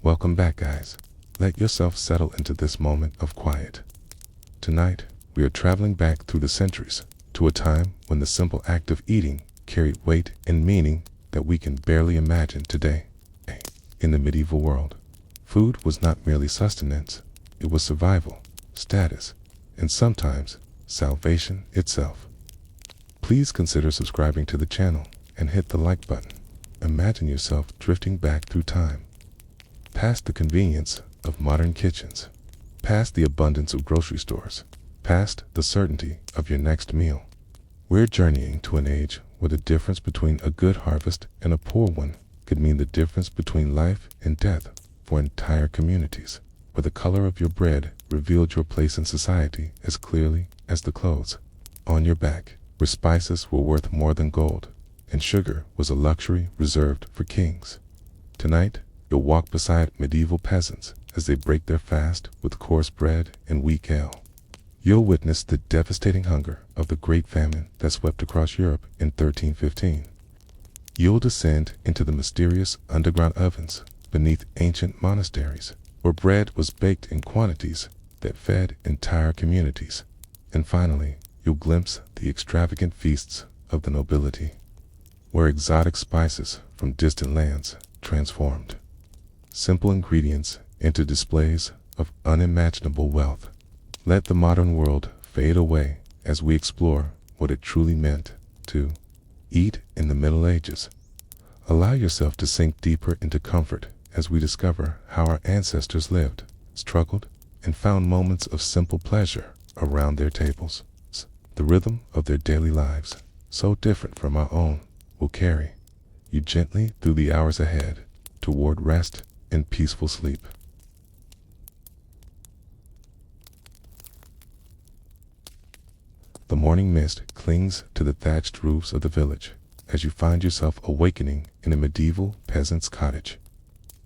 Welcome back, guys. Let yourself settle into this moment of quiet. Tonight, we are traveling back through the centuries to a time when the simple act of eating carried weight and meaning that we can barely imagine today. In the medieval world, food was not merely sustenance, it was survival, status, and sometimes salvation itself. Please consider subscribing to the channel and hit the like button. Imagine yourself drifting back through time, past the convenience of modern kitchens, past the abundance of grocery stores, past the certainty of your next meal. We're journeying to an age where the difference between a good harvest and a poor one could mean the difference between life and death for entire communities, where the color of your bread revealed your place in society as clearly as the clothes on your back, where spices were worth more than gold, and sugar was a luxury reserved for kings. Tonight, you'll walk beside medieval peasants as they break their fast with coarse bread and weak ale. You'll witness the devastating hunger of the Great Famine that swept across Europe in 1315. You'll descend into the mysterious underground ovens beneath ancient monasteries, where bread was baked in quantities that fed entire communities. And finally, you'll glimpse the extravagant feasts of the nobility, where exotic spices from distant lands transformed simple ingredients into displays of unimaginable wealth. Let the modern world fade away as we explore what it truly meant to eat in the Middle Ages. Allow yourself to sink deeper into comfort as we discover how our ancestors lived, struggled, and found moments of simple pleasure around their tables. The rhythm of their daily lives, so different from our own, will carry you gently through the hours ahead toward rest and peaceful sleep. The morning mist clings to the thatched roofs of the village as you find yourself awakening in a medieval peasant's cottage.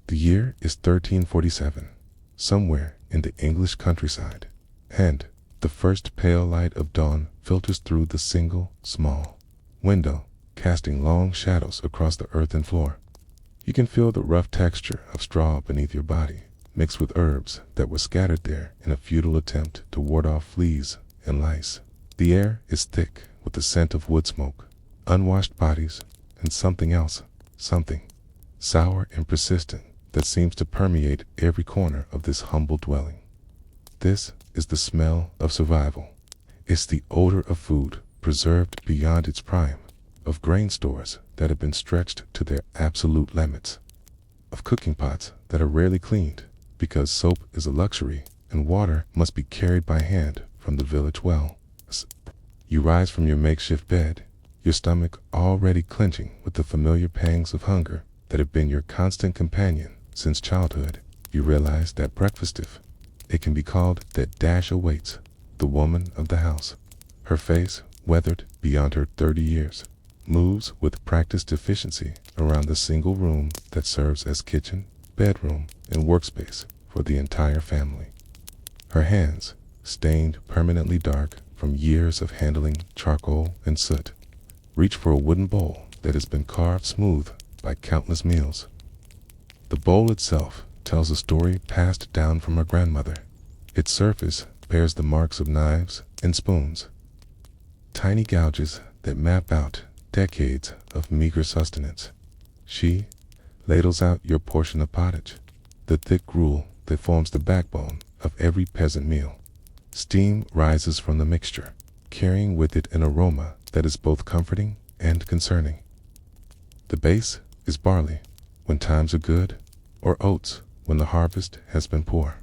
The year is 1347, somewhere in the English countryside, and the first pale light of dawn filters through the single, small window, casting long shadows across the earthen floor. You can feel the rough texture of straw beneath your body, mixed with herbs that were scattered there in a futile attempt to ward off fleas and lice. The air is thick with the scent of wood smoke, unwashed bodies, and something else, something sour and persistent that seems to permeate every corner of this humble dwelling. This is the smell of survival. It's the odor of food preserved beyond its prime, of grain stores that have been stretched to their absolute limits, of cooking pots that are rarely cleaned because soap is a luxury and water must be carried by hand from the village well. You rise from your makeshift bed, your stomach already clenching with the familiar pangs of hunger that have been your constant companion since childhood. You realize that breakfast, if it can be called that dash, awaits the woman of the house. Her face, weathered beyond her 30 years, moves with practiced efficiency around the single room that serves as kitchen, bedroom, and workspace for the entire family. Her hands, stained permanently dark from years of handling charcoal and soot, reach for a wooden bowl that has been carved smooth by countless meals. The bowl itself tells a story passed down from her grandmother. Its surface bears the marks of knives and spoons, tiny gouges that map out decades of meager sustenance. She ladles out your portion of pottage, the thick gruel that forms the backbone of every peasant meal. Steam rises from the mixture, carrying with it an aroma that is both comforting and concerning. The base is barley when times are good, or oats when the harvest has been poor.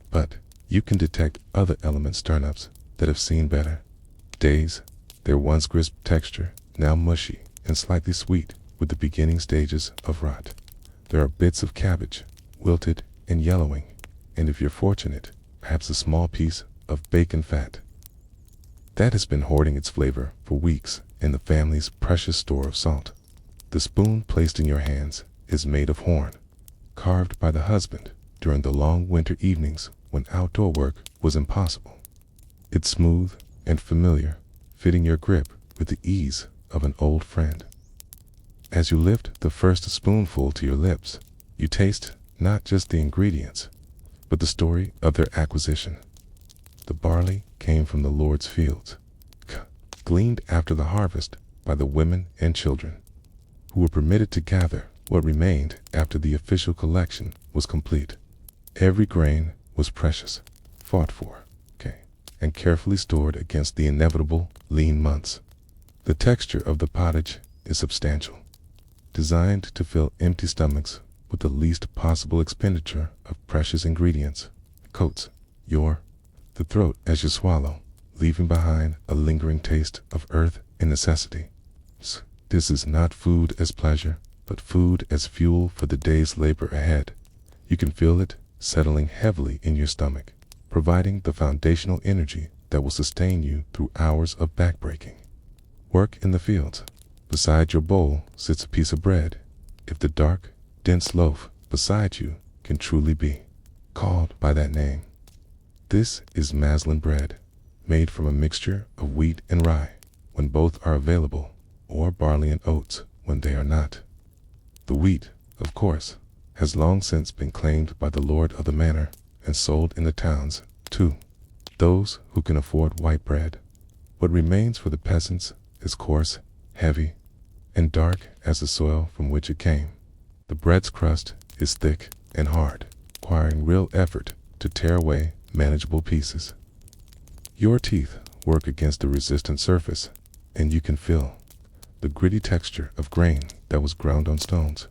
But you can detect other elements turnips that have seen better days, their once crisp texture now mushy and slightly sweet with the beginning stages of rot. There are bits of cabbage, wilted and yellowing, and if you're fortunate, perhaps a small piece of bacon fat that has been hoarding its flavor for weeks in the family's precious store of salt. The spoon placed in your hands is made of horn, carved by the husband during the long winter evenings when outdoor work was impossible. It's smooth and familiar, fitting your grip with the ease of an old friend. As you lift the first spoonful to your lips, you taste not just the ingredients, but the story of their acquisition. The barley came from the Lord's fields, gleaned after the harvest by the women and children, who were permitted to gather what remained after the official collection was complete. Every grain was precious, fought for, and carefully stored against the inevitable lean months. The texture of the pottage is substantial, designed to fill empty stomachs with the least possible expenditure of precious ingredients. Coats the throat as you swallow, leaving behind a lingering taste of earth and necessity. This is not food as pleasure, but food as fuel for the day's labor ahead. You can feel it settling heavily in your stomach, providing the foundational energy that will sustain you through hours of backbreaking. Work in the fields. Beside your bowl sits a piece of bread. If the dark, dense loaf beside you can truly be called by that name. This is maslin bread, made from a mixture of wheat and rye when both are available, or barley and oats when they are not. The wheat, of course, has long since been claimed by the lord of the manor and sold in the towns to those who can afford white bread. What remains for the peasants is coarse, heavy, and dark as the soil from which it came. The bread's crust is thick and hard, requiring real effort to tear away manageable pieces. Your teeth work against the resistant surface, and you can feel the gritty texture of grain that was ground on stones.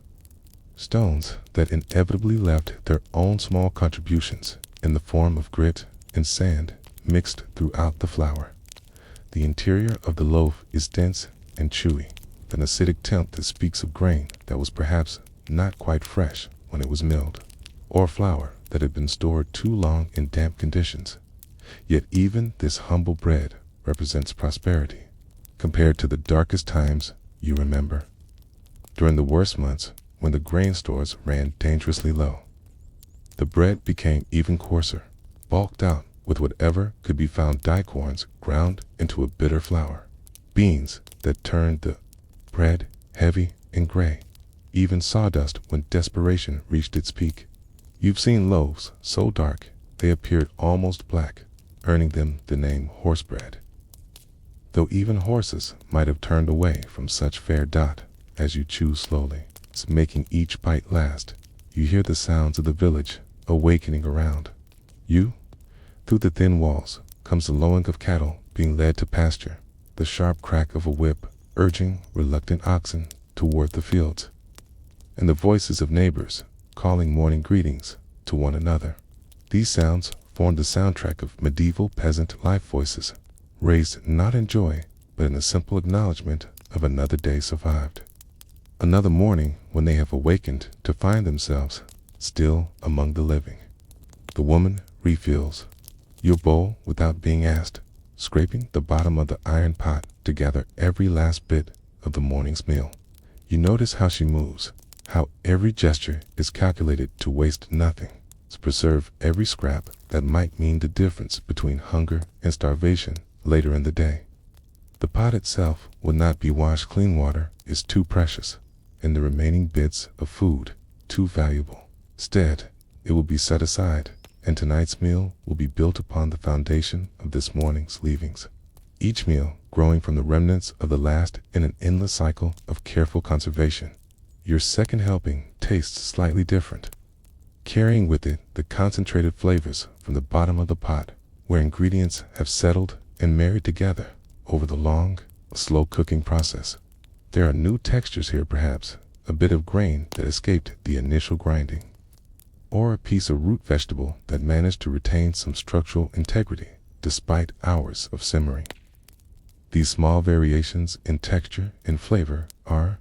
Stones that inevitably left their own small contributions in the form of grit and sand mixed throughout the flour. The interior of the loaf is dense and chewy, an acidic temp that speaks of grain that was perhaps not quite fresh when it was milled, or flour that had been stored too long in damp conditions. Yet even this humble bread represents prosperity, compared to the darkest times you remember. During the worst months, when the grain stores ran dangerously low, the bread became even coarser, bulked out with whatever could be found daikons ground into a bitter flour, beans that turned the bread heavy and gray, even sawdust when desperation reached its peak. You've seen loaves so dark they appeared almost black, earning them the name horse bread. Though even horses might have turned away from such fair dot as you chew slowly, making each bite last, you hear the sounds of the village awakening around you. Through the thin walls comes the lowing of cattle being led to pasture, the sharp crack of a whip urging reluctant oxen toward the fields, and the voices of neighbors calling morning greetings to one another. These sounds formed the soundtrack of medieval peasant life voices, raised not in joy, but in a simple acknowledgement of another day survived. Another morning when they have awakened to find themselves still among the living. The woman refills your bowl without being asked, scraping the bottom of the iron pot to gather every last bit of the morning's meal. You notice how she moves, how every gesture is calculated to waste nothing, to preserve every scrap that might mean the difference between hunger and starvation later in the day. The pot itself will not be washed. Clean water is too precious, and the remaining bits of food too valuable. Instead, it will be set aside, and tonight's meal will be built upon the foundation of this morning's leavings. Each meal growing from the remnants of the last in an endless cycle of careful conservation. Your second helping tastes slightly different, carrying with it the concentrated flavors from the bottom of the pot, where ingredients have settled and married together over the long, slow cooking process. There are new textures here, perhaps a bit of grain that escaped the initial grinding, or a piece of root vegetable that managed to retain some structural integrity despite hours of simmering. These small variations in texture and flavor are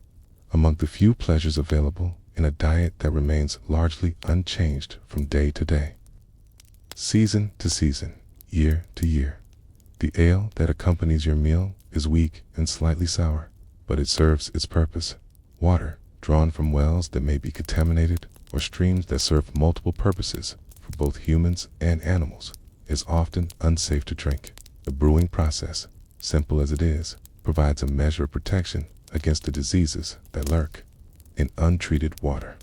among the few pleasures available in a diet that remains largely unchanged from day to day, season to season, year to year. The ale that accompanies your meal is weak and slightly sour, but it serves its purpose. Water drawn from wells that may be contaminated or streams that serve multiple purposes for both humans and animals is often unsafe to drink. The brewing process, simple as it is, provides a measure of protection against the diseases that lurk in untreated water.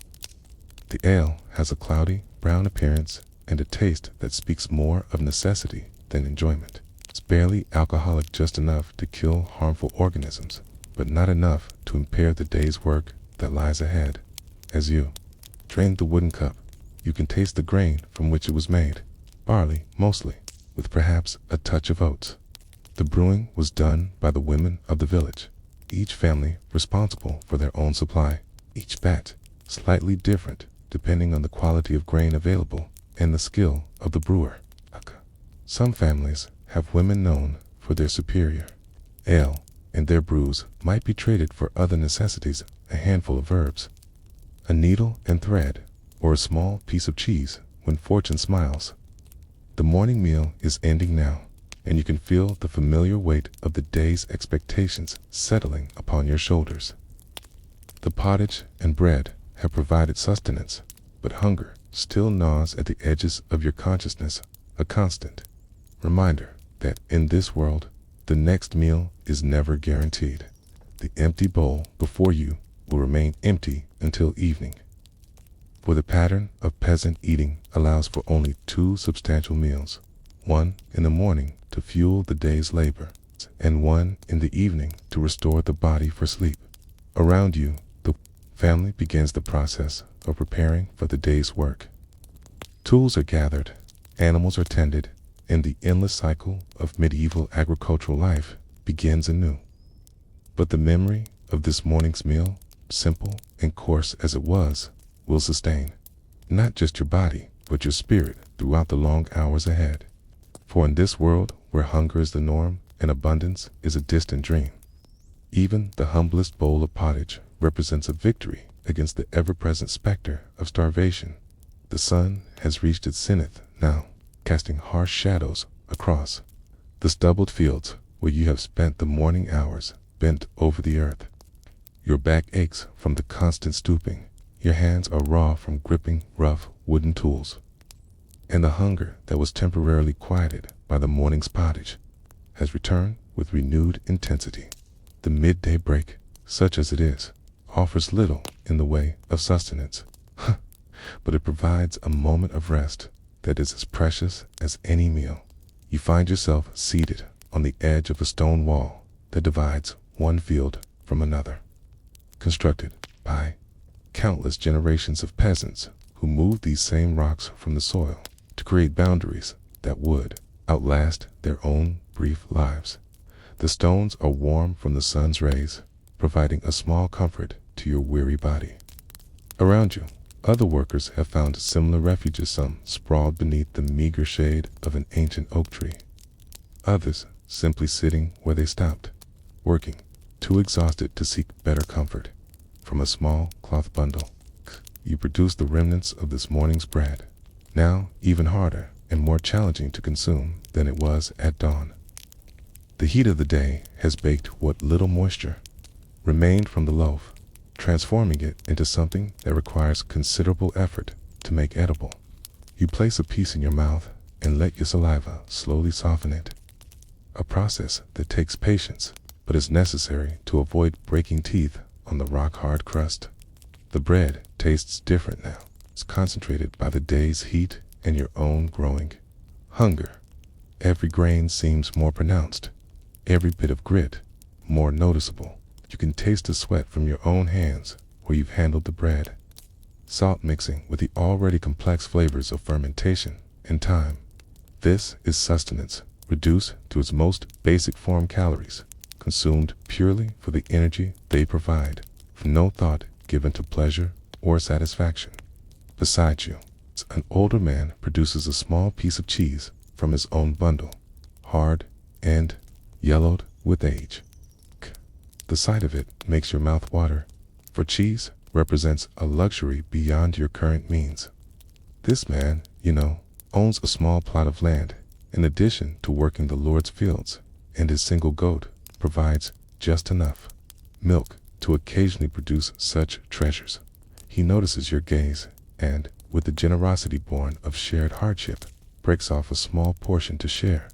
The ale has a cloudy, brown appearance and a taste that speaks more of necessity than enjoyment. It's barely alcoholic, just enough to kill harmful organisms, but not enough to impair the day's work that lies ahead. As you drain the wooden cup, you can taste the grain from which it was made, barley mostly, with perhaps a touch of oats. The brewing was done by the women of the village, each family responsible for their own supply, each batch slightly different depending on the quality of grain available and the skill of the brewer. Some families have women known for their superior ale, and their brews might be traded for other necessities, a handful of herbs, a needle and thread, or a small piece of cheese when fortune smiles. The morning meal is ending now, and you can feel the familiar weight of the day's expectations settling upon your shoulders. The pottage and bread have provided sustenance, but hunger still gnaws at the edges of your consciousness, a constant reminder that in this world, the next meal is never guaranteed. The empty bowl before you will remain empty until evening. For the pattern of peasant eating allows for only 2 substantial meals, one in the morning to fuel the day's labor, and one in the evening to restore the body for sleep. Around you, the family begins the process of preparing for the day's work. Tools are gathered, animals are tended, and the endless cycle of medieval agricultural life begins anew. But the memory of this morning's meal, simple and coarse as it was, will sustain not just your body, but your spirit throughout the long hours ahead. For in this world where hunger is the norm and abundance is a distant dream, even the humblest bowl of pottage represents a victory against the ever-present specter of starvation. The sun has reached its zenith now, casting harsh shadows across the stubbled fields where you have spent the morning hours bent over the earth. Your back aches from the constant stooping, your hands are raw from gripping rough wooden tools, and the hunger that was temporarily quieted by the morning's pottage has returned with renewed intensity. The midday break, such as it is, offers little in the way of sustenance, but it provides a moment of rest that is as precious as any meal. You find yourself seated on the edge of a stone wall that divides one field from another, constructed by countless generations of peasants who moved these same rocks from the soil to create boundaries that would outlast their own brief lives. The stones are warm from the sun's rays, providing a small comfort to your weary body. Around you, other workers have found similar refuges, some sprawled beneath the meager shade of an ancient oak tree, others simply sitting where they stopped, working, too exhausted to seek better comfort. From a small cloth bundle, you produce the remnants of this morning's bread, now even harder and more challenging to consume than it was at dawn. The heat of the day has baked what little moisture remained from the loaf, transforming it into something that requires considerable effort to make edible. You place a piece in your mouth and let your saliva slowly soften it, a process that takes patience but is necessary to avoid breaking teeth on the rock-hard crust. The bread tastes different now. It's concentrated by the day's heat and your own growing hunger. Every grain seems more pronounced, every bit of grit more noticeable. You can taste the sweat from your own hands where you've handled the bread, salt mixing with the already complex flavors of fermentation and time. This is sustenance, reduced to its most basic form: calories, consumed purely for the energy they provide, with no thought given to pleasure or satisfaction. Beside you, an older man produces a small piece of cheese from his own bundle, hard and yellowed with age. The sight of it makes your mouth water, for cheese represents a luxury beyond your current means. This man, owns a small plot of land in addition to working the Lord's fields, and his single goat provides just enough milk to occasionally produce such treasures. He notices your gaze and, with the generosity born of shared hardship, breaks off a small portion to share.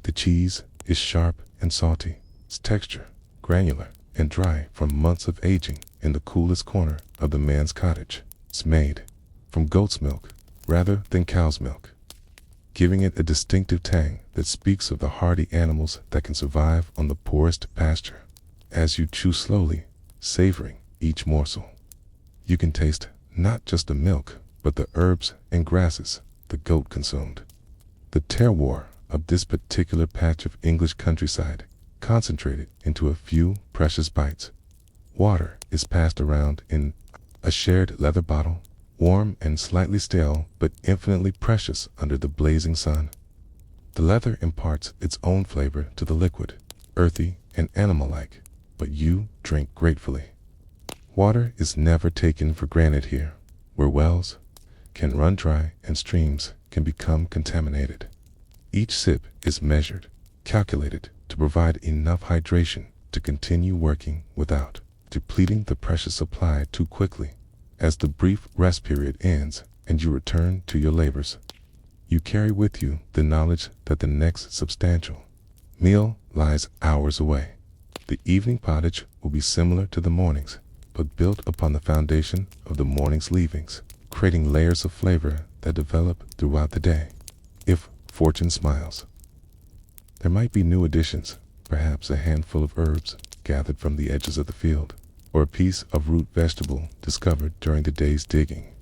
The cheese is sharp and salty, its texture granular and dry from months of aging in the coolest corner of the man's cottage. It's made from goat's milk rather than cow's milk, giving it a distinctive tang that speaks of the hardy animals that can survive on the poorest pasture. As you chew slowly, savoring each morsel, you can taste not just the milk, but the herbs and grasses the goat consumed. The terroir of this particular patch of English countryside concentrated into a few precious bites. Water is passed around in a shared leather bottle, warm and slightly stale, but infinitely precious under the blazing sun. The leather imparts its own flavor to the liquid, earthy and animal-like, but you drink gratefully. Water is never taken for granted here, where wells can run dry and streams can become contaminated. Each sip is measured, calculated to provide enough hydration to continue working without depleting the precious supply too quickly. As the brief rest period ends and you return to your labors, you carry with you the knowledge that the next substantial meal lies hours away. The evening pottage will be similar to the morning's, but built upon the foundation of the morning's leavings, creating layers of flavor that develop throughout the day. If fortune smiles, there might be new additions, perhaps a handful of herbs gathered from the edges of the field, or a piece of root vegetable discovered during the day's digging.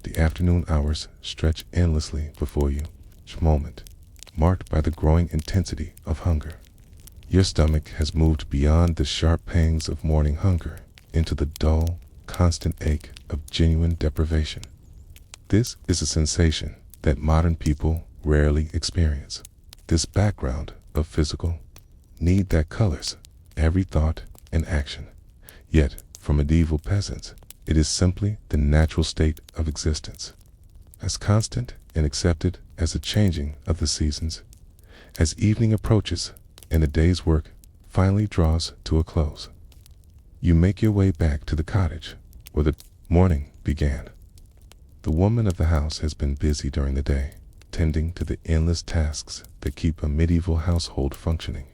The afternoon hours stretch endlessly before you, each moment marked by the growing intensity of hunger. Your stomach has moved beyond the sharp pangs of morning hunger into the dull, constant ache of genuine deprivation. This is a sensation that modern people rarely experience. This background of physical need that colors every thought and action. Yet, for medieval peasants, it is simply the natural state of existence, as constant and accepted as the changing of the seasons. As evening approaches and the day's work finally draws to a close, you make your way back to the cottage where the morning began. The woman of the house has been busy during the day, tending to the endless tasks that keep a medieval household functioning.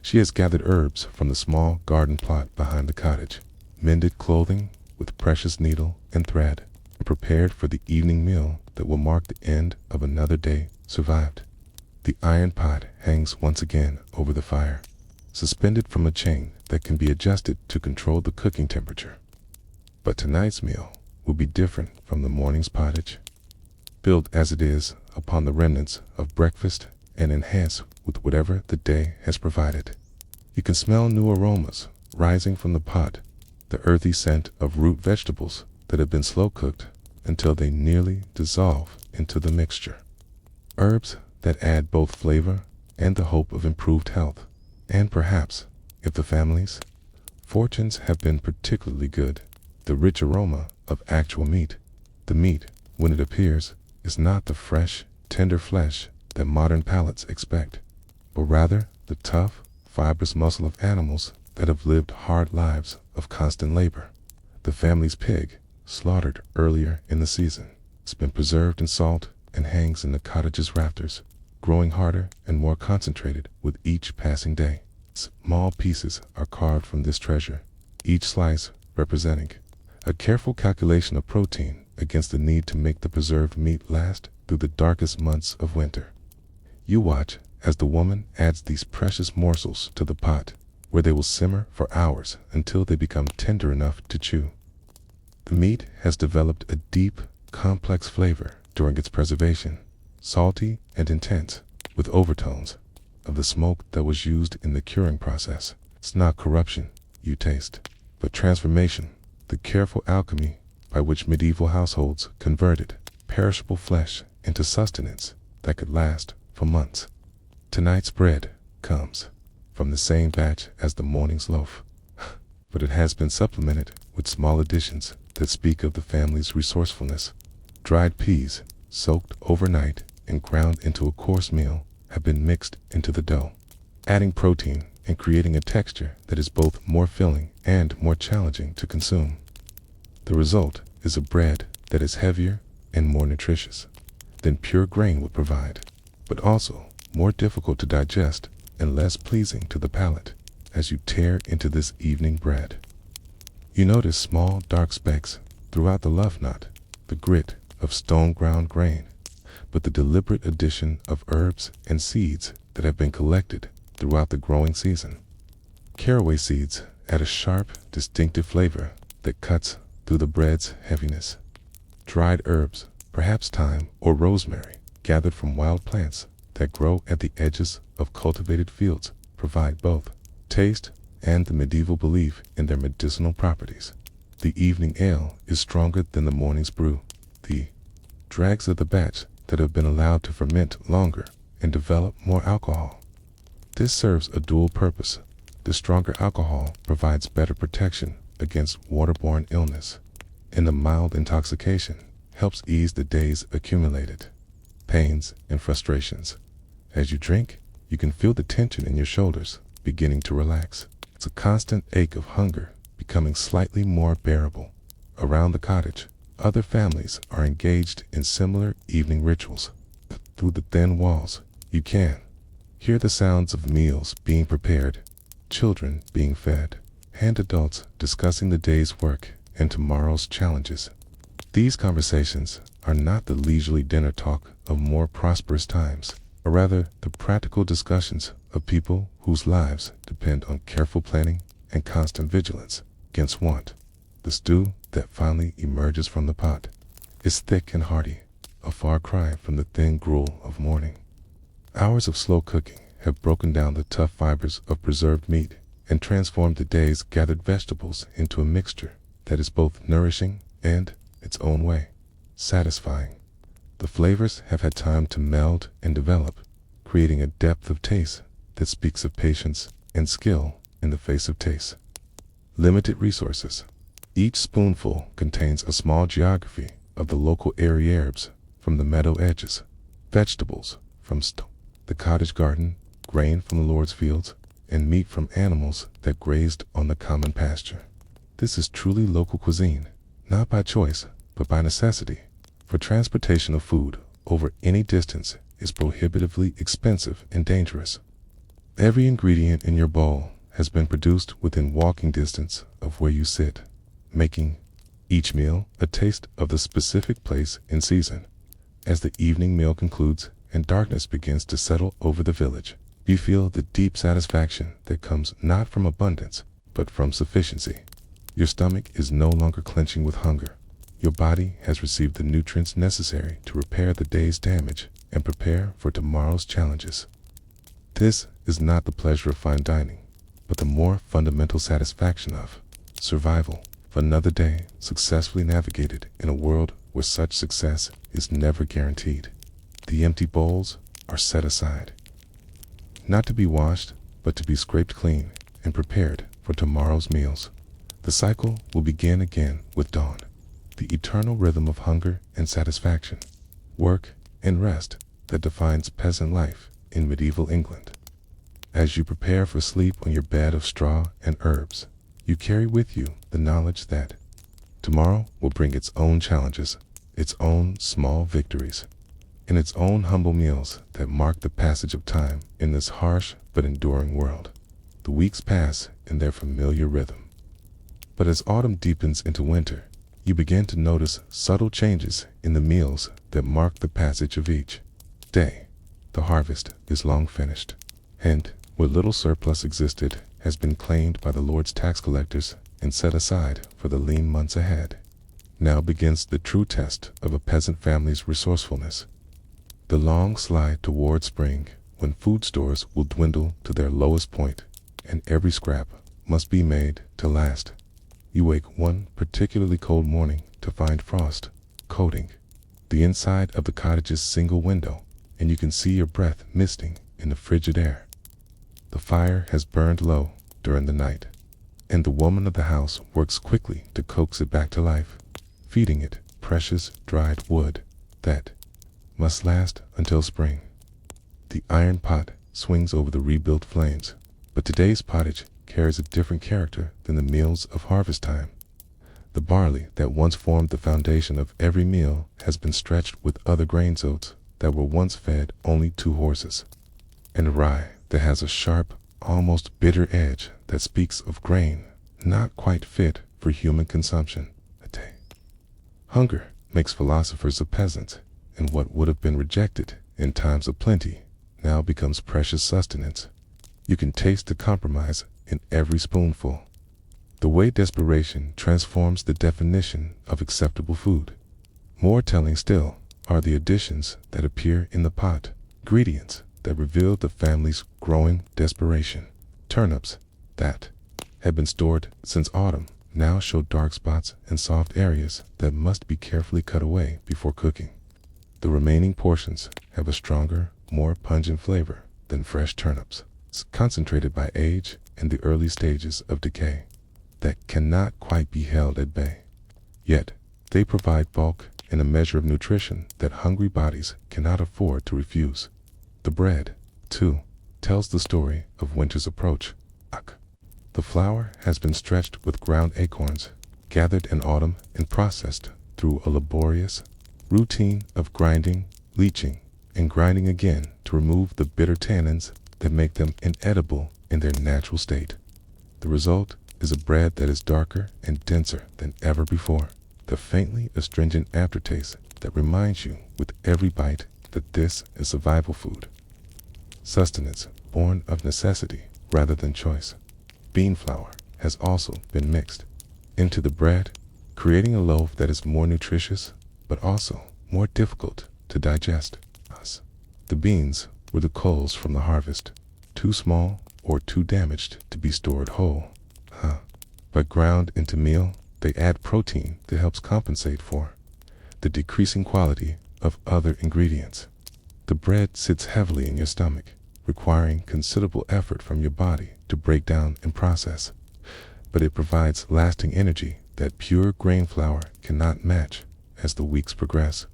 She has gathered herbs from the small garden plot behind the cottage, mended clothing with precious needle and thread, and prepared for the evening meal that will mark the end of another day survived. The iron pot hangs once again over the fire, suspended from a chain that can be adjusted to control the cooking temperature. But tonight's meal will be different from the morning's pottage, built as it is upon the remnants of breakfast and enhanced with whatever the day has provided. You can smell new aromas rising from the pot, the earthy scent of root vegetables that have been slow cooked until they nearly dissolve into the mixture. Herbs that add both flavor and the hope of improved health. And perhaps, if the family's fortunes have been particularly good, the rich aroma of actual meat. The meat, when it appears, is not the fresh, tender flesh that modern palates expect, but rather the tough, fibrous muscle of animals that have lived hard lives of constant labor. The family's pig, slaughtered earlier in the season, has been preserved in salt and hangs in the cottage's rafters, growing harder and more concentrated with each passing day. Small pieces are carved from this treasure, each slice representing a careful calculation of protein against the need to make the preserved meat last through the darkest months of winter. You watch as the woman adds these precious morsels to the pot, where they will simmer for hours until they become tender enough to chew. The meat has developed a deep, complex flavor during its preservation, salty and intense, with overtones of the smoke that was used in the curing process. It's not corruption you taste, but transformation, the careful alchemy by which medieval households converted perishable flesh into sustenance that could last for months. Tonight's bread comes from the same batch as the morning's loaf, but it has been supplemented with small additions that speak of the family's resourcefulness. Dried peas, soaked overnight and ground into a coarse meal, have been mixed into the dough, adding protein and creating a texture that is both more filling and more challenging to consume. The result is a bread that is heavier and more nutritious than pure grain would provide, but also more difficult to digest and less pleasing to the palate as you tear into this evening bread. You notice small dark specks throughout the love knot, the grit of stone-ground grain, but the deliberate addition of herbs and seeds that have been collected throughout the growing season. Caraway seeds add a sharp, distinctive flavor that cuts through the bread's heaviness. Dried herbs, perhaps thyme or rosemary, gathered from wild plants that grow at the edges of cultivated fields, provide both taste and the medieval belief in their medicinal properties. The evening ale is stronger than the morning's brew. The dregs of the batch that have been allowed to ferment longer and develop more alcohol. This serves a dual purpose. The stronger alcohol provides better protection against waterborne illness, and the mild intoxication helps ease the day's accumulated pains and frustrations. As you drink, you can feel the tension in your shoulders beginning to relax. It's a constant ache of hunger becoming slightly more bearable. Around the cottage, other families are engaged in similar evening rituals. Through the thin walls, you can hear the sounds of meals being prepared, children being fed, and adults discussing the day's work and tomorrow's challenges. These conversations are not the leisurely dinner talk of more prosperous times, or rather the practical discussions of people whose lives depend on careful planning and constant vigilance against want. The stew that finally emerges from the pot is thick and hearty, a far cry from the thin gruel of morning. Hours of slow cooking have broken down the tough fibers of preserved meat and transformed the day's gathered vegetables into a mixture that is both nourishing and, its own way, satisfying. The flavors have had time to meld and develop, creating a depth of taste that speaks of patience and skill in the face of taste. Limited resources. Each spoonful contains a small geography of the local area herbs from the meadow edges, vegetables from the cottage garden, grain from the Lord's fields, and meat from animals that grazed on the common pasture. This is truly local cuisine, not by choice, but by necessity, for transportation of food over any distance is prohibitively expensive and dangerous. Every ingredient in your bowl has been produced within walking distance of where you sit, making each meal a taste of the specific place and season. As the evening meal concludes and darkness begins to settle over the village, you feel the deep satisfaction that comes not from abundance, but from sufficiency. Your stomach is no longer clenching with hunger. Your body has received the nutrients necessary to repair the day's damage and prepare for tomorrow's challenges. This is not the pleasure of fine dining, but the more fundamental satisfaction of survival of another day successfully navigated in a world where such success is never guaranteed. The empty bowls are set aside, not to be washed, but to be scraped clean and prepared for tomorrow's meals. The cycle will begin again with dawn, the eternal rhythm of hunger and satisfaction, work and rest that defines peasant life in medieval England. As you prepare for sleep on your bed of straw and herbs, you carry with you the knowledge that tomorrow will bring its own challenges, its own small victories, and its own humble meals that mark the passage of time in this harsh but enduring world. The weeks pass in their familiar rhythm. But as autumn deepens into winter, you begin to notice subtle changes in the meals that mark the passage of each day. The harvest is long finished, and what little surplus existed has been claimed by the Lord's tax collectors and set aside for the lean months ahead. Now begins the true test of a peasant family's resourcefulness. The long slide toward spring, when food stores will dwindle to their lowest point, and every scrap must be made to last. You wake one particularly cold morning to find frost coating the inside of the cottage's single window, and you can see your breath misting in the frigid air. The fire has burned low during the night, and the woman of the house works quickly to coax it back to life, feeding it precious dried wood that must last until spring. The iron pot swings over the rebuilt flames, but today's pottage carries a different character than the meals of harvest time. The barley that once formed the foundation of every meal has been stretched with other grain oats that were once fed only 2 horses, and rye that has a sharp, almost bitter edge that speaks of grain not quite fit for human consumption. Hunger makes philosophers of peasants, and what would have been rejected in times of plenty now becomes precious sustenance. You can taste the compromise in every spoonful. The way desperation transforms the definition of acceptable food. More telling still are the additions that appear in the pot, ingredients that reveal the family's growing desperation. Turnips that had been stored since autumn now show dark spots and soft areas that must be carefully cut away before cooking. The remaining portions have a stronger, more pungent flavor than fresh turnips, concentrated by age and the early stages of decay that cannot quite be held at bay. Yet, they provide bulk and a measure of nutrition that hungry bodies cannot afford to refuse. The bread, too, tells the story of winter's approach. The flour has been stretched with ground acorns, gathered in autumn and processed through a laborious routine of grinding, leaching, and grinding again to remove the bitter tannins that make them inedible in their natural state. The result is a bread that is darker and denser than ever before, the faintly astringent aftertaste that reminds you with every bite that this is survival food. Sustenance born of necessity rather than choice. Bean flour has also been mixed into the bread, creating a loaf that is more nutritious but also more difficult to digest. The beans were the coals from the harvest, too small or too damaged to be stored whole. But ground into meal, they add protein that helps compensate for the decreasing quality of other ingredients. The bread sits heavily in your stomach, requiring considerable effort from your body to break down and process, but it provides lasting energy that pure grain flour cannot match. As the weeks progress,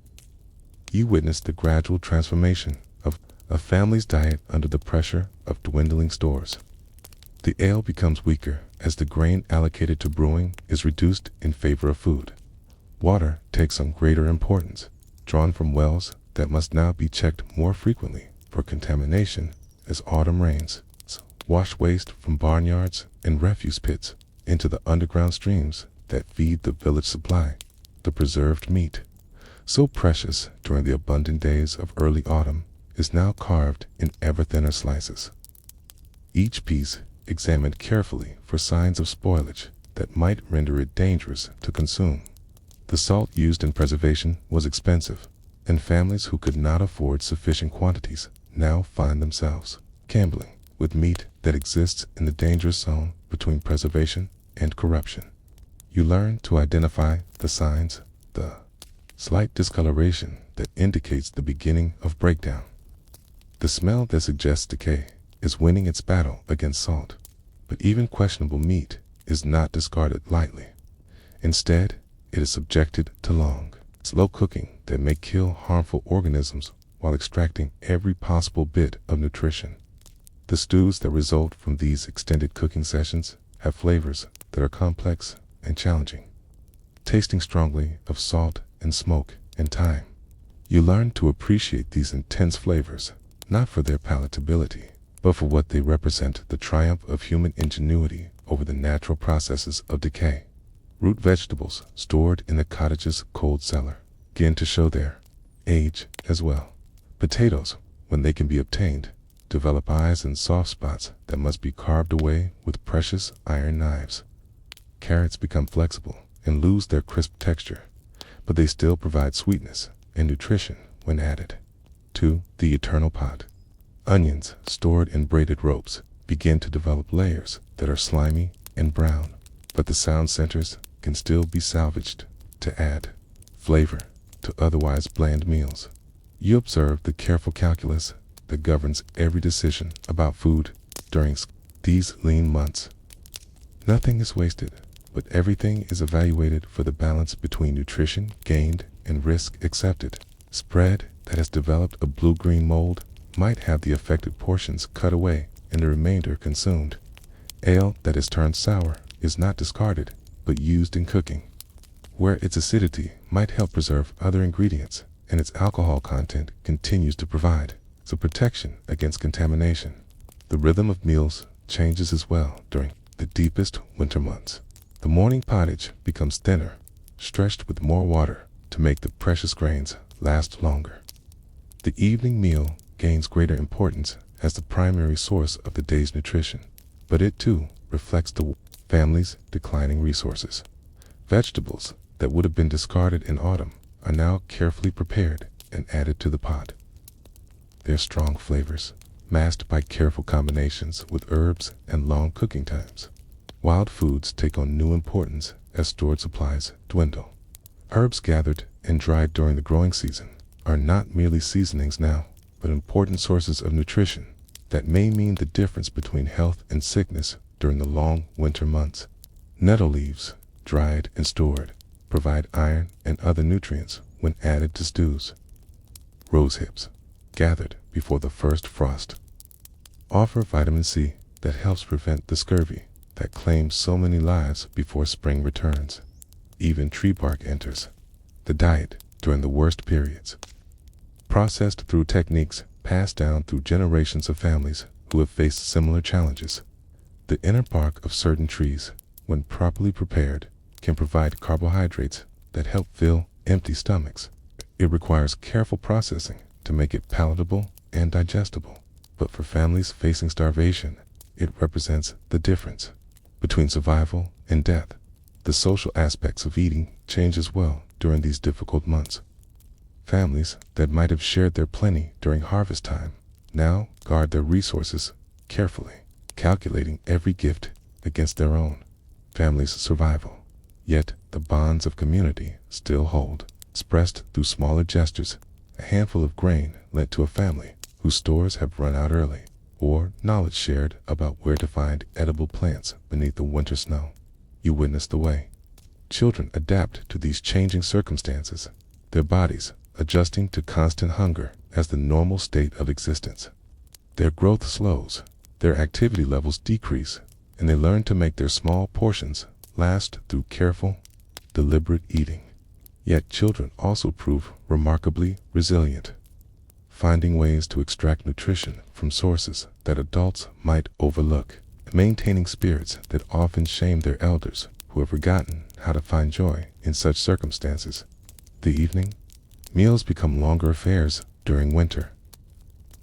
you witness the gradual transformation of a family's diet under the pressure of dwindling stores. The ale becomes weaker as the grain allocated to brewing is reduced in favor of food. Water takes on greater importance, drawn from wells that must now be checked more frequently for contamination as autumn rains wash waste from barnyards and refuse pits into the underground streams that feed the village supply. The preserved meat, so precious during the abundant days of early autumn, is now carved in ever thinner slices. Each piece examined carefully for signs of spoilage that might render it dangerous to consume. The salt used in preservation was expensive, and families who could not afford sufficient quantities now find themselves gambling with meat that exists in the dangerous zone between preservation and corruption. You learn to identify the signs, the slight discoloration that indicates the beginning of breakdown. The smell that suggests decay is winning its battle against salt, but even questionable meat is not discarded lightly. Instead, it is subjected to long, slow cooking that may kill harmful organisms while extracting every possible bit of nutrition. The stews that result from these extended cooking sessions have flavors that are complex and challenging, tasting strongly of salt and smoke and thyme. You learn to appreciate these intense flavors, not for their palatability, but for what they represent: the triumph of human ingenuity over the natural processes of decay. Root vegetables stored in the cottage's cold cellar begin to show their age as well. Potatoes, when they can be obtained, develop eyes and soft spots that must be carved away with precious iron knives. Carrots become flexible and lose their crisp texture, but they still provide sweetness and nutrition when added to the eternal pot. Onions stored in braided ropes begin to develop layers that are slimy and brown, but the sound centers can still be salvaged to add flavor to otherwise bland meals. You observe the careful calculus that governs every decision about food during these lean months. Nothing is wasted, but everything is evaluated for the balance between nutrition gained and risk accepted. Spread that has developed a blue-green mold might have the affected portions cut away and the remainder consumed. Ale that has turned sour is not discarded, but used in cooking, where its acidity might help preserve other ingredients, and its alcohol content continues to provide some protection against contamination. The rhythm of meals changes as well during the deepest winter months. The morning pottage becomes thinner, stretched with more water, to make the precious grains last longer. The evening meal gains greater importance as the primary source of the day's nutrition, but it too reflects the family's declining resources. Vegetables that would have been discarded in autumn are now carefully prepared and added to the pot. Their strong flavors, masked by careful combinations with herbs and long cooking times. Wild foods take on new importance as stored supplies dwindle. Herbs gathered and dried during the growing season are not merely seasonings now, but important sources of nutrition that may mean the difference between health and sickness during the long winter months. Nettle leaves, dried and stored, provide iron and other nutrients when added to stews. Rose hips, gathered before the first frost, offer vitamin C that helps prevent the scurvy that claims so many lives before spring returns. Even tree bark enters the diet during the worst periods, processed through techniques passed down through generations of families who have faced similar challenges. The inner bark of certain trees, when properly prepared, can provide carbohydrates that help fill empty stomachs. It requires careful processing to make it palatable and digestible, but for families facing starvation, it represents the difference between survival and death. The social aspects of eating change as well during these difficult months. Families that might have shared their plenty during harvest time now guard their resources carefully, calculating every gift against their own family's survival. Yet the bonds of community still hold, expressed through smaller gestures. A handful of grain lent to a family whose stores have run out early, or knowledge shared about where to find edible plants beneath the winter snow. You witness the way children adapt to these changing circumstances, their bodies adjusting to constant hunger as the normal state of existence. Their growth slows, their activity levels decrease, and they learn to make their small portions last through careful, deliberate eating. Yet children also prove remarkably resilient, finding ways to extract nutrition from sources that adults might overlook, maintaining spirits that often shame their elders who have forgotten how to find joy in such circumstances. The evening meals become longer affairs during winter,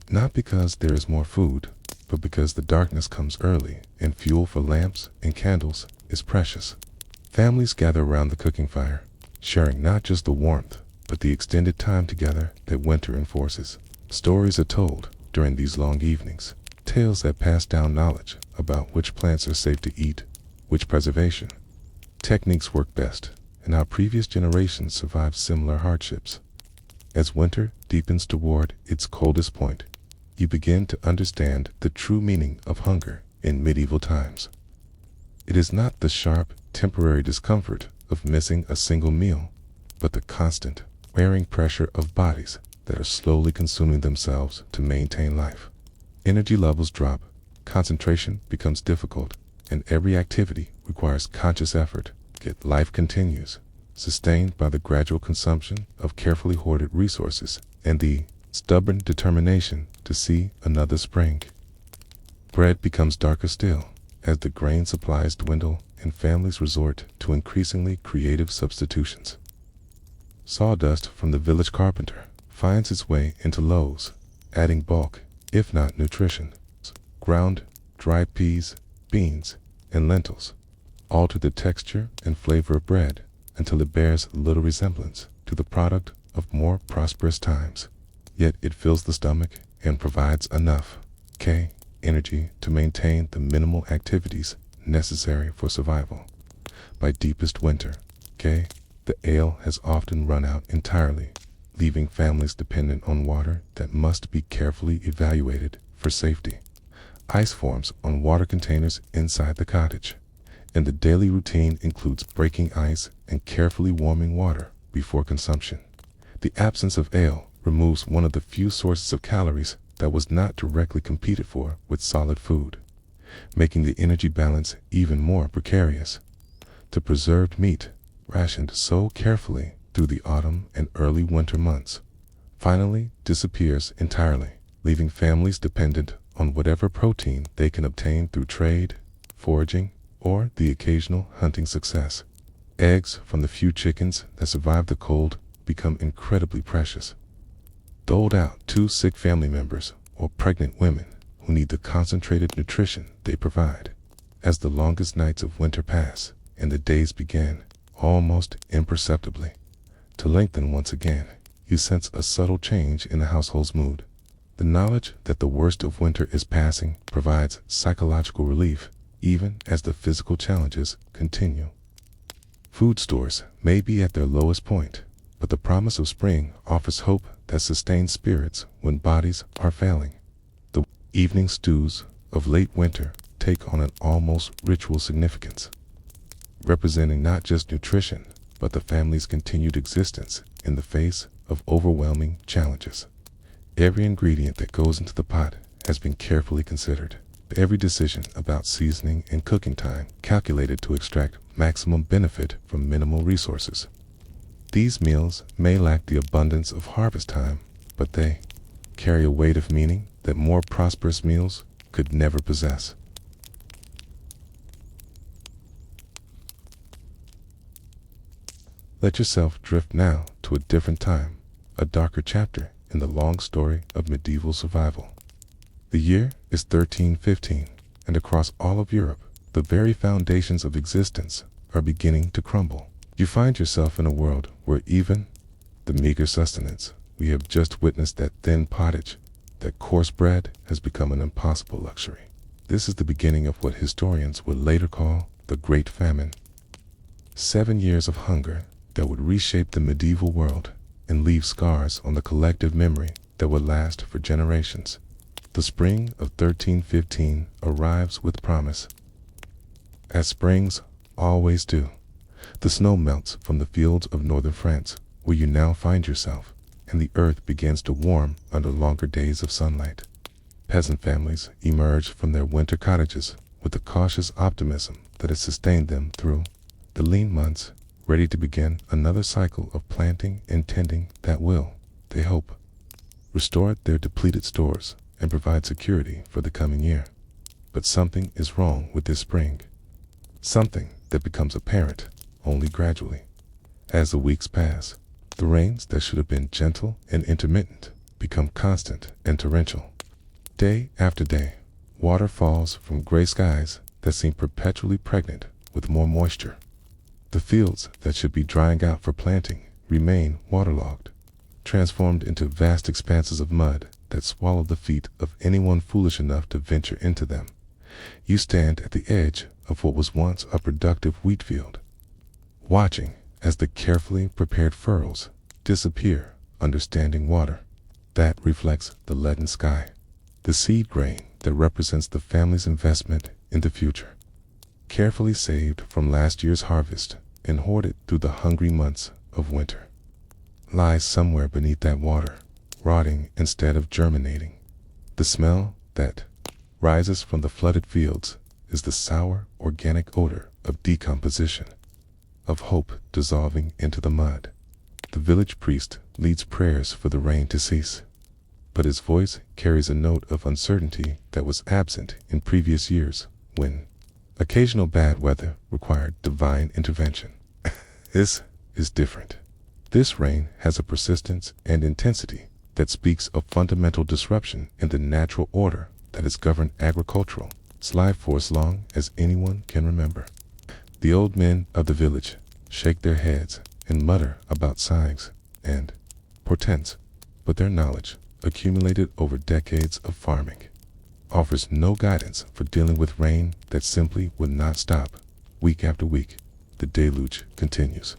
not because there is more food, but because the darkness comes early and fuel for lamps and candles is precious. Families gather around the cooking fire, sharing not just the warmth, but the extended time together that winter enforces. Stories are told during these long evenings, tales that pass down knowledge about which plants are safe to eat, which preservation techniques work best, and how previous generations survived similar hardships. As winter deepens toward its coldest point, you begin to understand the true meaning of hunger in medieval times. It is not the sharp, temporary discomfort of missing a single meal, but the constant, wearing pressure of bodies that are slowly consuming themselves to maintain life. Energy levels drop, concentration becomes difficult, and every activity requires conscious effort, yet life continues, sustained by the gradual consumption of carefully hoarded resources and the stubborn determination to see another spring. Bread becomes darker still as the grain supplies dwindle and families resort to increasingly creative substitutions. Sawdust from the village carpenter finds its way into loaves, adding bulk, if not nutrition. Ground, dried peas, beans, and lentils alter the texture and flavor of bread until it bears little resemblance to the product of more prosperous times. Yet it fills the stomach and provides enough energy to maintain the minimal activities necessary for survival. By deepest winter, the ale has often run out entirely, leaving families dependent on water that must be carefully evaluated for safety. Ice forms on water containers inside the cottage, and the daily routine includes breaking ice and carefully warming water before consumption. The absence of ale removes one of the few sources of calories that was not directly competed for with solid food, making the energy balance even more precarious. The preserved meat, rationed so carefully through the autumn and early winter months, finally disappears entirely, leaving families dependent on whatever protein they can obtain through trade, foraging, or the occasional hunting success. Eggs from the few chickens that survive the cold become incredibly precious, doled out to sick family members or pregnant women who need the concentrated nutrition they provide. As the longest nights of winter pass and the days begin, almost imperceptibly, to lengthen once again, you sense a subtle change in the household's mood. The knowledge that the worst of winter is passing provides psychological relief, even as the physical challenges continue. Food stores may be at their lowest point, but the promise of spring offers hope that sustains spirits when bodies are failing. The evening stews of late winter take on an almost ritual significance, representing not just nutrition, but the family's continued existence in the face of overwhelming challenges. Every ingredient that goes into the pot has been carefully considered. Every decision about seasoning and cooking time calculated to extract maximum benefit from minimal resources. These meals may lack the abundance of harvest time, but they carry a weight of meaning that more prosperous meals could never possess. Let yourself drift now to a different time, a darker chapter in the long story of medieval survival. The year is 1315, and across all of Europe, the very foundations of existence are beginning to crumble. You find yourself in a world where even the meager sustenance we have just witnessed, that thin pottage, that coarse bread, has become an impossible luxury. This is the beginning of what historians would later call the Great Famine. 7 years of hunger that would reshape the medieval world and leave scars on the collective memory that would last for generations. The spring of 1315 arrives with promise. As springs always do, the snow melts from the fields of northern France, where you now find yourself, and the earth begins to warm under longer days of sunlight. Peasant families emerge from their winter cottages with the cautious optimism that has sustained them through the lean months, ready to begin another cycle of planting and tending that will, they hope, restore their depleted stores and provide security for the coming year. But something is wrong with this spring, something that becomes apparent only gradually. As the weeks pass, the rains that should have been gentle and intermittent become constant and torrential. Day after day, water falls from gray skies that seem perpetually pregnant with more moisture. The fields that should be drying out for planting remain waterlogged, transformed into vast expanses of mud that swallow the feet of anyone foolish enough to venture into them. You stand at the edge of what was once a productive wheat field, watching as the carefully prepared furrows disappear under standing water that reflects the leaden sky, the seed grain that represents the family's investment in the future, carefully saved from last year's harvest and hoarded through the hungry months of winter, lies somewhere beneath that water, rotting instead of germinating. The smell that rises from the flooded fields is the sour, organic odor of decomposition, of hope dissolving into the mud. The village priest leads prayers for the rain to cease, but his voice carries a note of uncertainty that was absent in previous years when occasional bad weather required divine intervention. This is different. This rain has a persistence and intensity that speaks of fundamental disruption in the natural order that has governed agricultural life for as long as anyone can remember. The old men of the village shake their heads and mutter about signs and portents, but their knowledge, accumulated over decades of farming, offers no guidance for dealing with rain that simply would not stop. Week after week, the deluge continues.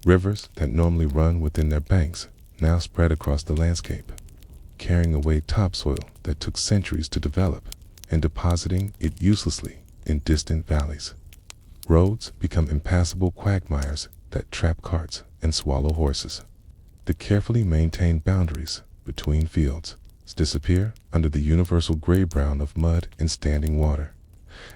Rivers that normally run within their banks now spread across the landscape, carrying away topsoil that took centuries to develop and depositing it uselessly in distant valleys. Roads become impassable quagmires that trap carts and swallow horses. The carefully maintained boundaries between fields disappear under the universal gray-brown of mud and standing water.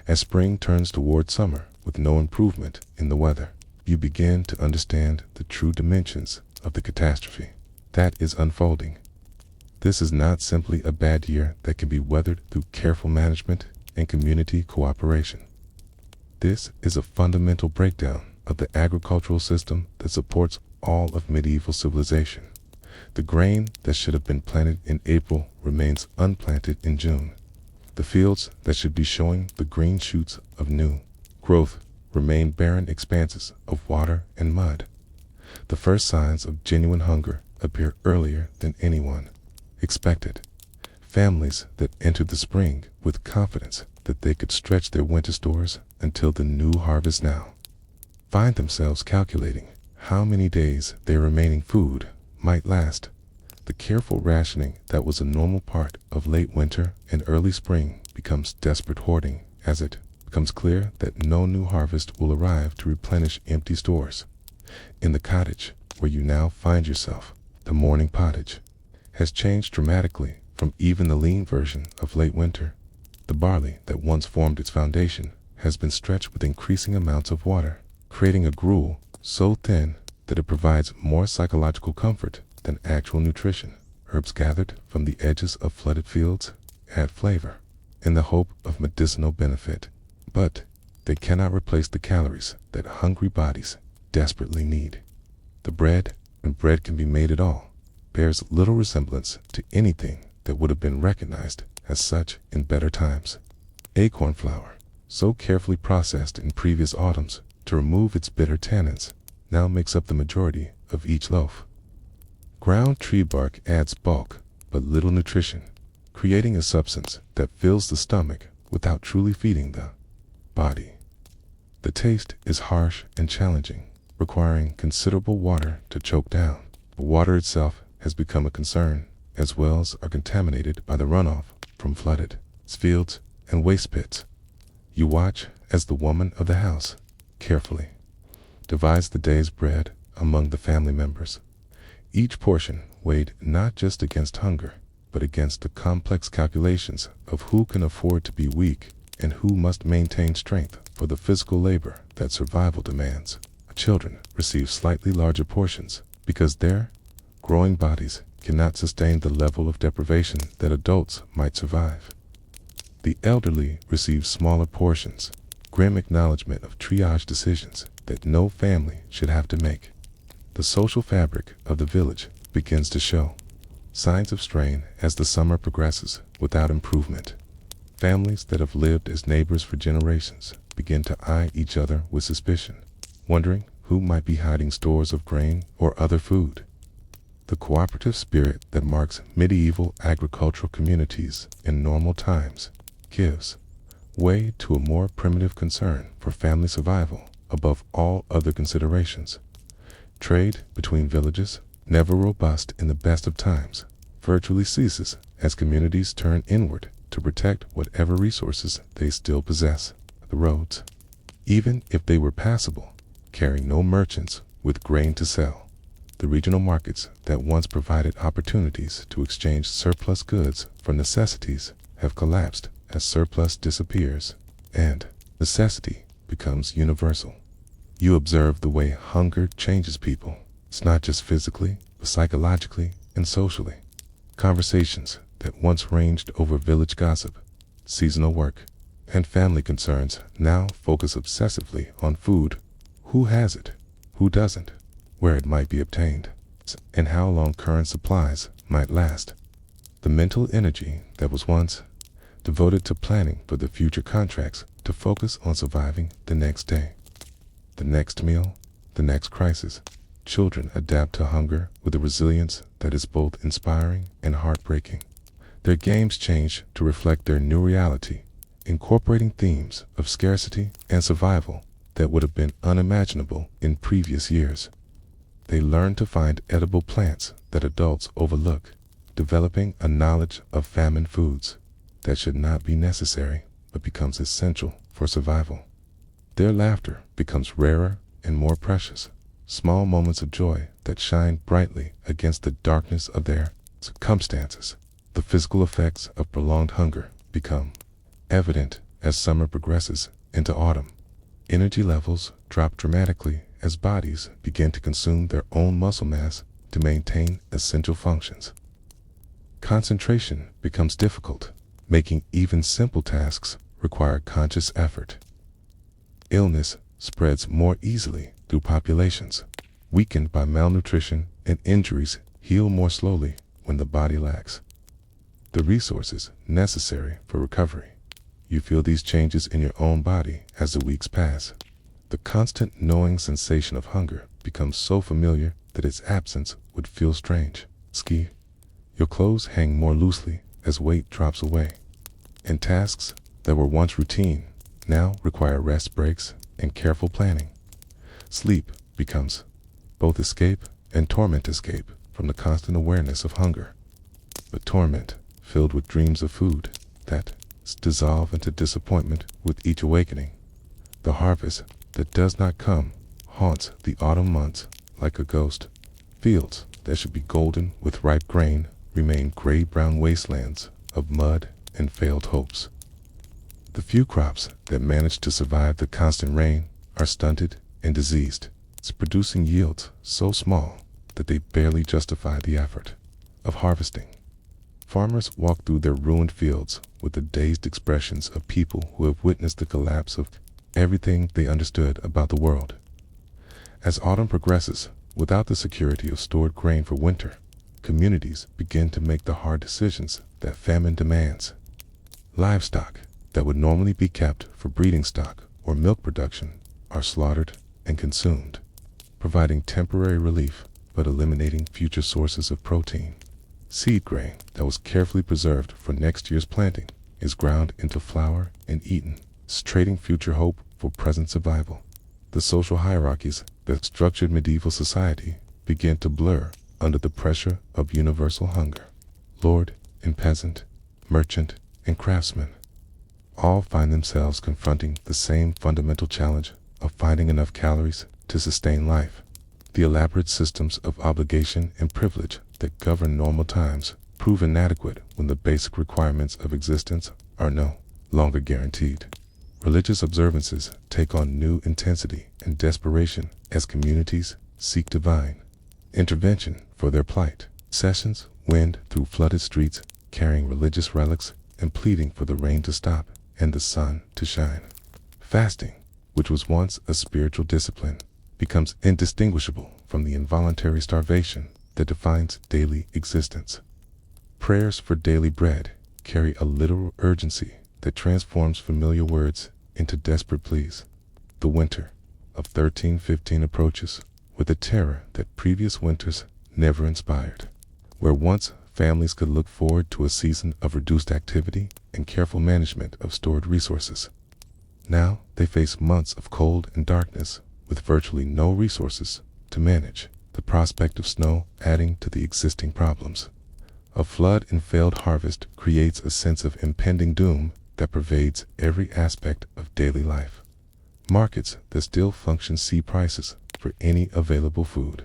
As spring turns toward summer with no improvement in the weather, you begin to understand the true dimensions of the catastrophe that is unfolding. This is not simply a bad year that can be weathered through careful management and community cooperation. This is a fundamental breakdown of the agricultural system that supports all of medieval civilization. The grain that should have been planted in April remains unplanted in June. The fields that should be showing the green shoots of new growth remain barren expanses of water and mud. The first signs of genuine hunger appear earlier than anyone expected. Families that entered the spring with confidence that they could stretch their winter stores until the new harvest now find themselves calculating how many days their remaining food might last. The careful rationing that was a normal part of late winter and early spring becomes desperate hoarding as it becomes clear that no new harvest will arrive to replenish empty stores. In the cottage where you now find yourself, the morning pottage has changed dramatically from even the lean version of late winter. The barley that once formed its foundation has been stretched with increasing amounts of water, creating a gruel so thin that it provides more psychological comfort than actual nutrition. Herbs gathered from the edges of flooded fields add flavor in the hope of medicinal benefit, but they cannot replace the calories that hungry bodies desperately need. The bread, when bread can be made at all, bears little resemblance to anything that would have been recognized as such in better times. Acorn flour, so carefully processed in previous autumns to remove its bitter tannins, now makes up the majority of each loaf. Ground tree bark adds bulk but little nutrition, creating a substance that fills the stomach without truly feeding the body. The taste is harsh and challenging, requiring considerable water to choke down. The water itself has become a concern, as wells are contaminated by the runoff from flooded fields and waste pits. You watch as the woman of the house carefully divides the day's bread among the family members, each portion weighed not just against hunger, but against the complex calculations of who can afford to be weak and who must maintain strength for the physical labor that survival demands. Children receive slightly larger portions because their growing bodies cannot sustain the level of deprivation that adults might survive. The elderly receive smaller portions, grim acknowledgement of triage decisions that no family should have to make. The social fabric of the village begins to show signs of strain as the summer progresses without improvement. Families that have lived as neighbors for generations begin to eye each other with suspicion, wondering who might be hiding stores of grain or other food. The cooperative spirit that marks medieval agricultural communities in normal times gives way to a more primitive concern for family survival above all other considerations. Trade between villages, never robust in the best of times, virtually ceases as communities turn inward to protect whatever resources they still possess. The roads, even if they were passable, carry no merchants with grain to sell. The regional markets that once provided opportunities to exchange surplus goods for necessities have collapsed as surplus disappears and necessity becomes universal. You observe the way hunger changes people. It's not just physically, but psychologically and socially. Conversations that once ranged over village gossip, seasonal work, and family concerns now focus obsessively on food. Who has it? Who doesn't? Where it might be obtained? And how long current supplies might last? The mental energy that was once devoted to planning for the future contracts to focus on surviving the next day, the next meal, the next crisis. Children adapt to hunger with a resilience that is both inspiring and heartbreaking. Their games change to reflect their new reality, incorporating themes of scarcity and survival that would have been unimaginable in previous years. They learn to find edible plants that adults overlook, developing a knowledge of famine foods that should not be necessary but becomes essential for survival. Their laughter becomes rarer and more precious, small moments of joy that shine brightly against the darkness of their circumstances. The physical effects of prolonged hunger become evident as summer progresses into autumn. Energy levels drop dramatically as bodies begin to consume their own muscle mass to maintain essential functions. Concentration becomes difficult, making even simple tasks require conscious effort. Illness spreads more easily through populations. weakened by malnutrition and injuries, heal more slowly when the body lacks the resources necessary for recovery. You feel these changes in your own body as the weeks pass. The constant gnawing sensation of hunger becomes so familiar that its absence would feel strange. Your clothes hang more loosely as weight drops away, and tasks that were once routine now require rest breaks and careful planning. Sleep becomes both escape and torment, escape from the constant awareness of hunger, but torment filled with dreams of food that dissolve into disappointment with each awakening. The harvest that does not come haunts the autumn months like a ghost. Fields that should be golden with ripe grain remain gray-brown wastelands of mud and failed hopes. The few crops that manage to survive the constant rain are stunted and diseased, producing yields so small that they barely justify the effort of harvesting. Farmers walk through their ruined fields with the dazed expressions of people who have witnessed the collapse of everything they understood about the world. As autumn progresses, without the security of stored grain for winter, communities begin to make the hard decisions that famine demands. Livestock that would normally be kept for breeding stock or milk production are slaughtered and consumed, providing temporary relief but eliminating future sources of protein. Seed grain that was carefully preserved for next year's planting is ground into flour and eaten, trading future hope for present survival. The social hierarchies that structured medieval society begin to blur under the pressure of universal hunger. Lord and peasant, merchant and craftsman all find themselves confronting the same fundamental challenge of finding enough calories to sustain life. The elaborate systems of obligation and privilege that govern normal times prove inadequate when the basic requirements of existence are no longer guaranteed. Religious observances take on new intensity and desperation as communities seek divine intervention for their plight. Processions wend through flooded streets carrying religious relics and pleading for the rain to stop and the sun to shine. Fasting, which was once a spiritual discipline, becomes indistinguishable from the involuntary starvation that defines daily existence. Prayers for daily bread carry a literal urgency that transforms familiar words into desperate pleas. The winter of 1315 approaches with a terror that previous winters never inspired. Where once families could look forward to a season of reduced activity and careful management of stored resources, now they face months of cold and darkness with virtually no resources to manage. The prospect of snow adding to the existing problems. A flood and failed harvest creates a sense of impending doom that pervades every aspect of daily life. Markets that still function see prices for any available food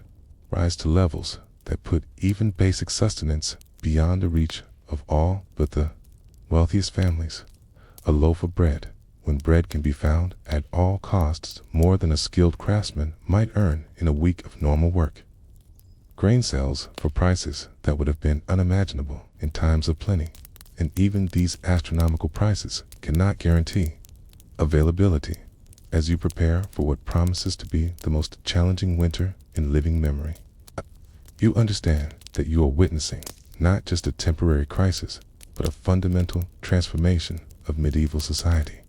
rise to levels that put even basic sustenance beyond the reach of all but the wealthiest families. A loaf of bread, when bread can be found at all costs, more than a skilled craftsman might earn in a week of normal work. Grain sells for prices that would have been unimaginable in times of plenty, and even these astronomical prices cannot guarantee availability as you prepare for what promises to be the most challenging winter in living memory. You understand that you are witnessing not just a temporary crisis, but a fundamental transformation of medieval society.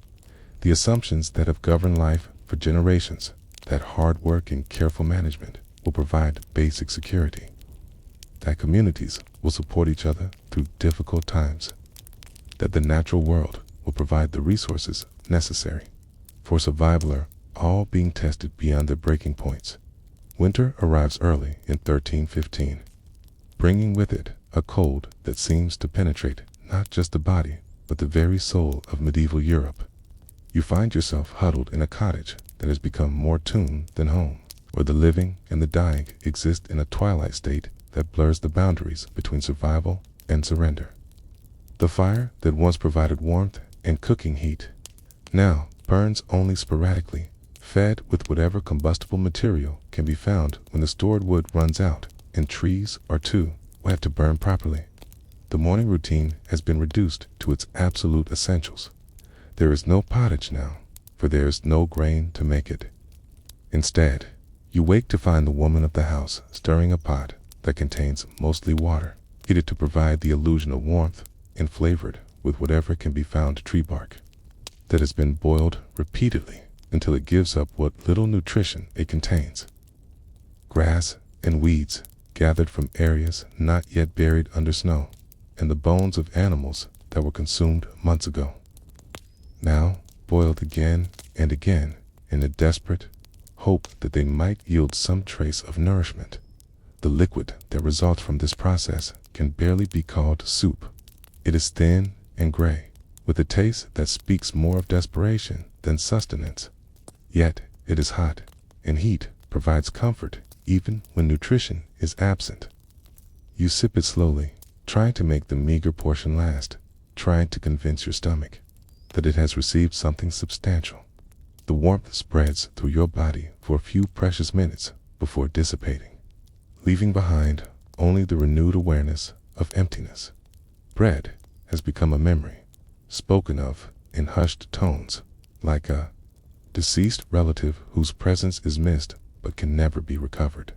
The assumptions that have governed life for generations, that hard work and careful management will provide basic security, that communities will support each other through difficult times, that the natural world will provide the resources necessary for survival are all being tested beyond their breaking points. Winter arrives early in 1315, bringing with it a cold that seems to penetrate not just the body, but the very soul of medieval Europe. You find yourself huddled in a cottage that has become more tomb than home, where the living and the dying exist in a twilight state that blurs the boundaries between survival and surrender. The fire that once provided warmth and cooking heat now burns only sporadically, fed with whatever combustible material can be found when the stored wood runs out and trees are too wet to burn properly. The morning routine has been reduced to its absolute essentials. There is no pottage now, for there is no grain to make it. Instead, You wake to find the woman of the house stirring a pot that contains mostly water, heated to provide the illusion of warmth and flavored with whatever can be found tree bark that has been boiled repeatedly until it gives up what little nutrition it contains. Grass and weeds gathered from areas not yet buried under snow, and the bones of animals that were consumed months ago, now boiled again and again in a desperate hope that they might yield some trace of nourishment. The liquid that results from this process can barely be called soup. It is thin and gray, with a taste that speaks more of desperation than sustenance. Yet it is hot, and heat provides comfort even when nutrition is absent. You sip it slowly, trying to make the meager portion last, trying to convince your stomach that it has received something substantial. The warmth spreads through your body for a few precious minutes before dissipating, leaving behind only the renewed awareness of emptiness. Bread has become a memory, spoken of in hushed tones, like a deceased relative whose presence is missed but can never be recovered.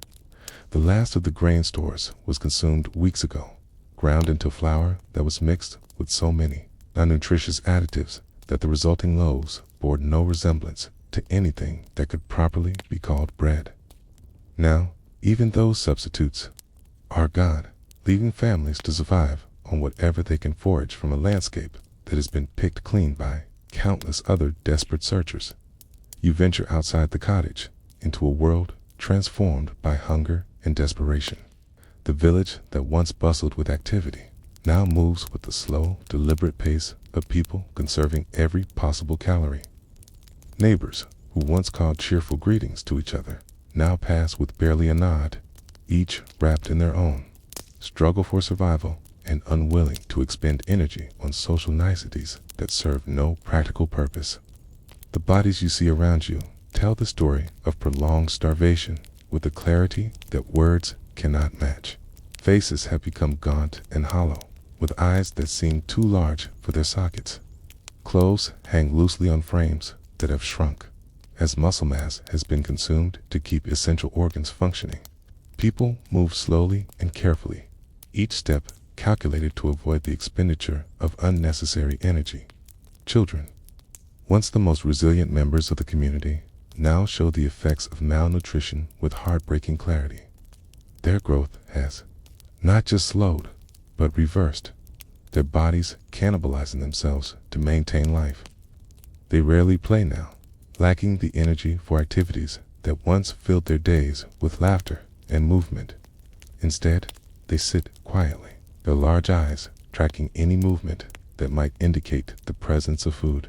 The last of the grain stores was consumed weeks ago, ground into flour that was mixed with so many non-nutritious additives that the resulting loaves bore no resemblance to anything that could properly be called bread. Now, even those substitutes are gone, leaving families to survive on whatever they can forage from a landscape that has been picked clean by countless other desperate searchers. You venture outside the cottage into a world transformed by hunger and desperation. The village that once bustled with activity now moves with the slow, deliberate pace of people conserving every possible calorie. Neighbors who once called cheerful greetings to each other now pass with barely a nod, each wrapped in their own struggle for survival and unwilling to expend energy on social niceties that serve no practical purpose. The bodies you see around you tell the story of prolonged starvation with a clarity that words cannot match. Faces have become gaunt and hollow, with eyes that seem too large for their sockets. Clothes hang loosely on frames that have shrunk, as muscle mass has been consumed to keep essential organs functioning. People move slowly and carefully, each step calculated to avoid the expenditure of unnecessary energy. Children, once the most resilient members of the community, now show the effects of malnutrition with heartbreaking clarity. Their growth has not just slowed, but reversed, their bodies cannibalizing themselves to maintain life. They rarely play now, lacking the energy for activities that once filled their days with laughter and movement. Instead, they sit quietly, their large eyes tracking any movement that might indicate the presence of food.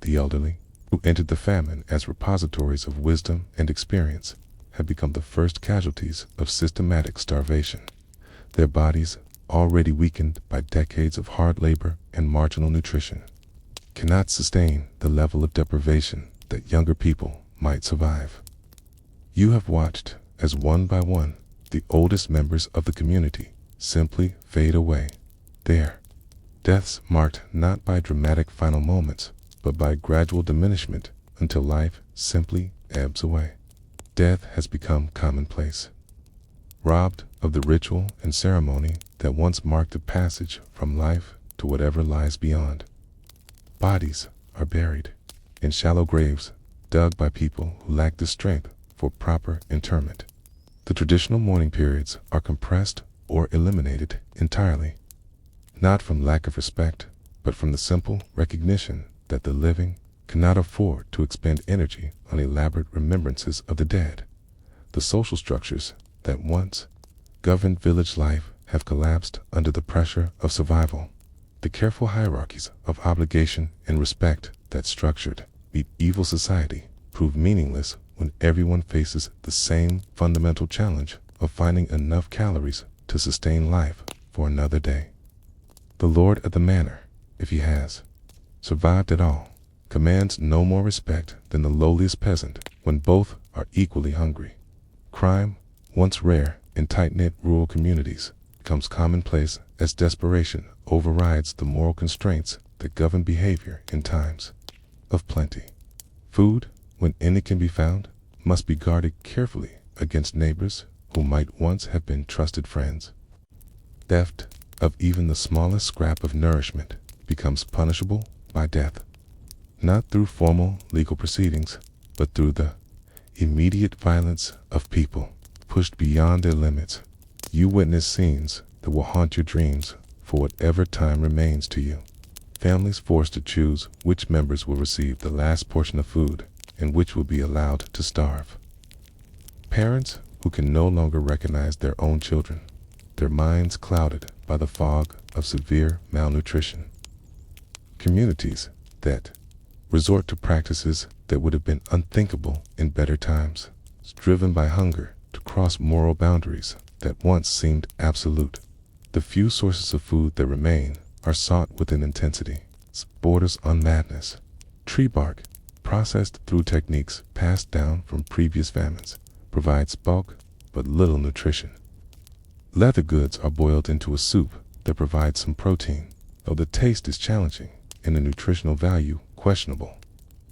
The elderly, who entered the famine as repositories of wisdom and experience, have become the first casualties of systematic starvation. Their bodies, already weakened by decades of hard labor and marginal nutrition, cannot sustain the level of deprivation that younger people might survive. You have watched as one by one the oldest members of the community simply fade away, their deaths marked not by dramatic final moments, but by gradual diminishment until life simply ebbs away. Death has become commonplace, robbed of the ritual and ceremony that once marked a passage from life to whatever lies beyond. Bodies are buried in shallow graves dug by people who lack the strength for proper interment. The traditional mourning periods are compressed or eliminated entirely, not from lack of respect, but from the simple recognition that the living cannot afford to expend energy on elaborate remembrances of the dead. The social structures that once governed village life have collapsed under the pressure of survival. The careful hierarchies of obligation and respect that structured medieval society prove meaningless when everyone faces the same fundamental challenge of finding enough calories to sustain life for another day. The lord of the manor, if he has survived at all, commands no more respect than the lowliest peasant when both are equally hungry. Crime, once rare in tight-knit rural communities, becomes commonplace as desperation overrides the moral constraints that govern behavior in times of plenty. Food, when any can be found, must be guarded carefully against neighbors who might once have been trusted friends. Theft of even the smallest scrap of nourishment becomes punishable by death, not through formal legal proceedings, but through the immediate violence of people pushed beyond their limits. You witness scenes that will haunt your dreams for whatever time remains to you. Families forced to choose which members will receive the last portion of food and which will be allowed to starve. Parents who can no longer recognize their own children, their minds clouded by the fog of severe malnutrition. Communities that resort to practices that would have been unthinkable in better times, driven by hunger to cross moral boundaries that once seemed absolute. The few sources of food that remain are sought with an intensity that borders on madness. Tree bark, processed through techniques passed down from previous famines, provides bulk but little nutrition. Leather goods are boiled into a soup that provides some protein, though the taste is challenging and the nutritional value questionable.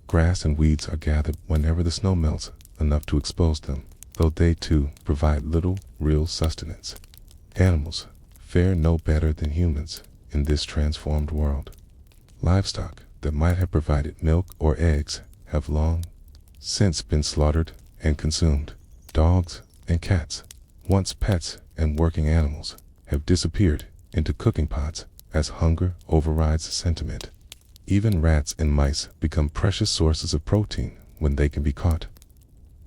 Grass and weeds are gathered whenever the snow melts enough to expose them, though they too provide little real sustenance. Animals fare no better than humans in this transformed world. Livestock that might have provided milk or eggs have long since been slaughtered and consumed. Dogs and cats, once pets and working animals, have disappeared into cooking pots as hunger overrides sentiment. Even rats and mice become precious sources of protein when they can be caught.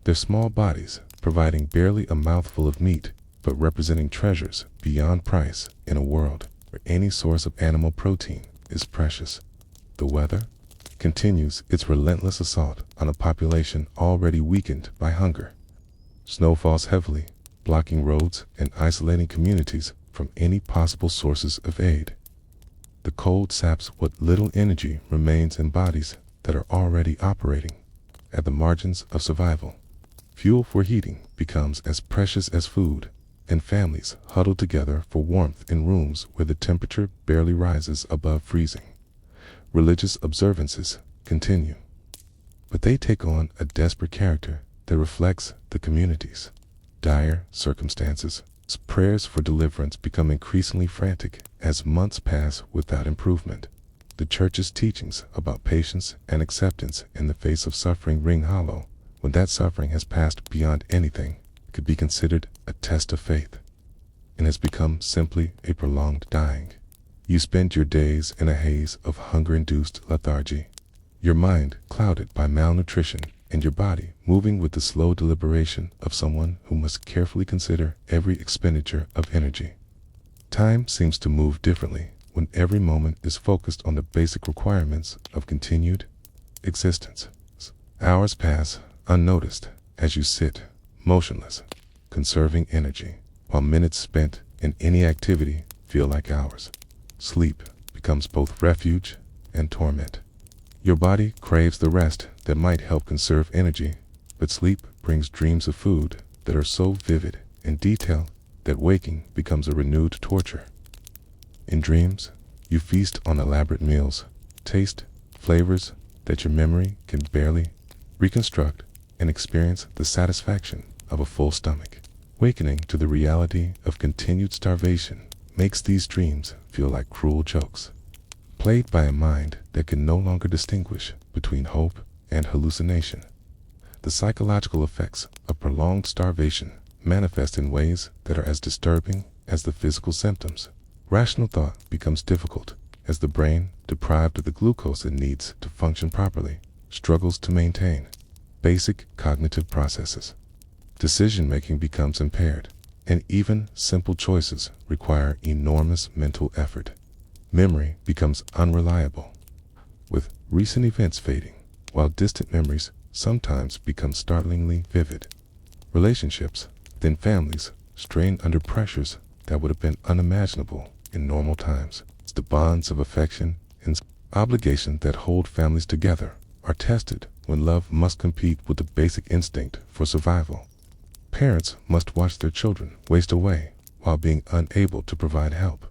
Their small bodies providing barely a mouthful of meat, but representing treasures beyond price in a world where any source of animal protein is precious. The weather continues its relentless assault on a population already weakened by hunger. Snow falls heavily, blocking roads and isolating communities from any possible sources of aid. The cold saps what little energy remains in bodies that are already operating at the margins of survival. Fuel for heating becomes as precious as food, and families huddle together for warmth in rooms where the temperature barely rises above freezing. Religious observances continue, but they take on a desperate character that reflects the community's dire circumstances. Prayers for deliverance become increasingly frantic as months pass without improvement. The church's teachings about patience and acceptance in the face of suffering ring hollow when that suffering has passed beyond anything could be considered a test of faith, and has become simply a prolonged dying. You spend your days in a haze of hunger-induced lethargy, your mind clouded by malnutrition and your body moving with the slow deliberation of someone who must carefully consider every expenditure of energy. Time seems to move differently when every moment is focused on the basic requirements of continued existence. Hours pass unnoticed as you sit motionless, conserving energy, while minutes spent in any activity feel like hours. Sleep becomes both refuge and torment. Your body craves the rest that might help conserve energy, but sleep brings dreams of food that are so vivid and detailed that waking becomes a renewed torture. In dreams, you feast on elaborate meals, taste flavors that your memory can barely reconstruct, and experience the satisfaction of a full stomach. Wakening to the reality of continued starvation makes these dreams feel like cruel jokes, played by a mind that can no longer distinguish between hope and hallucination. The psychological effects of prolonged starvation manifest in ways that are as disturbing as the physical symptoms. Rational thought becomes difficult as the brain, deprived of the glucose it needs to function properly, struggles to maintain basic cognitive processes. Decision-making becomes impaired, and even simple choices require enormous mental effort. Memory becomes unreliable, with recent events fading, while distant memories sometimes become startlingly vivid. Relationships within families strain under pressures that would have been unimaginable in normal times. The bonds of affection and obligation that hold families together are tested when love must compete with the basic instinct for survival. Parents must watch their children waste away while being unable to provide help.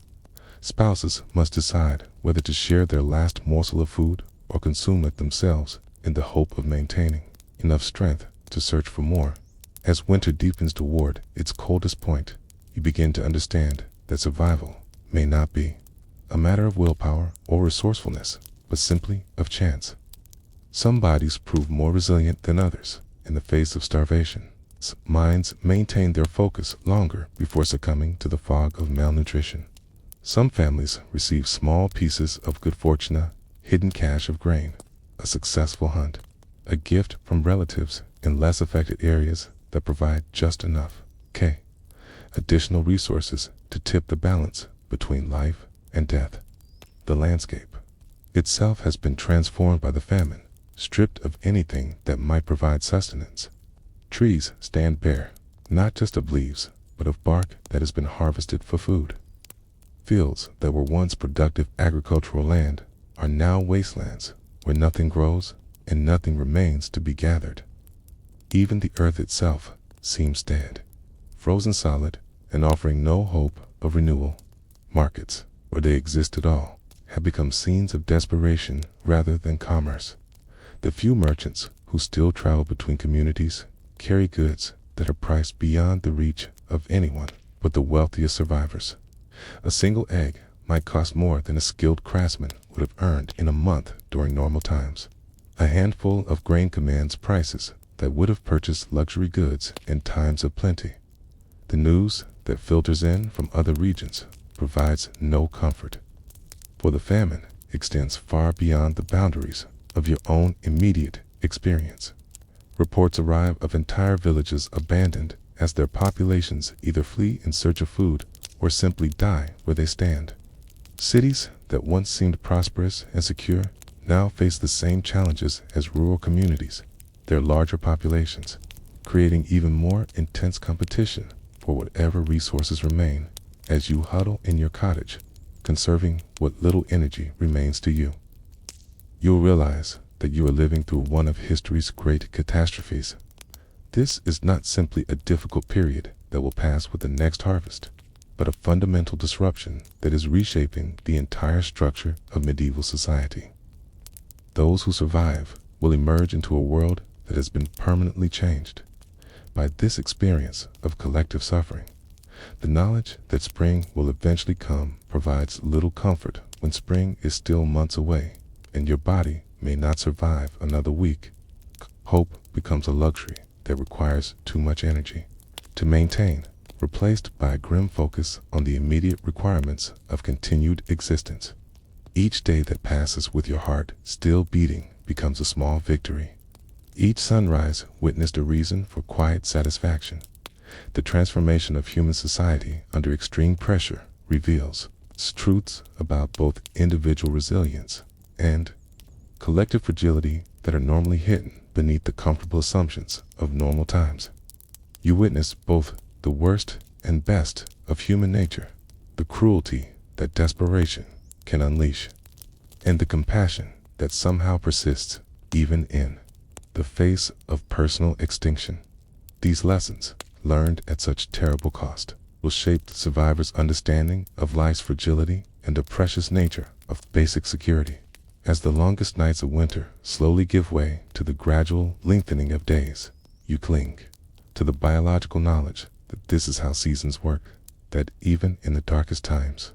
Spouses must decide whether to share their last morsel of food or consume it themselves in the hope of maintaining enough strength to to search for more. As winter deepens toward its coldest point, you begin to understand that survival may not be a matter of willpower or resourcefulness, but simply of chance. Some bodies prove more resilient than others in the face of starvation. Minds maintain their focus longer before succumbing to the fog of malnutrition. Some families receive small pieces of good fortune, a hidden cache of grain, a successful hunt, a gift from relatives in less affected areas that provide just enough additional resources to tip the balance between life and death. The landscape itself has been transformed by the famine, stripped of anything that might provide sustenance. Trees stand bare, not just of leaves, but of bark that has been harvested for food. Fields that were once productive agricultural land are now wastelands where nothing grows and nothing remains to be gathered. Even the earth itself seems dead, frozen solid and offering no hope of renewal. Markets, where they exist at all, have become scenes of desperation rather than commerce. The few merchants who still travel between communities carry goods that are priced beyond the reach of anyone but the wealthiest survivors. A single egg might cost more than a skilled craftsman would have earned in a month during normal times. A handful of grain commands prices that would have purchased luxury goods in times of plenty. The news that filters in from other regions provides no comfort, for the famine extends far beyond the boundaries of your own immediate experience. Reports arrive of entire villages abandoned as their populations either flee in search of food or simply die where they stand. Cities that once seemed prosperous and secure now face the same challenges as rural communities, their larger populations, creating even more intense competition for whatever resources remain as you huddle in your cottage, conserving what little energy remains to you. You'll realize that you are living through one of history's great catastrophes. This is not simply a difficult period that will pass with the next harvest, but a fundamental disruption that is reshaping the entire structure of medieval society. Those who survive will emerge into a world that has been permanently changed by this experience of collective suffering. The knowledge that spring will eventually come provides little comfort when spring is still months away and your body may not survive another week. Hope becomes a luxury that requires too much energy to maintain, replaced by a grim focus on the immediate requirements of continued existence. Each day that passes with your heart still beating becomes a small victory. Each sunrise witnessed a reason for quiet satisfaction. The transformation of human society under extreme pressure reveals truths about both individual resilience and collective fragility that are normally hidden beneath the comfortable assumptions of normal times. You witness both the worst and best of human nature, the cruelty that desperation can unleash, and the compassion that somehow persists even in the face of personal extinction. These lessons, learned at such terrible cost, will shape the survivor's understanding of life's fragility and the precious nature of basic security. As the longest nights of winter slowly give way to the gradual lengthening of days, you cling to the biological knowledge that this is how seasons work, that even in the darkest times,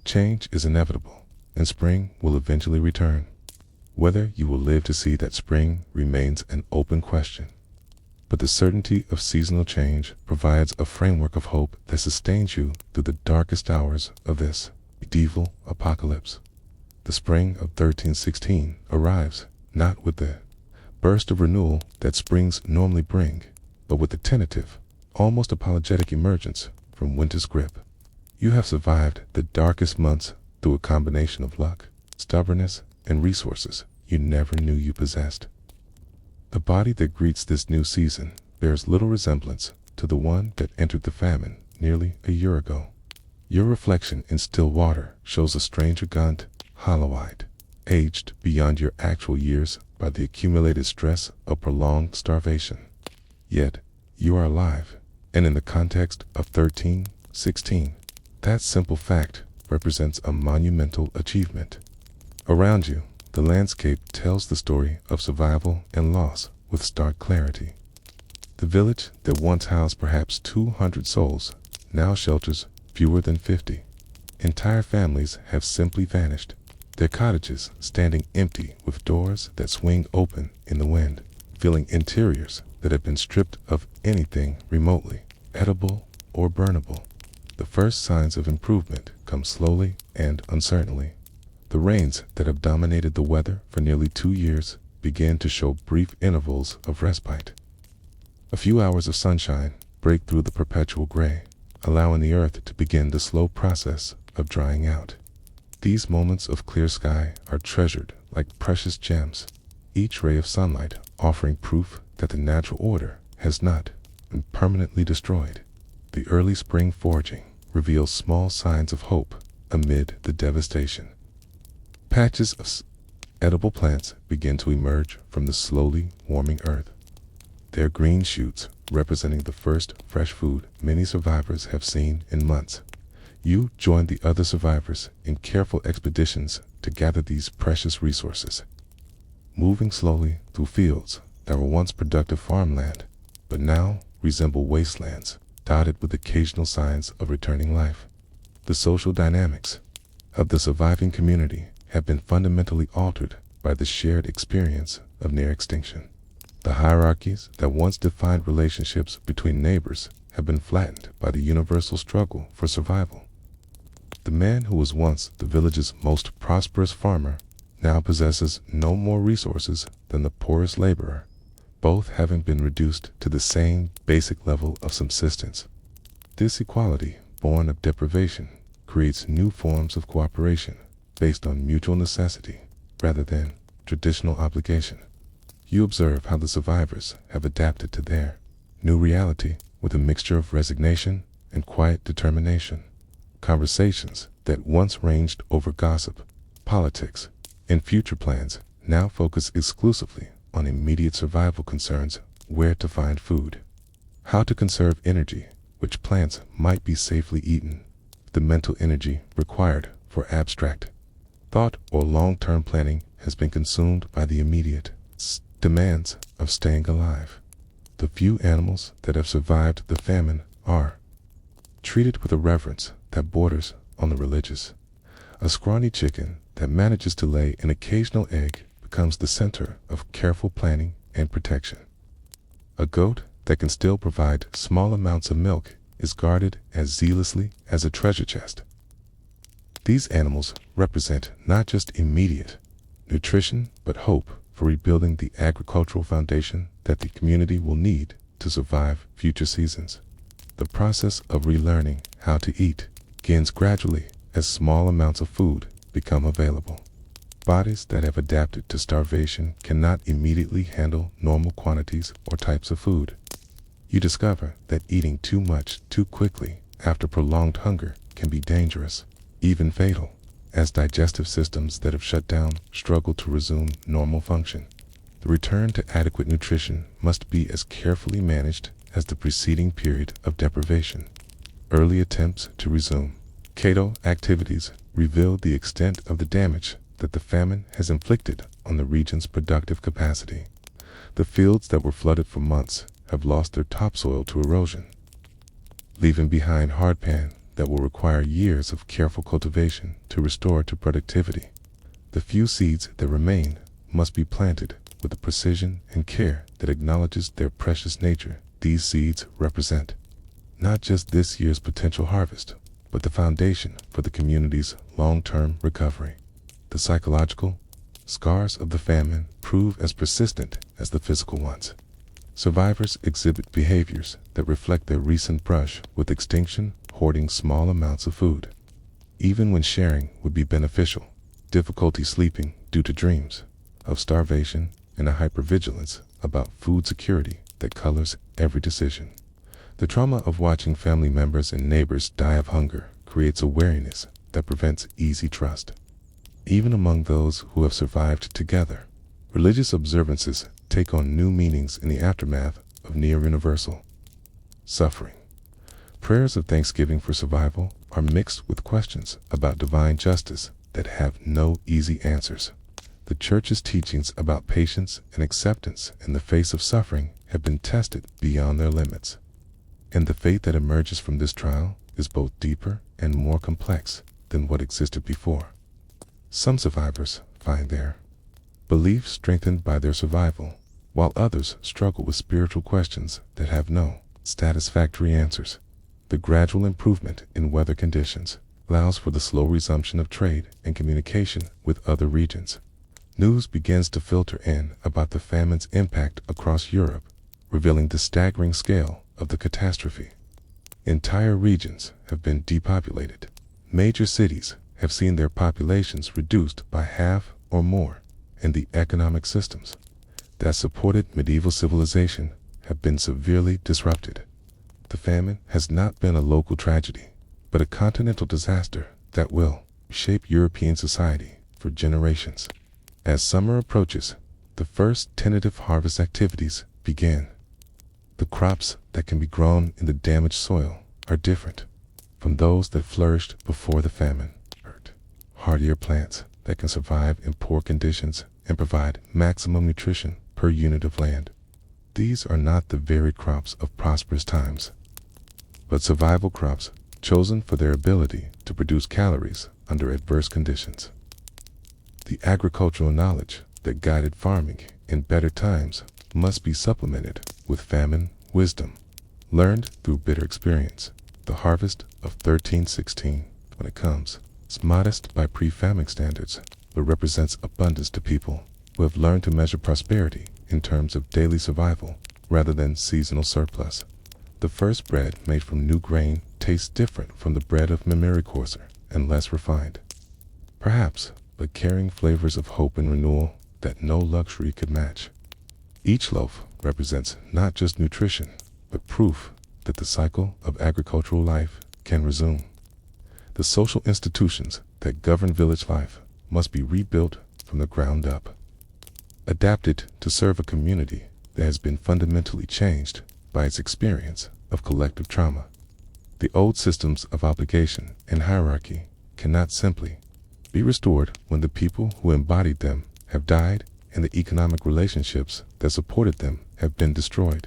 change is inevitable and spring will eventually return. Whether you will live to see that spring remains an open question, but the certainty of seasonal change provides a framework of hope that sustains you through the darkest hours of this medieval apocalypse. The spring of 1316 arrives not with the burst of renewal that springs normally bring, but with the tentative, almost apologetic emergence from winter's grip. You have survived the darkest months through a combination of luck, stubbornness, and resources you never knew you possessed. The body that greets this new season bears little resemblance to the one that entered the famine nearly a year ago. Your reflection in still water shows a stranger gaunt, hollow-eyed, aged beyond your actual years by the accumulated stress of prolonged starvation. Yet, you are alive, and in the context of 1316, that simple fact represents a monumental achievement. Around you, the landscape tells the story of survival and loss with stark clarity. The village that once housed perhaps 200 souls now shelters fewer than 50. Entire families have simply vanished, their cottages standing empty with doors that swing open in the wind, filling interiors that have been stripped of anything remotely edible or burnable. The first signs of improvement come slowly and uncertainly. The rains that have dominated the weather for nearly 2 years begin to show brief intervals of respite. A few hours of sunshine break through the perpetual gray, allowing the earth to begin the slow process of drying out. These moments of clear sky are treasured like precious gems, each ray of sunlight offering proof that the natural order has not been permanently destroyed. The early spring foraging reveals small signs of hope amid the devastation. Patches of edible plants begin to emerge from the slowly warming earth, their green shoots representing the first fresh food many survivors have seen in months. You join the other survivors in careful expeditions to gather these precious resources, moving slowly through fields that were once productive farmland, but now resemble wastelands, dotted with occasional signs of returning life. The social dynamics of the surviving community have been fundamentally altered by the shared experience of near extinction. The hierarchies that once defined relationships between neighbors have been flattened by the universal struggle for survival. The man who was once the village's most prosperous farmer now possesses no more resources than the poorest laborer, both having been reduced to the same basic level of subsistence. This equality, born of deprivation, creates new forms of cooperation based on mutual necessity rather than traditional obligation. You observe how the survivors have adapted to their new reality with a mixture of resignation and quiet determination. Conversations that once ranged over gossip, politics, and future plans now focus exclusively on immediate survival concerns: where to find food, how to conserve energy, which plants might be safely eaten. The mental energy required for abstract thought or long-term planning has been consumed by the immediate demands of staying alive. The few animals that have survived the famine are treated with a reverence that borders on the religious. A scrawny chicken that manages to lay an occasional egg becomes the center of careful planning and protection. A goat that can still provide small amounts of milk is guarded as zealously as a treasure chest. These animals represent not just immediate nutrition, but hope for rebuilding the agricultural foundation that the community will need to survive future seasons. The process of relearning how to eat begins gradually as small amounts of food become available. Bodies that have adapted to starvation cannot immediately handle normal quantities or types of food. You discover that eating too much too quickly after prolonged hunger can be dangerous, even fatal, as digestive systems that have shut down struggle to resume normal function. The return to adequate nutrition must be as carefully managed as the preceding period of deprivation. Early attempts to resume keto activities reveal the extent of the damage that the famine has inflicted on the region's productive capacity. The fields that were flooded for months have lost their topsoil to erosion, leaving behind hardpan that will require years of careful cultivation to restore to productivity. The few seeds that remain must be planted with the precision and care that acknowledges their precious nature. These seeds represent not just this year's potential harvest, but the foundation for the community's long-term recovery. The psychological scars of the famine prove as persistent as the physical ones. Survivors exhibit behaviors that reflect their recent brush with extinction, hoarding small amounts of food, even when sharing would be beneficial. Difficulty sleeping due to dreams of starvation, and a hypervigilance about food security that colors every decision. The trauma of watching family members and neighbors die of hunger creates a wariness that prevents easy trust, even among those who have survived together. Religious observances take on new meanings in the aftermath of near-universal suffering. Prayers of thanksgiving for survival are mixed with questions about divine justice that have no easy answers. The Church's teachings about patience and acceptance in the face of suffering have been tested beyond their limits. And the faith that emerges from this trial is both deeper and more complex than what existed before. Some survivors find their belief strengthened by their survival, while others struggle with spiritual questions that have no satisfactory answers. The gradual improvement in weather conditions allows for the slow resumption of trade and communication with other regions. News begins to filter in about the famine's impact across Europe, revealing the staggering scale of the catastrophe. Entire regions have been depopulated. Major cities have seen their populations reduced by half or more, and the economic systems that supported medieval civilization have been severely disrupted. The famine has not been a local tragedy, but a continental disaster that will shape European society for generations. As summer approaches, the first tentative harvest activities begin. The crops that can be grown in the damaged soil are different from those that flourished before the famine. Hardier plants that can survive in poor conditions and provide maximum nutrition per unit of land. These are not the varied crops of prosperous times, but survival crops chosen for their ability to produce calories under adverse conditions. The agricultural knowledge that guided farming in better times must be supplemented with famine wisdom, learned through bitter experience. The harvest of 1316, when it comes, is modest by pre-famine standards, but represents abundance to people who have learned to measure prosperity in terms of daily survival rather than seasonal surplus. The first bread made from new grain tastes different from the bread of memory coarser and less refined, perhaps, but carrying flavors of hope and renewal that no luxury could match. Each loaf represents not just nutrition, but proof that the cycle of agricultural life can resume. The social institutions that govern village life must be rebuilt from the ground up, adapted to serve a community that has been fundamentally changed by its experience of collective trauma. The old systems of obligation and hierarchy cannot simply be restored when the people who embodied them have died and the economic relationships that supported them have been destroyed.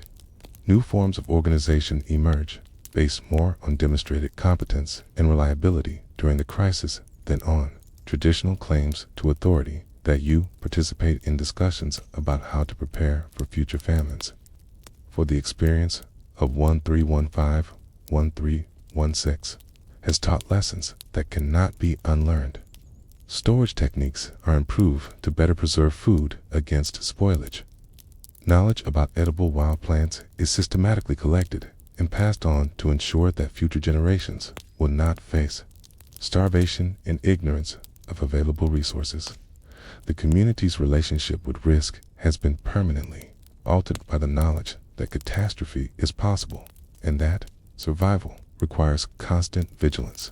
New forms of organization emerge, based more on demonstrated competence and reliability during the crisis than on traditional claims to authority. That you participate in discussions about how to prepare for future famines. For the experience of 1315-1316 has taught lessons that cannot be unlearned. Storage techniques are improved to better preserve food against spoilage. Knowledge about edible wild plants is systematically collected and passed on to ensure that future generations will not face starvation and ignorance of available resources. The community's relationship with risk has been permanently altered by the knowledge that catastrophe is possible and that survival requires constant vigilance.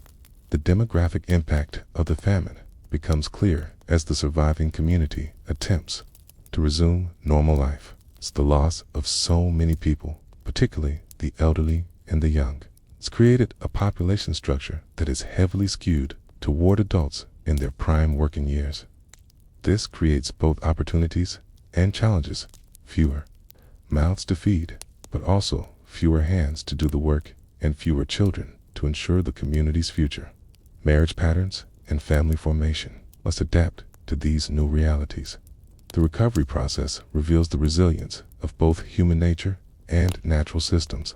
The demographic impact of the famine becomes clear as the surviving community attempts to resume normal life. It's the loss of so many people, particularly the elderly and the young. It's created a population structure that is heavily skewed toward adults in their prime working years. This creates both opportunities and challenges. Fewer mouths to feed, but also fewer hands to do the work and fewer children to ensure the community's future. Marriage patterns and family formation must adapt to these new realities. The recovery process reveals the resilience of both human nature and natural systems,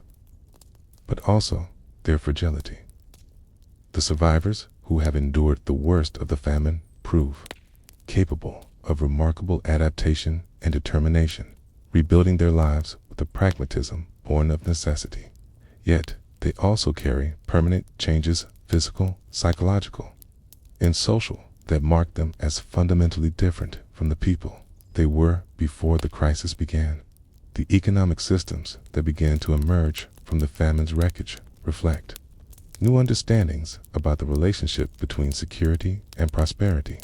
but also their fragility. The survivors who have endured the worst of the famine prove capable of remarkable adaptation and determination, rebuilding their lives with a pragmatism born of necessity. Yet, they also carry permanent changes, physical, psychological, and social, that mark them as fundamentally different from the people they were before the crisis began. The economic systems that began to emerge from the famine's wreckage reflect new understandings about the relationship between security and prosperity.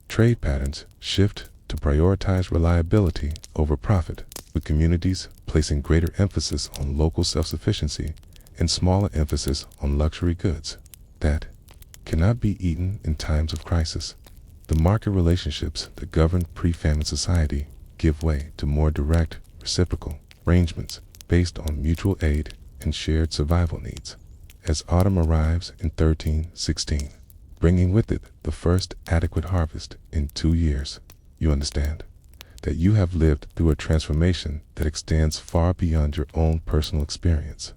Trade patterns shift to prioritize reliability over profit, with communities placing greater emphasis on local self-sufficiency and smaller emphasis on luxury goods that cannot be eaten in times of crisis. The market relationships that governed pre-famine society give way to more direct, reciprocal arrangements based on mutual aid and shared survival needs. As autumn arrives in 1316, bringing with it the first adequate harvest in 2 years, you understand that you have lived through a transformation that extends far beyond your own personal experience.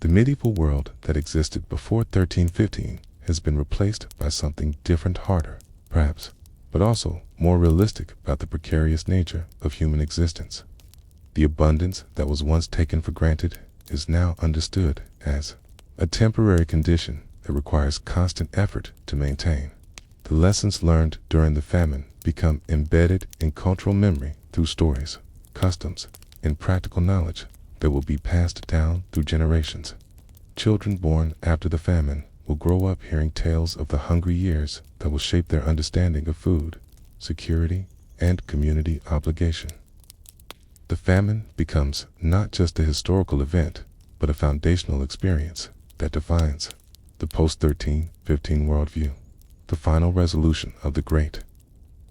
The medieval world that existed before 1315 has been replaced by something different, harder, perhaps, but also more realistic about the precarious nature of human existence. The abundance that was once taken for granted is now understood as a temporary condition that requires constant effort to maintain. The lessons learned during the famine become embedded in cultural memory through stories, customs, and practical knowledge that will be passed down through generations. Children born after the famine will grow up hearing tales of the hungry years that will shape their understanding of food, security, and community obligation. The famine becomes not just a historical event, but a foundational experience that defines the post-1315 worldview. The final resolution of the Great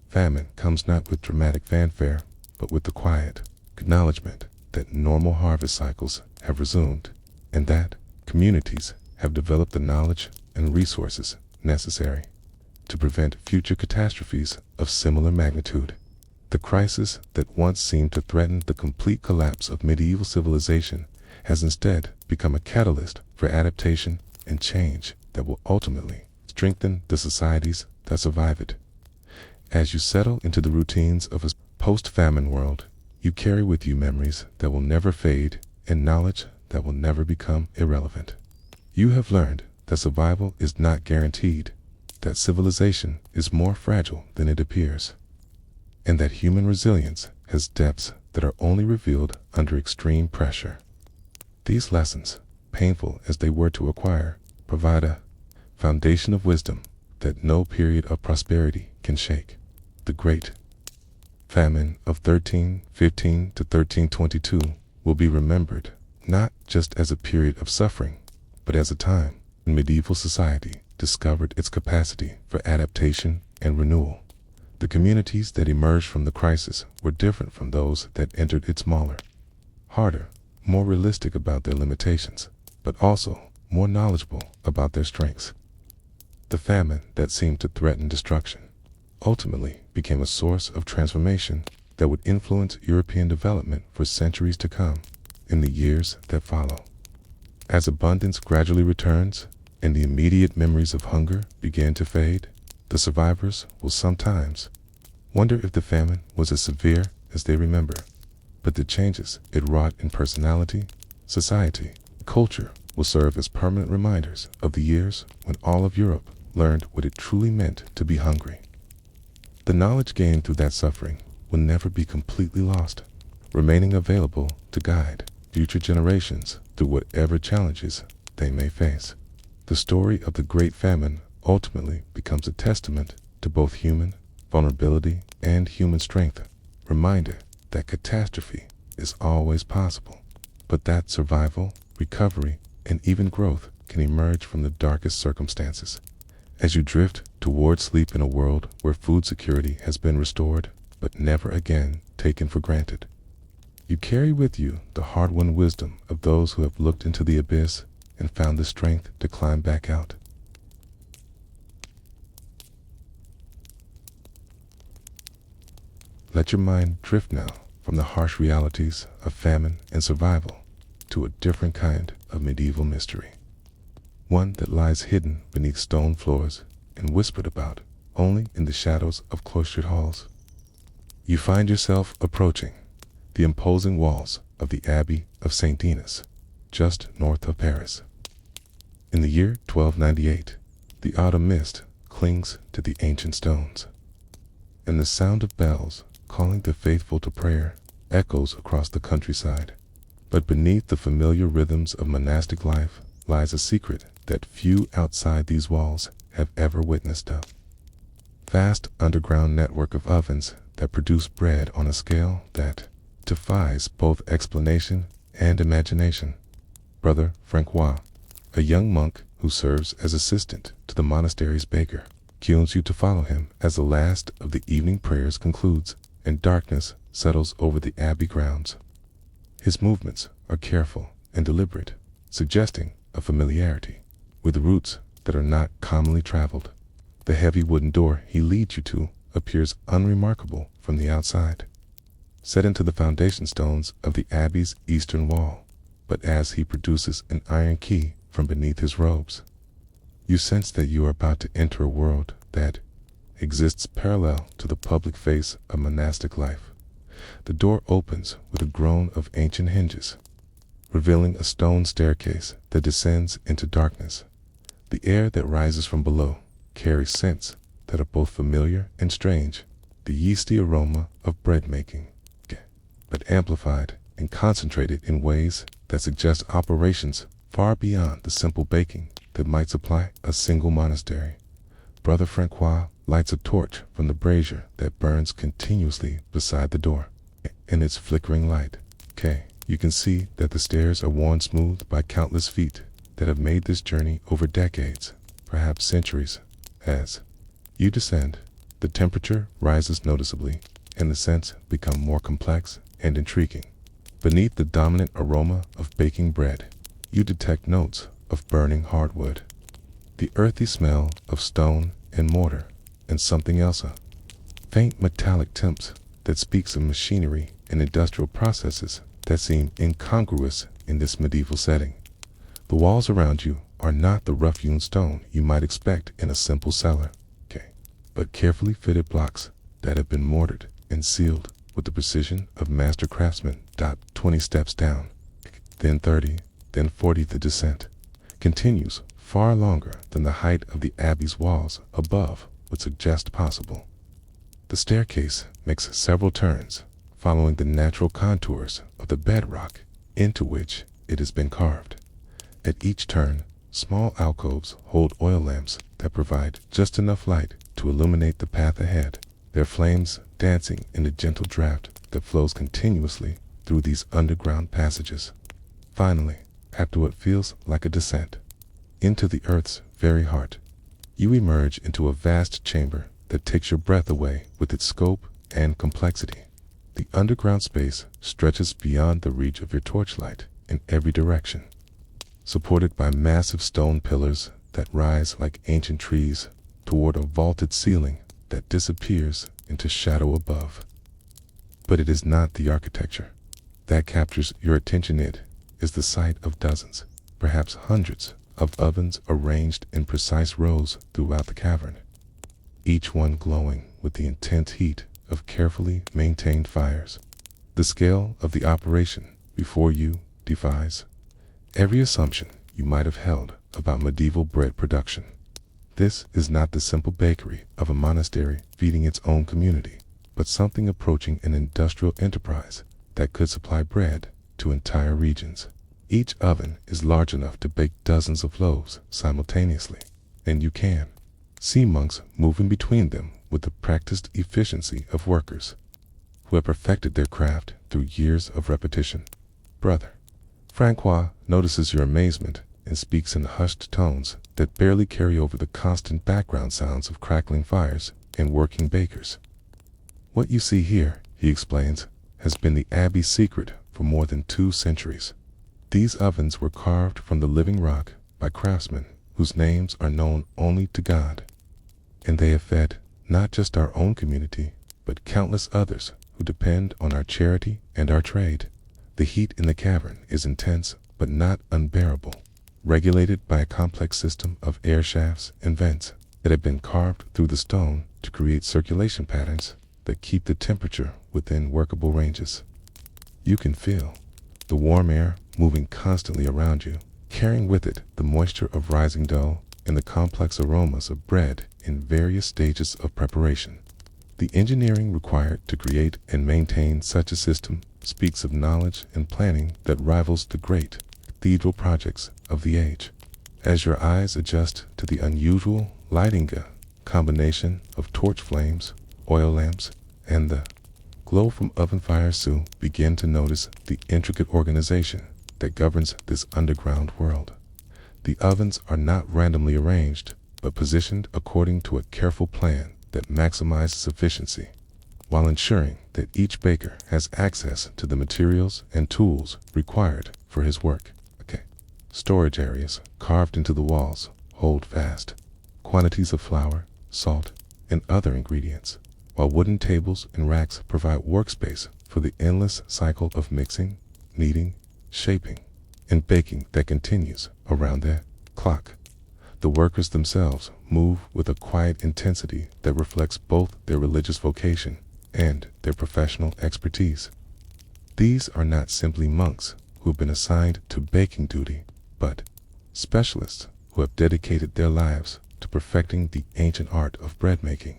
Famine comes not with dramatic fanfare, but with the quiet acknowledgement that normal harvest cycles have resumed, and that communities have developed the knowledge and resources necessary to prevent future catastrophes of similar magnitude. The crisis that once seemed to threaten the complete collapse of medieval civilization has instead become a catalyst for adaptation and change that will ultimately strengthen the societies that survive it. As you settle into the routines of a post-famine world, you carry with you memories that will never fade and knowledge that will never become irrelevant. You have learned that survival is not guaranteed, that civilization is more fragile than it appears, and that human resilience has depths that are only revealed under extreme pressure. These lessons, painful as they were to acquire, provide a foundation of wisdom that no period of prosperity can shake. The Great Famine of 1315 to 1322 will be remembered not just as a period of suffering, but as a time when medieval society discovered its capacity for adaptation and renewal. The communities that emerged from the crisis were different from those that entered it, smaller, harder, more realistic about their limitations, but also more knowledgeable about their strengths. The famine that seemed to threaten destruction ultimately became a source of transformation that would influence European development for centuries to come. In the years that follow, as abundance gradually returns and the immediate memories of hunger begin to fade, the survivors will sometimes wonder if the famine was as severe as they remember. But the changes it wrought in personality, society, culture will serve as permanent reminders of the years when all of Europe learned what it truly meant to be hungry. The knowledge gained through that suffering will never be completely lost, remaining available to guide future generations through whatever challenges they may face. The story of the Great Famine ultimately becomes a testament to both human vulnerability and human strength, reminder that catastrophe is always possible, but that survival, recovery, and even growth can emerge from the darkest circumstances. As you drift toward sleep in a world where food security has been restored, but never again taken for granted, you carry with you the hard-won wisdom of those who have looked into the abyss and found the strength to climb back out. Let your mind drift now from the harsh realities of famine and survival to a different kind of medieval mystery, one that lies hidden beneath stone floors and whispered about only in the shadows of cloistered halls. You find yourself approaching the imposing walls of the Abbey of St. Denis, just north of Paris. In the year 1298, the autumn mist clings to the ancient stones, and the sound of bells calling the faithful to prayer echoes across the countryside. But beneath the familiar rhythms of monastic life lies a secret that few outside these walls have ever witnessed a vast underground network of ovens that produce bread on a scale that defies both explanation and imagination. Brother Francois, a young monk who serves as assistant to the monastery's baker, cues you to follow him as the last of the evening prayers concludes and darkness settles over the abbey grounds. His movements are careful and deliberate, suggesting a familiarity with routes that are not commonly traveled. The heavy wooden door he leads you to appears unremarkable from the outside, set into the foundation stones of the abbey's eastern wall, but as he produces an iron key from beneath his robes, you sense that you are about to enter a world that exists parallel to the public face of monastic life. The door opens with a groan of ancient hinges, revealing a stone staircase that descends into darkness. The air that rises from below carries scents that are both familiar and strange, the yeasty aroma of bread making, but amplified and concentrated in ways that suggest operations far beyond the simple baking that might supply a single monastery. Brother Francois lights a torch from the brazier that burns continuously beside the door. In its flickering light, you can see that the stairs are worn smooth by countless feet that have made this journey over decades, perhaps centuries. As you descend, the temperature rises noticeably, and the scents become more complex and intriguing. Beneath the dominant aroma of baking bread, you detect notes of burning hardwood, the earthy smell of stone and mortar, and something else, a faint metallic temps that speaks of machinery and industrial processes that seem incongruous in this medieval setting. The walls around you are not the rough-hewn stone you might expect in a simple cellar, but carefully fitted blocks that have been mortared and sealed with the precision of master craftsmen. 20 steps down, then 30, then 40. The descent continues far longer than the height of the abbey's walls above would suggest possible. The staircase makes several turns, following the natural contours of the bedrock into which it has been carved. At each turn, small alcoves hold oil lamps that provide just enough light to illuminate the path ahead, their flames dancing in a gentle draft that flows continuously through these underground passages. Finally, after what feels like a descent into the earth's very heart, you emerge into a vast chamber that takes your breath away with its scope and complexity. The underground space stretches beyond the reach of your torchlight in every direction, supported by massive stone pillars that rise like ancient trees toward a vaulted ceiling that disappears into shadow above. But it is not the architecture that captures your attention. It is the sight of dozens, perhaps hundreds, of ovens arranged in precise rows throughout the cavern, each one glowing with the intense heat of carefully maintained fires. The scale of the operation before you defies every assumption you might have held about medieval bread production. This is not the simple bakery of a monastery feeding its own community, but something approaching an industrial enterprise that could supply bread to entire regions. Each oven is large enough to bake dozens of loaves simultaneously, and you can see monks moving between them with the practiced efficiency of workers who have perfected their craft through years of repetition. Brother Francois notices your amazement and speaks in hushed tones that barely carry over the constant background sounds of crackling fires and working bakers. What you see here, he explains, has been the abbey's secret for more than 2 centuries. These ovens were carved from the living rock by craftsmen whose names are known only to God, and they have fed not just our own community, but countless others who depend on our charity and our trade. The heat in the cavern is intense but not unbearable, regulated by a complex system of air shafts and vents that have been carved through the stone to create circulation patterns that keep the temperature within workable ranges. You can feel the warm air moving constantly around you, carrying with it the moisture of rising dough and the complex aromas of bread in various stages of preparation. The engineering required to create and maintain such a system speaks of knowledge and planning that rivals the great cathedral projects of the age. As your eyes adjust to the unusual lighting combination of torch flames, oil lamps, and the glow from oven fires, you begin to notice the intricate organization that governs this underground world. The ovens are not randomly arranged, but positioned according to a careful plan that maximizes efficiency. while ensuring that each baker has access to the materials and tools required for his work. Storage areas carved into the walls hold vast quantities of flour, salt, and other ingredients, while wooden tables and racks provide workspace for the endless cycle of mixing, kneading, shaping, and baking that continues around the clock. The workers themselves move with a quiet intensity that reflects both their religious vocation and their professional expertise. These are not simply monks who have been assigned to baking duty, but specialists who have dedicated their lives to perfecting the ancient art of bread making.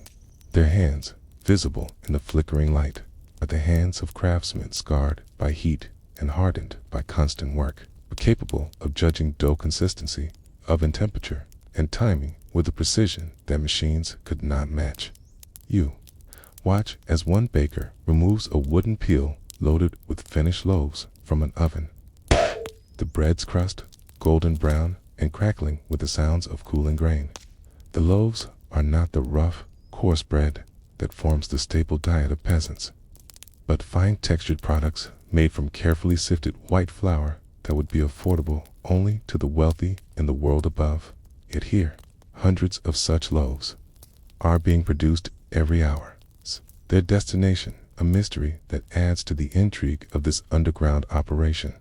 Their hands, visible in the flickering light, are the hands of craftsmen scarred by heat and hardened by constant work, but capable of judging dough consistency, oven temperature, and timing with a precision that machines could not match. You watch as one baker removes a wooden peel loaded with finished loaves from an oven. The bread's crust, golden brown and crackling with the sounds of cooling grain. The loaves are not the rough, coarse bread that forms the staple diet of peasants, but fine-textured products made from carefully sifted white flour that would be affordable only to the wealthy in the world above. Yet here, hundreds of such loaves are being produced every hour. Their destination, a mystery that adds to the intrigue of this underground operation.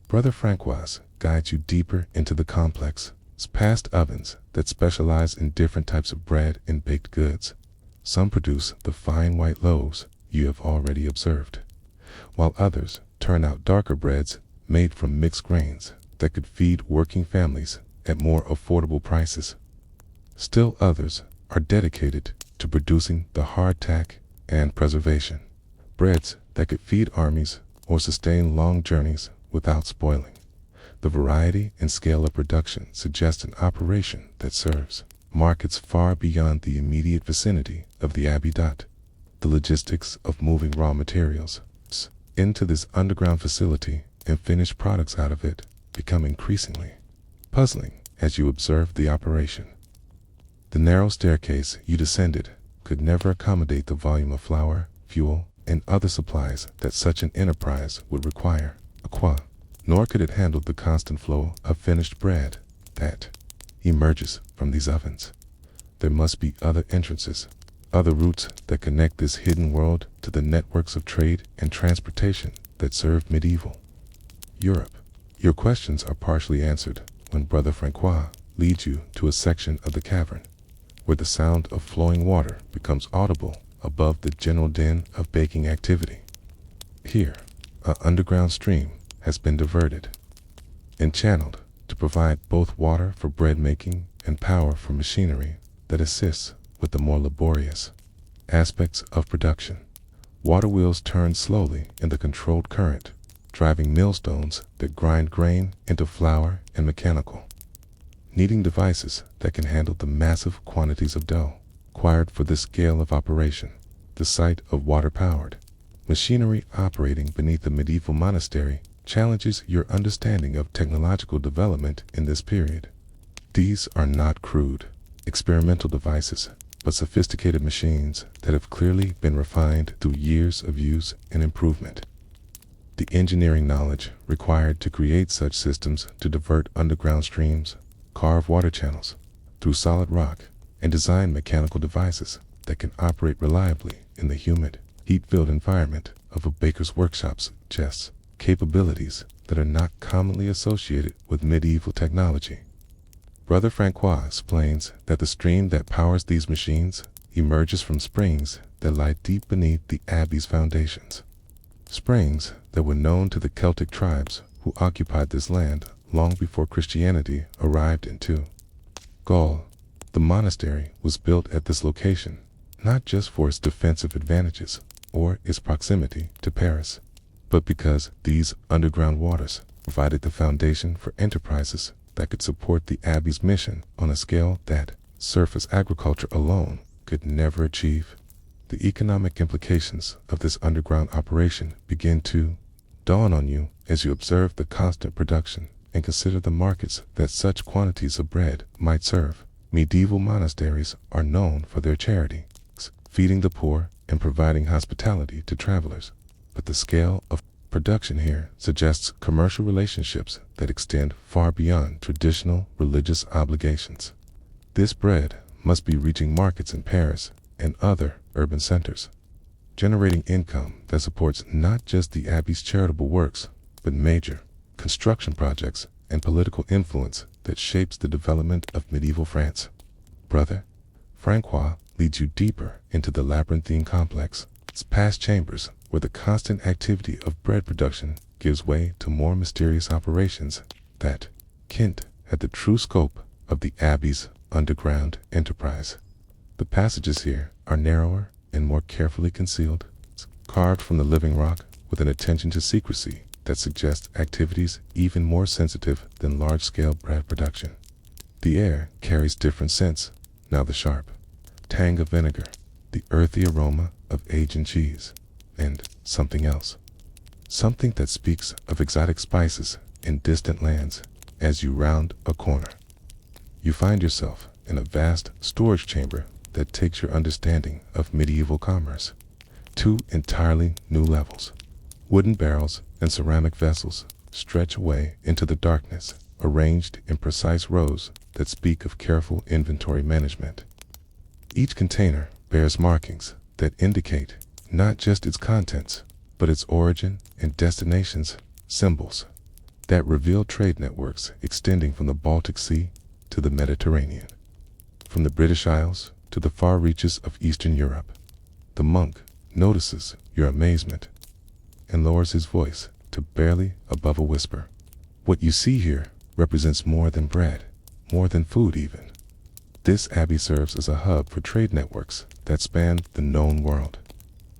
Brother Francois guides you deeper into the complex, past ovens that specialize in different types of bread and baked goods. Some produce the fine white loaves you have already observed, while others turn out darker breads made from mixed grains that could feed working families at more affordable prices. Still others are dedicated to producing the hardtack and preservation, breads that could feed armies or sustain long journeys without spoiling. The variety and scale of production suggest an operation that serves markets far beyond the immediate vicinity of the Abbey. The logistics of moving raw materials into this underground facility and finished products out of it become increasingly puzzling as you observe the operation. The narrow staircase you descended could never accommodate the volume of flour, fuel, and other supplies that such an enterprise would require, nor could it handle the constant flow of finished bread that emerges from these ovens. There must be other entrances, other routes that connect this hidden world to the networks of trade and transportation that served medieval Europe. Your questions are partially answered when Brother Francois leads you to a section of the cavern where the sound of flowing water becomes audible above the general din of baking activity. Here, an underground stream has been diverted and channeled to provide both water for bread making and power for machinery that assists with the more laborious aspects of production. Water wheels turn slowly in the controlled current, driving millstones that grind grain into flour and mechanical kneading devices that can handle the massive quantities of dough required for this scale of operation. The sight of water-powered machinery operating beneath a medieval monastery challenges your understanding of technological development in this period. These are not crude, experimental devices, but sophisticated machines that have clearly been refined through years of use and improvement. The engineering knowledge required to create such systems to divert underground streams, carve water channels through solid rock, and design mechanical devices that can operate reliably in the humid, heat-filled environment of a baker's workshop suggests capabilities that are not commonly associated with medieval technology. Brother Francois explains that the stream that powers these machines emerges from springs that lie deep beneath the abbey's foundations. Springs that were known to the Celtic tribes who occupied this land long before Christianity arrived into Gaul. The monastery was built at this location, not just for its defensive advantages or its proximity to Paris, but because these underground waters provided the foundation for enterprises that could support the abbey's mission on a scale that surface agriculture alone could never achieve. The economic implications of this underground operation begin to dawn on you as you observe the constant production and consider the markets that such quantities of bread might serve. Medieval monasteries are known for their charity, feeding the poor and providing hospitality to travelers. But the scale of production here suggests commercial relationships that extend far beyond traditional religious obligations. This bread must be reaching markets in Paris and other urban centers, generating income that supports not just the abbey's charitable works, but major construction projects and political influence that shapes the development of medieval France. Brother Francois leads you deeper into the labyrinthine complex, its past chambers where the constant activity of bread production gives way to more mysterious operations that hint at the true scope of the abbey's underground enterprise. The passages here are narrower and more carefully concealed, carved from the living rock with an attention to secrecy that suggests activities even more sensitive than large-scale bread production. The air carries different scents, now the sharp tang of vinegar, the earthy aroma of aged cheese, and something else. Something that speaks of exotic spices in distant lands. As you round a corner, you find yourself in a vast storage chamber that takes your understanding of medieval commerce to entirely new levels. Wooden barrels and ceramic vessels stretch away into the darkness, arranged in precise rows that speak of careful inventory management. Each container bears markings that indicate not just its contents, but its origin and destinations, symbols that reveal trade networks extending from the Baltic Sea to the Mediterranean, from the British Isles to the far reaches of Eastern Europe. The monk notices your amazement and lowers his voice to barely above a whisper. What you see here represents more than bread, more than food even. This abbey serves as a hub for trade networks that span the known world.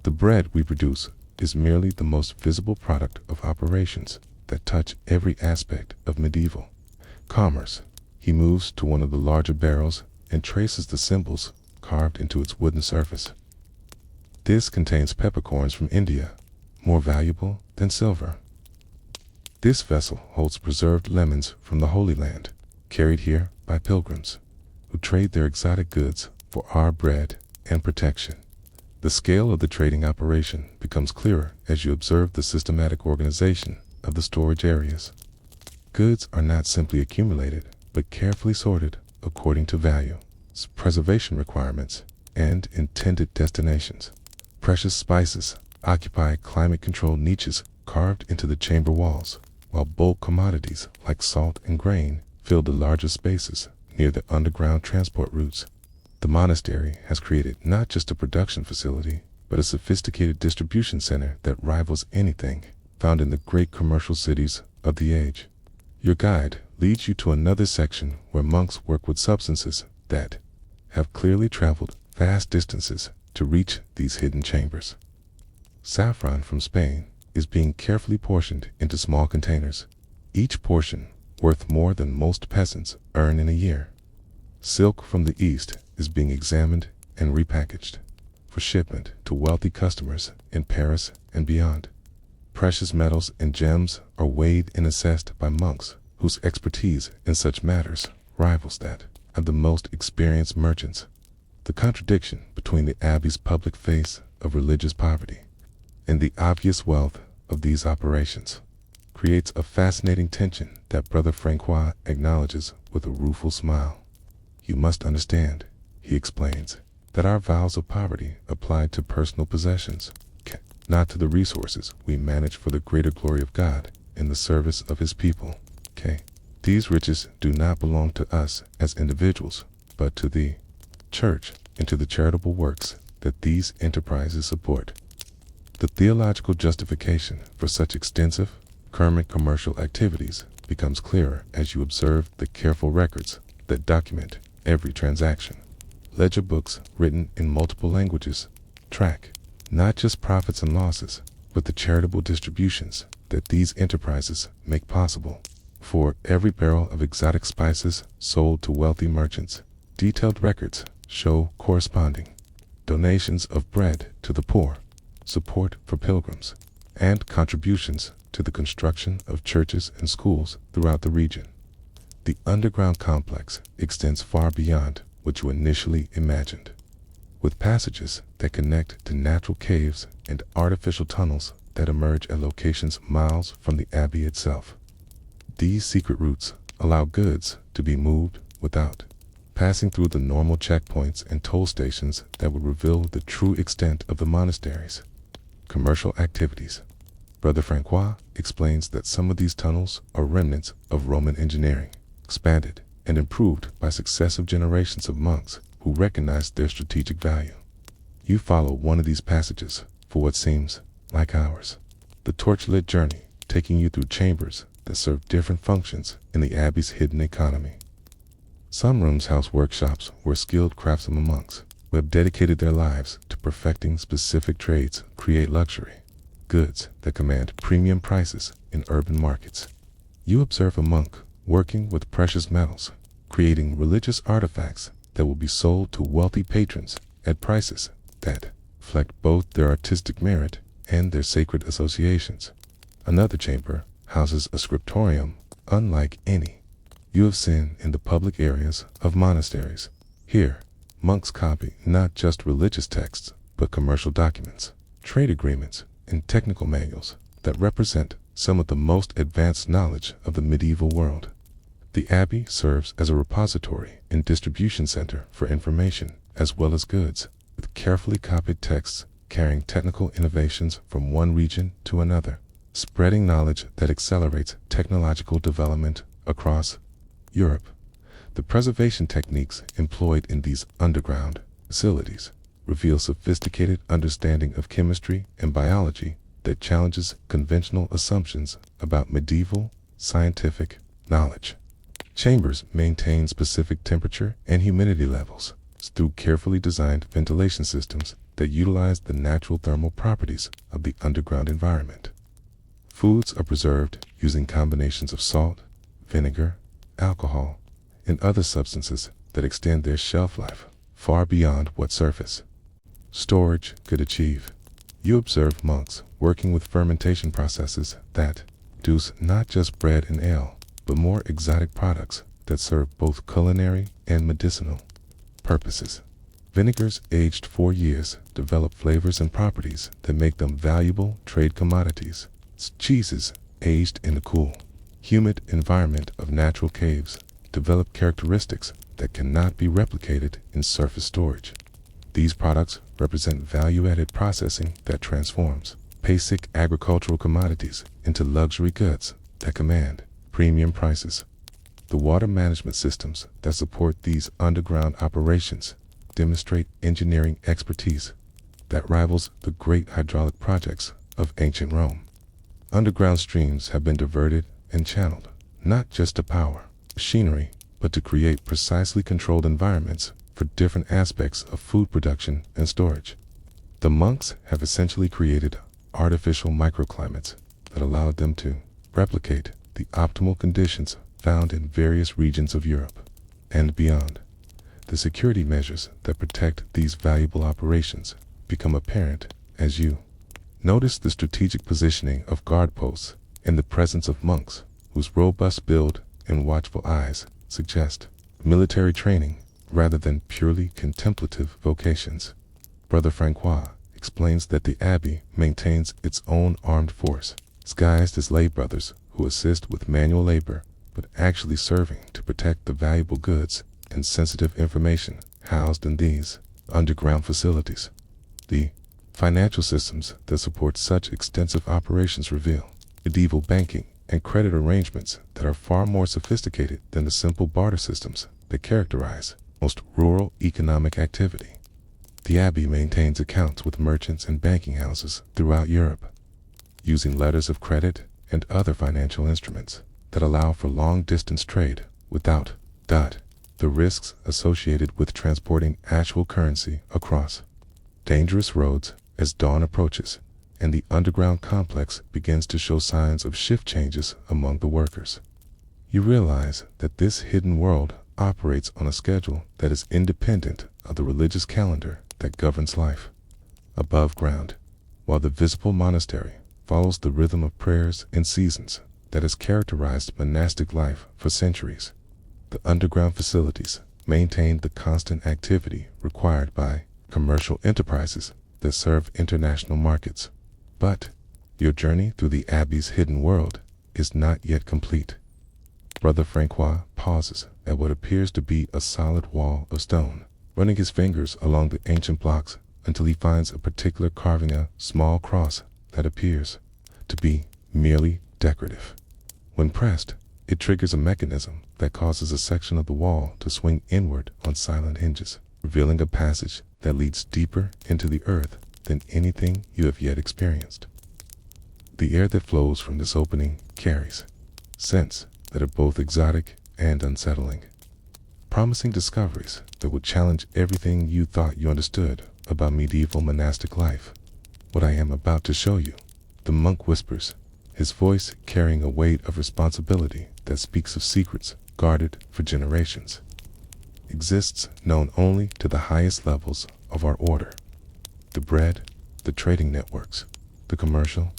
The bread we produce is merely the most visible product of operations that touch every aspect of medieval commerce. He moves to one of the larger barrels and traces the symbols carved into its wooden surface. This contains peppercorns from India, more valuable than silver. This vessel holds preserved lemons from the Holy Land, carried here by pilgrims who trade their exotic goods for our bread and protection. The scale of the trading operation becomes clearer as you observe the systematic organization of the storage areas. Goods are not simply accumulated, but carefully sorted according to value, preservation requirements, and intended destinations. Precious spices occupy climate-controlled niches carved into the chamber walls, while bulk commodities like salt and grain fill the larger spaces near the underground transport routes. The monastery has created not just a production facility, but a sophisticated distribution center that rivals anything found in the great commercial cities of the age. Your guide leads you to another section where monks work with substances that have clearly traveled vast distances to reach these hidden chambers. Saffron from Spain is being carefully portioned into small containers, each portion worth more than most peasants earn in a year. Silk from the East is being examined and repackaged for shipment to wealthy customers in Paris and beyond. Precious metals and gems are weighed and assessed by monks whose expertise in such matters rivals that of the most experienced merchants. The contradiction between the abbey's public face of religious poverty and the obvious wealth of these operations creates a fascinating tension that Brother Francois acknowledges with a rueful smile. You must understand, he explains, that our vows of poverty apply to personal possessions, not to the resources we manage for the greater glory of God in the service of his people. These riches do not belong to us as individuals, but to the church and to the charitable works that these enterprises support. The theological justification for such extensive current commercial activities becomes clearer as you observe the careful records that document every transaction. Ledger books written in multiple languages track not just profits and losses, but the charitable distributions that these enterprises make possible. For every barrel of exotic spices sold to wealthy merchants, detailed records show corresponding donations of bread to the poor, support for pilgrims, and contributions to the construction of churches and schools throughout the region. The underground complex extends far beyond what you initially imagined. with passages that connect to natural caves and artificial tunnels that emerge at locations miles from the abbey itself. These secret routes allow goods to be moved without passing through the normal checkpoints and toll stations that would reveal the true extent of the monastery's commercial activities. Brother Francois explains that some of these tunnels are remnants of Roman engineering, expanded and improved by successive generations of monks who recognized their strategic value. You follow one of these passages for what seems like hours. The torch-lit journey taking you through chambers that serve different functions in the abbey's hidden economy. Some rooms house workshops where skilled craftsmen monks who have dedicated their lives to perfecting specific trades create luxury goods that command premium prices in urban markets. You observe a monk working with precious metals, creating religious artifacts that will be sold to wealthy patrons at prices that reflect both their artistic merit and their sacred associations. Another chamber houses a scriptorium unlike any you have seen in the public areas of monasteries. Here, monks copy not just religious texts, but commercial documents, trade agreements, and technical manuals that represent some of the most advanced knowledge of the medieval world. The abbey serves as a repository and distribution center for information as well as goods, with carefully copied texts carrying technical innovations from one region to another, spreading knowledge that accelerates technological development across Europe. The preservation techniques employed in these underground facilities reveal sophisticated understanding of chemistry and biology that challenges conventional assumptions about medieval scientific knowledge. Chambers maintain specific temperature and humidity levels through carefully designed ventilation systems that utilize the natural thermal properties of the underground environment. Foods are preserved using combinations of salt, vinegar, alcohol, and other substances that extend their shelf life far beyond what surface storage could achieve. You observe monks working with fermentation processes that produce not just bread and ale, but more exotic products that serve both culinary and medicinal purposes. Vinegars aged 4 years develop flavors and properties that make them valuable trade commodities. Cheeses aged in the cool, humid environment of natural caves develop characteristics that cannot be replicated in surface storage. These products represent value-added processing that transforms basic agricultural commodities into luxury goods that command premium prices. The water management systems that support these underground operations demonstrate engineering expertise that rivals the great hydraulic projects of ancient Rome. Underground streams have been diverted and channeled, not just to power machinery, but to create precisely controlled environments for different aspects of food production and storage. The monks have essentially created artificial microclimates that allowed them to replicate the optimal conditions found in various regions of Europe and beyond. The security measures that protect these valuable operations become apparent as you notice the strategic positioning of guard posts and the presence of monks whose robust build and watchful eyes suggest military training rather than purely contemplative vocations. Brother Francois explains that the abbey maintains its own armed force, disguised as lay brothers who assist with manual labor, but actually serving to protect the valuable goods and sensitive information housed in these underground facilities. The financial systems that support such extensive operations reveal medieval banking and credit arrangements that are far more sophisticated than the simple barter systems that characterize most rural economic activity. The abbey maintains accounts with merchants and banking houses throughout Europe, using letters of credit and other financial instruments that allow for long-distance trade without the risks associated with transporting actual currency across dangerous roads. As dawn approaches and the underground complex begins to show signs of shift changes among the workers, you realize that this hidden world operates on a schedule that is independent of the religious calendar that governs life above ground, while the visible monastery follows the rhythm of prayers and seasons that has characterized monastic life for centuries. The underground facilities maintain the constant activity required by commercial enterprises that serve international markets. But your journey through the Abbey's hidden world is not yet complete. Brother Francois pauses at what appears to be a solid wall of stone, running his fingers along the ancient blocks until he finds a particular carving, a small cross that appears to be merely decorative. When pressed, it triggers a mechanism that causes a section of the wall to swing inward on silent hinges, revealing a passage that leads deeper into the earth than anything you have yet experienced. The air that flows from this opening carries scents that are both exotic and unsettling, promising discoveries that will challenge everything you thought you understood about medieval monastic life. What I am about to show you, the monk whispers, his voice carrying a weight of responsibility that speaks of secrets guarded for generations, exists known only to the highest levels of our order. The bread, the trading networks, the commercial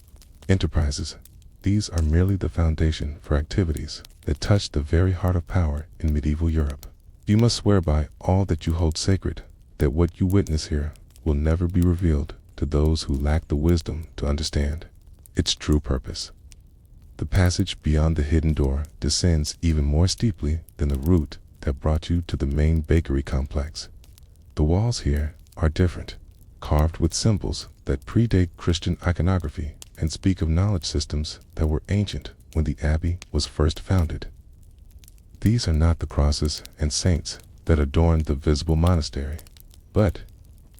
enterprises, these are merely the foundation for activities that touch the very heart of power in medieval Europe. You must swear by all that you hold sacred that what you witness here will never be revealed to those who lack the wisdom to understand its true purpose. The passage beyond the hidden door descends even more steeply than the route that brought you to the main bakery complex. The walls here are different, carved with symbols that predate Christian iconography and speak of knowledge systems that were ancient when the abbey was first founded. These are not the crosses and saints that adorned the visible monastery, but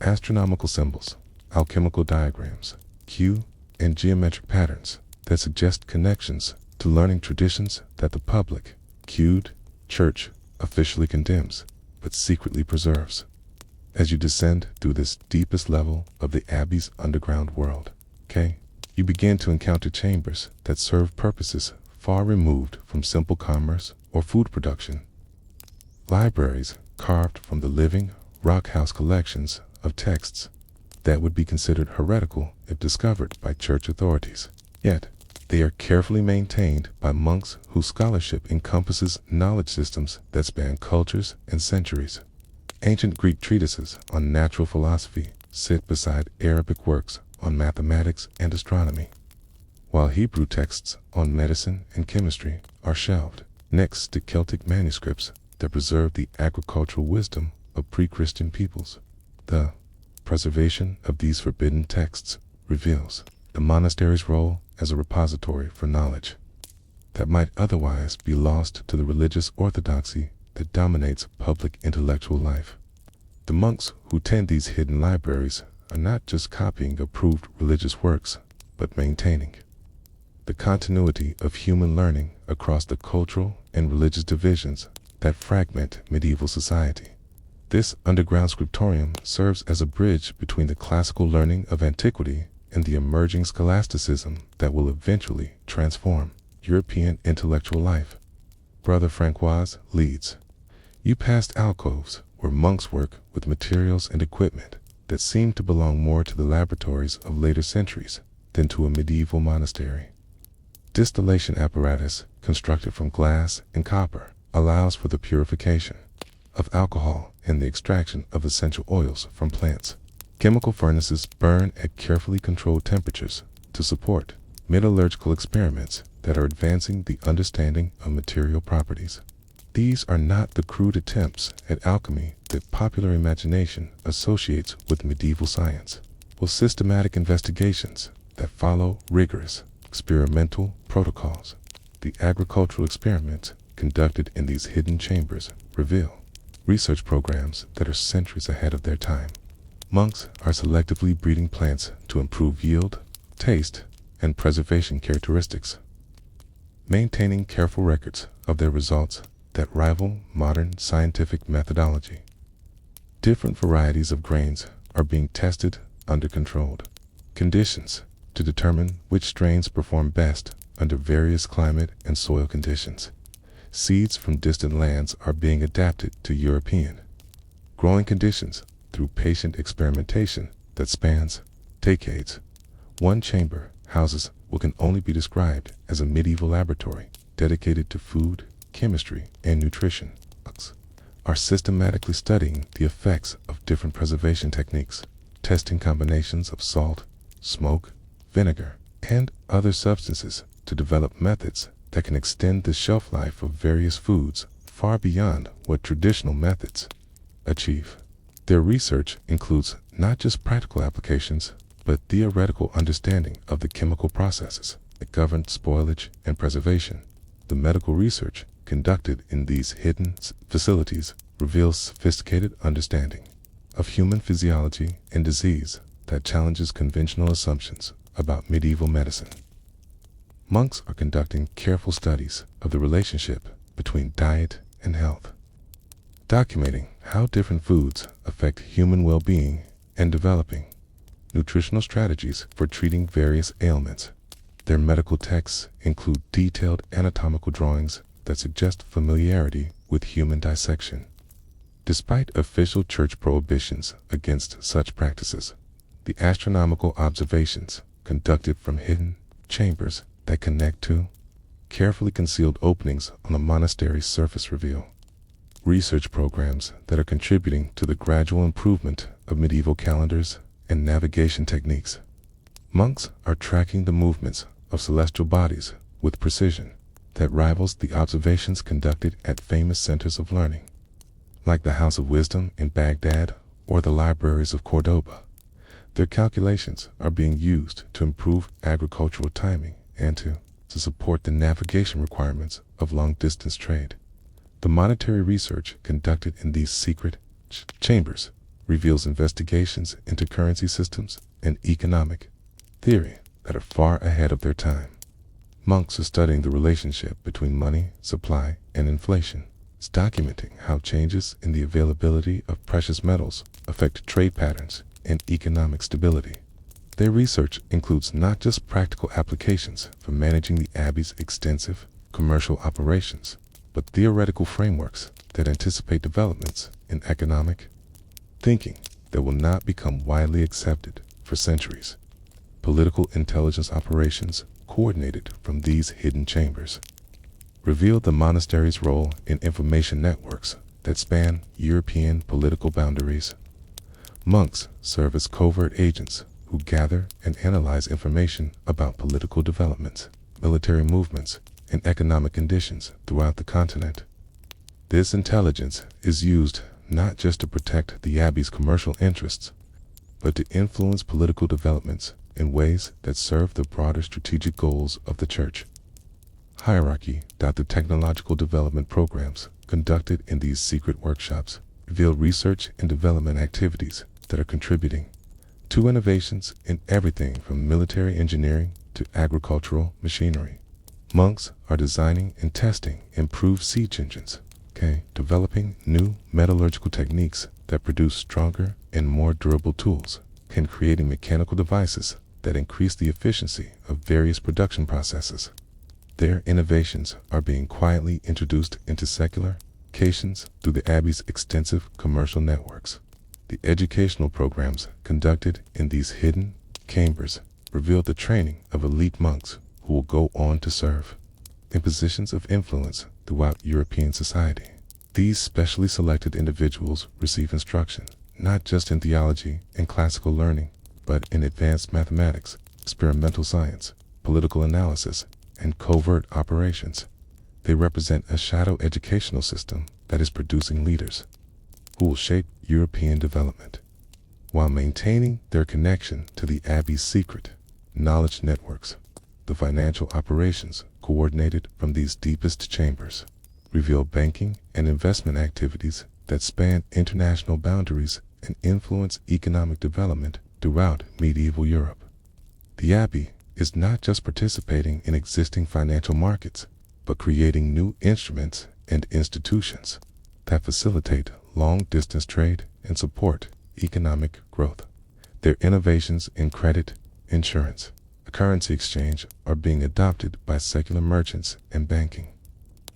astronomical symbols, alchemical diagrams, cue and geometric patterns that suggest connections to learning traditions that the public, cued church officially condemns, but secretly preserves. As you descend through this deepest level of the Abbey's underground world, you begin to encounter chambers that serve purposes far removed from simple commerce or food production. Libraries carved from the living rock-house collections of texts that would be considered heretical if discovered by church authorities. Yet, they are carefully maintained by monks whose scholarship encompasses knowledge systems that span cultures and centuries. Ancient Greek treatises on natural philosophy sit beside Arabic works on mathematics and astronomy, while Hebrew texts on medicine and chemistry are shelved next to Celtic manuscripts that preserve the agricultural wisdom of pre-Christian peoples. The preservation of these forbidden texts reveals the monastery's role as a repository for knowledge that might otherwise be lost to the religious orthodoxy that dominates public intellectual life. The monks who tend these hidden libraries are not just copying approved religious works, but maintaining the continuity of human learning across the cultural and religious divisions that fragment medieval society. This underground scriptorium serves as a bridge between the classical learning of antiquity and the emerging scholasticism that will eventually transform European intellectual life. Brother Francois leads you past alcoves where monks work with materials and equipment that seem to belong more to the laboratories of later centuries than to a medieval monastery. Distillation apparatus constructed from glass and copper allows for the purification of alcohol and the extraction of essential oils from plants. Chemical furnaces burn at carefully controlled temperatures to support metallurgical experiments that are advancing the understanding of material properties. These are not the crude attempts at alchemy that popular imagination associates with medieval science, but systematic investigations that follow rigorous experimental protocols. The agricultural experiments conducted in these hidden chambers reveal research programs that are centuries ahead of their time. Monks are selectively breeding plants to improve yield, taste, and preservation characteristics, maintaining careful records of their results that rival modern scientific methodology. Different varieties of grains are being tested under controlled conditions to determine which strains perform best under various climate and soil conditions. Seeds from distant lands are being adapted to European growing conditions through patient experimentation that spans decades. One chamber houses what can only be described as a medieval laboratory dedicated to food, chemistry, and nutrition. are systematically studying the effects of different preservation techniques, testing combinations of salt, smoke, vinegar, and other substances to develop methods that can extend the shelf life of various foods far beyond what traditional methods achieve. Their research includes not just practical applications, but theoretical understanding of the chemical processes that govern spoilage and preservation. The medical research conducted in these hidden facilities reveals sophisticated understanding of human physiology and disease that challenges conventional assumptions about medieval medicine. Monks are conducting careful studies of the relationship between diet and health, documenting how different foods affect human well-being and developing nutritional strategies for treating various ailments. Their medical texts include detailed anatomical drawings that suggest familiarity with human dissection. Despite official church prohibitions against such practices, the astronomical observations conducted from hidden chambers that connect to carefully concealed openings on a monastery's surface reveal research programs that are contributing to the gradual improvement of medieval calendars and navigation techniques. Monks are tracking the movements of celestial bodies with precision that rivals the observations conducted at famous centers of learning, like the House of Wisdom in Baghdad or the libraries of Cordoba. Their calculations are being used to improve agricultural timing and to support the navigation requirements of long-distance trade. The monetary research conducted in these secret chambers reveals investigations into currency systems and economic theory that are far ahead of their time. Monks are studying the relationship between money, supply, and inflation. It's documenting how changes in the availability of precious metals affect trade patterns and economic stability. Their research includes not just practical applications for managing the abbey's extensive commercial operations, but theoretical frameworks that anticipate developments in economic thinking that will not become widely accepted for centuries. Political intelligence operations coordinated from these hidden chambers reveal the monastery's role in information networks that span European political boundaries. Monks serve as covert agents who gather and analyze information about political developments, military movements, and economic conditions throughout the continent. This intelligence is used not just to protect the abbey's commercial interests, but to influence political developments in ways that serve the broader strategic goals of the church. Hierarchy. The technological development programs conducted in these secret workshops reveal research and development activities that are contributing to innovations in everything from military engineering to agricultural machinery. Monks are designing and testing improved siege engines, developing new metallurgical techniques that produce stronger and more durable tools, and creating mechanical devices that increase the efficiency of various production processes. Their innovations are being quietly introduced into secular locations through the abbey's extensive commercial networks. The educational programs conducted in these hidden chambers reveal the training of elite monks who will go on to serve in positions of influence throughout European society. These specially selected individuals receive instruction not just in theology and classical learning, but in advanced mathematics, experimental science, political analysis, and covert operations. They represent a shadow educational system that is producing leaders who will shape European development, while maintaining their connection to the abbey's secret knowledge networks. The financial operations coordinated from these deepest chambers reveal banking and investment activities that span international boundaries and influence economic development throughout medieval Europe. The abbey is not just participating in existing financial markets, but creating new instruments and institutions that facilitate long-distance trade and support economic growth. Their innovations in credit, insurance, currency exchange are being adopted by secular merchants and banking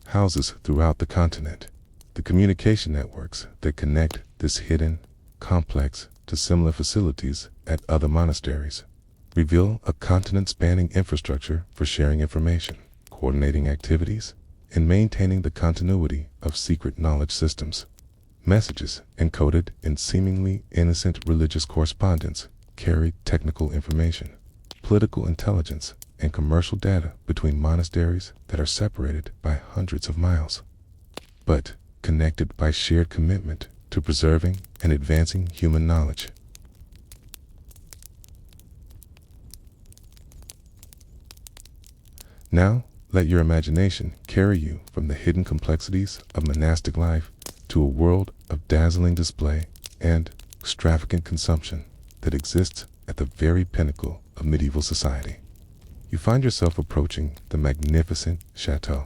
houses throughout the continent. The communication networks that connect this hidden complex to similar facilities at other monasteries reveal a continent-spanning infrastructure for sharing information, coordinating activities, and maintaining the continuity of secret knowledge systems. Messages encoded in seemingly innocent religious correspondence carried technical information, political intelligence, and commercial data between monasteries that are separated by hundreds of miles, but connected by shared commitment to preserving and advancing human knowledge. Now, let your imagination carry you from the hidden complexities of monastic life to a world of dazzling display and extravagant consumption that exists at the very pinnacle of medieval society. You find yourself approaching the magnificent chateau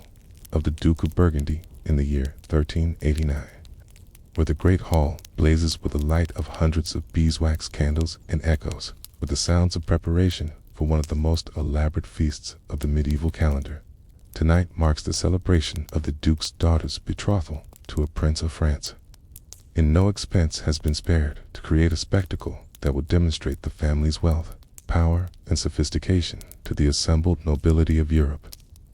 of the Duke of Burgundy in the year 1389, where the great hall blazes with the light of hundreds of beeswax candles and echoes with the sounds of preparation for one of the most elaborate feasts of the medieval calendar. Tonight marks the celebration of the Duke's daughter's betrothal to a prince of France. And no expense has been spared to create a spectacle that will demonstrate the family's wealth, power, and sophistication to the assembled nobility of Europe.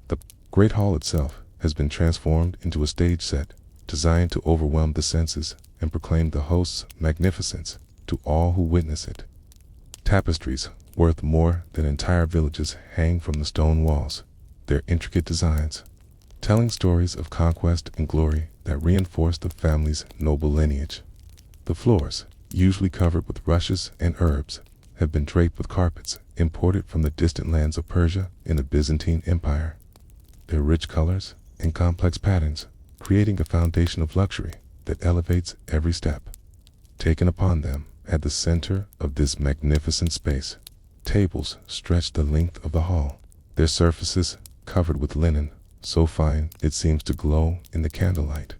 The great hall itself has been transformed into a stage set designed to overwhelm the senses and proclaim the host's magnificence to all who witness it. Tapestries worth more than entire villages hang from the stone walls, their intricate designs telling stories of conquest and glory that reinforce the family's noble lineage. The floors, usually covered with rushes and herbs, have been draped with carpets imported from the distant lands of Persia and the Byzantine Empire. Their rich colors and complex patterns creating a foundation of luxury that elevates every step taken upon them. At the center of this magnificent space, tables stretch the length of the hall, their surfaces covered with linen so fine it seems to glow in the candlelight.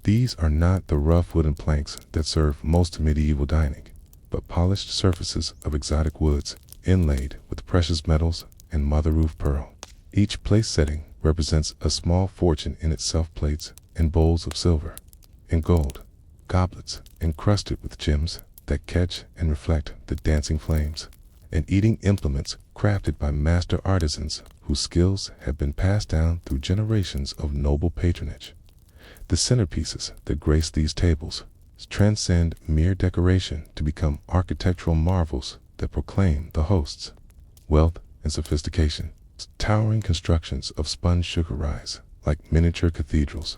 These are not the rough wooden planks that serve most medieval dining, but polished surfaces of exotic woods inlaid with precious metals and mother-of pearl. Each place setting represents a small fortune in itself. Plates and bowls of silver and gold, goblets encrusted with gems that catch and reflect the dancing flames, and eating implements crafted by master artisans whose skills have been passed down through generations of noble patronage. The centerpieces that grace these tables transcend mere decoration to become architectural marvels that proclaim the host's wealth and sophistication. Towering constructions of spun sugar rise like miniature cathedrals,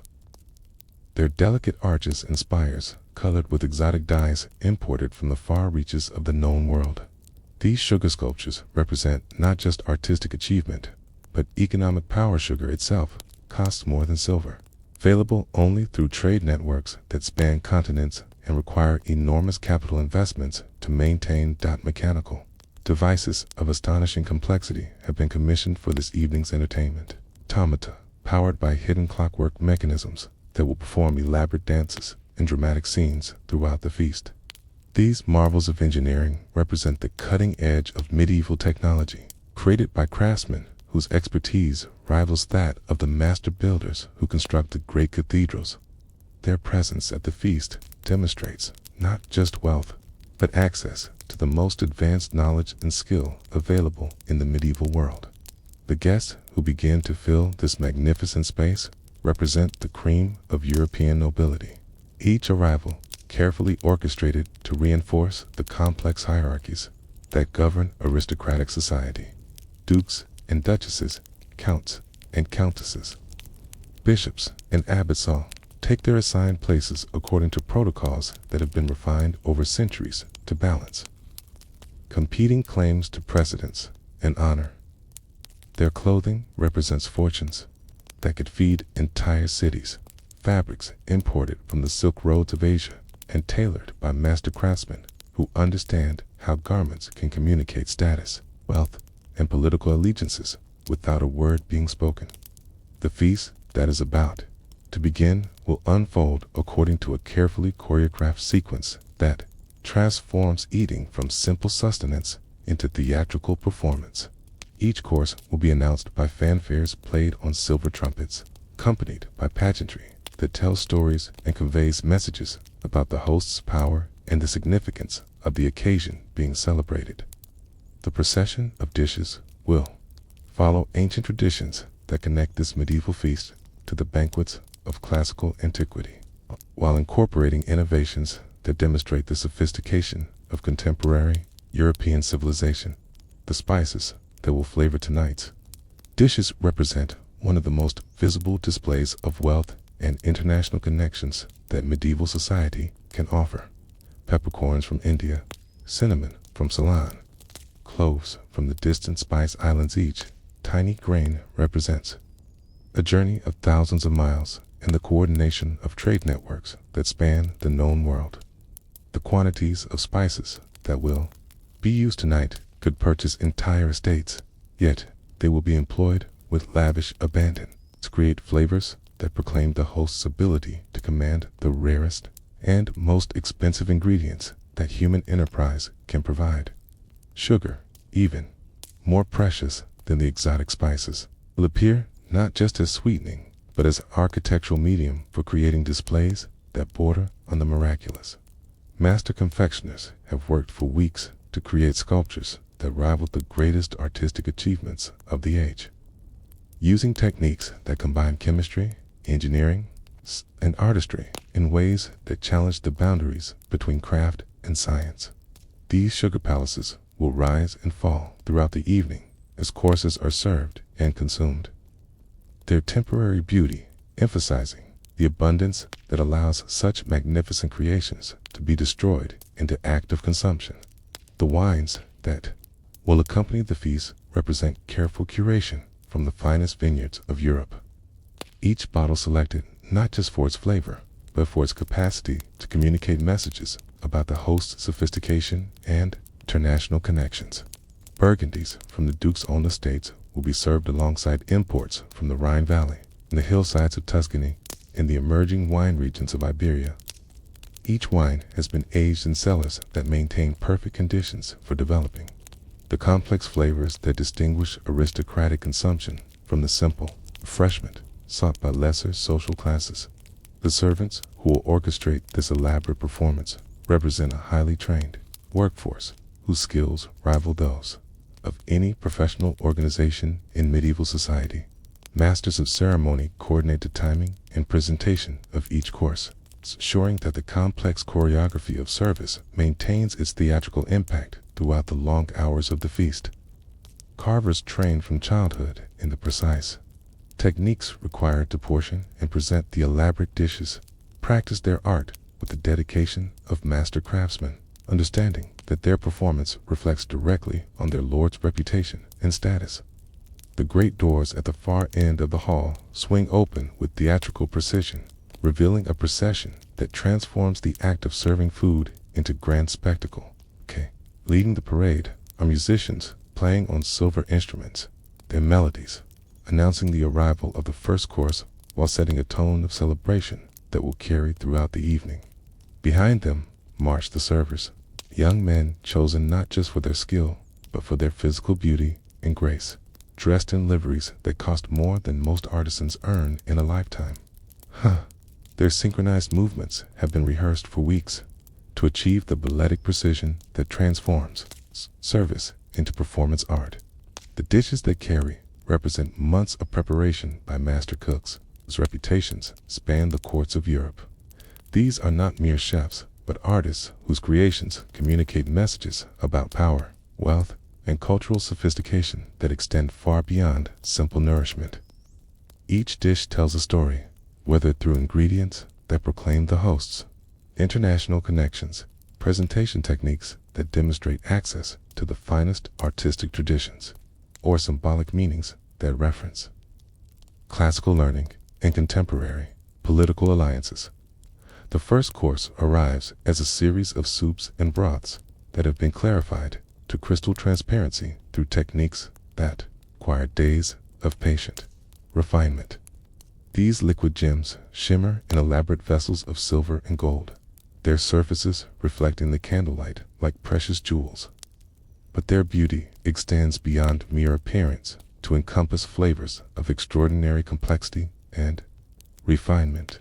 their delicate arches and spires colored with exotic dyes imported from the far reaches of the known world. These sugar sculptures represent not just artistic achievement, but economic power. Sugar itself costs more than silver, available only through trade networks that span continents and require enormous capital investments to maintain. Mechanical devices of astonishing complexity have been commissioned for this evening's entertainment. Automata, powered by hidden clockwork mechanisms that will perform elaborate dances and dramatic scenes throughout the feast. These marvels of engineering represent the cutting edge of medieval technology, created by craftsmen whose expertise rivals that of the master builders who constructed great cathedrals. Their presence at the feast demonstrates not just wealth, but access to the most advanced knowledge and skill available in the medieval world. The guests who begin to fill this magnificent space represent the cream of European nobility, each arrival carefully orchestrated to reinforce the complex hierarchies that govern aristocratic society. Dukes and duchesses, counts and countesses, bishops and abbots all take their assigned places according to protocols that have been refined over centuries to balance competing claims to precedence and honor. Their clothing represents fortunes that could feed entire cities, fabrics imported from the Silk Roads of Asia and tailored by master craftsmen who understand how garments can communicate status, wealth, and political allegiances without a word being spoken. The feast that is about to begin will unfold according to a carefully choreographed sequence that transforms eating from simple sustenance into theatrical performance. Each course will be announced by fanfares played on silver trumpets, accompanied by pageantry that tells stories and conveys messages about the host's power and the significance of the occasion being celebrated. The procession of dishes will follow ancient traditions that connect this medieval feast to the banquets of classical antiquity. while incorporating innovations that demonstrate the sophistication of contemporary European civilization. The spices that will flavor tonight's dishes represent one of the most visible displays of wealth and international connections that medieval society can offer. Peppercorns from India, cinnamon from Ceylon, cloves from the distant Spice Islands. Each tiny grain represents a journey of thousands of miles and the coordination of trade networks that span the known world. The quantities of spices that will be used tonight could purchase entire estates, yet they will be employed with lavish abandon to create flavors that proclaim the host's ability to command the rarest and most expensive ingredients that human enterprise can provide. Sugar, even more precious than the exotic spices, will appear not just as sweetening, but as architectural medium for creating displays that border on the miraculous. Master confectioners have worked for weeks to create sculptures that rival the greatest artistic achievements of the age. Using techniques that combine chemistry, engineering, and artistry in ways that challenge the boundaries between craft and science. These sugar palaces will rise and fall throughout the evening as courses are served and consumed. Their temporary beauty emphasizing the abundance that allows such magnificent creations to be destroyed into active consumption. The wines that will accompany the feast represent careful curation from the finest vineyards of Europe. Each bottle selected not just for its flavor, but for its capacity to communicate messages about the host's sophistication and international connections. Burgundies from the Duke's own estates will be served alongside imports from the Rhine Valley, and the hillsides of Tuscany, and the emerging wine regions of Iberia. Each wine has been aged in cellars that maintain perfect conditions for developing the complex flavors that distinguish aristocratic consumption from the simple refreshment sought by lesser social classes. The servants who will orchestrate this elaborate performance represent a highly trained workforce whose skills rival those of any professional organization in medieval society. Masters of ceremony coordinate the timing and presentation of each course, ensuring that the complex choreography of service maintains its theatrical impact throughout the long hours of the feast. Carvers trained from childhood in the precise techniques required to portion and present the elaborate dishes practice their art with the dedication of master craftsmen, understanding that their performance reflects directly on their lord's reputation and status. The great doors at the far end of the hall swing open with theatrical precision, revealing a procession that transforms the act of serving food into grand spectacle. Leading the parade are musicians playing on silver instruments, their melodies announcing the arrival of the first course while setting a tone of celebration that will carry throughout the evening. Behind them march the servers, young men chosen not just for their skill, but for their physical beauty and grace, dressed in liveries that cost more than most artisans earn in a lifetime. Their synchronized movements have been rehearsed for weeks to achieve the balletic precision that transforms service into performance art. The dishes they carry represent months of preparation by master cooks whose reputations span the courts of Europe. These are not mere chefs, but artists whose creations communicate messages about power, wealth, and cultural sophistication that extend far beyond simple nourishment. Each dish tells a story, whether through ingredients that proclaim the host's international connections, presentation techniques that demonstrate access to the finest artistic traditions, or symbolic meanings that reference classical learning and contemporary political alliances. The first course arrives as a series of soups and broths that have been clarified to crystal transparency through techniques that require days of patient refinement. These liquid gems shimmer in elaborate vessels of silver and gold, their surfaces reflecting the candlelight like precious jewels. But their beauty extends beyond mere appearance to encompass flavors of extraordinary complexity and refinement.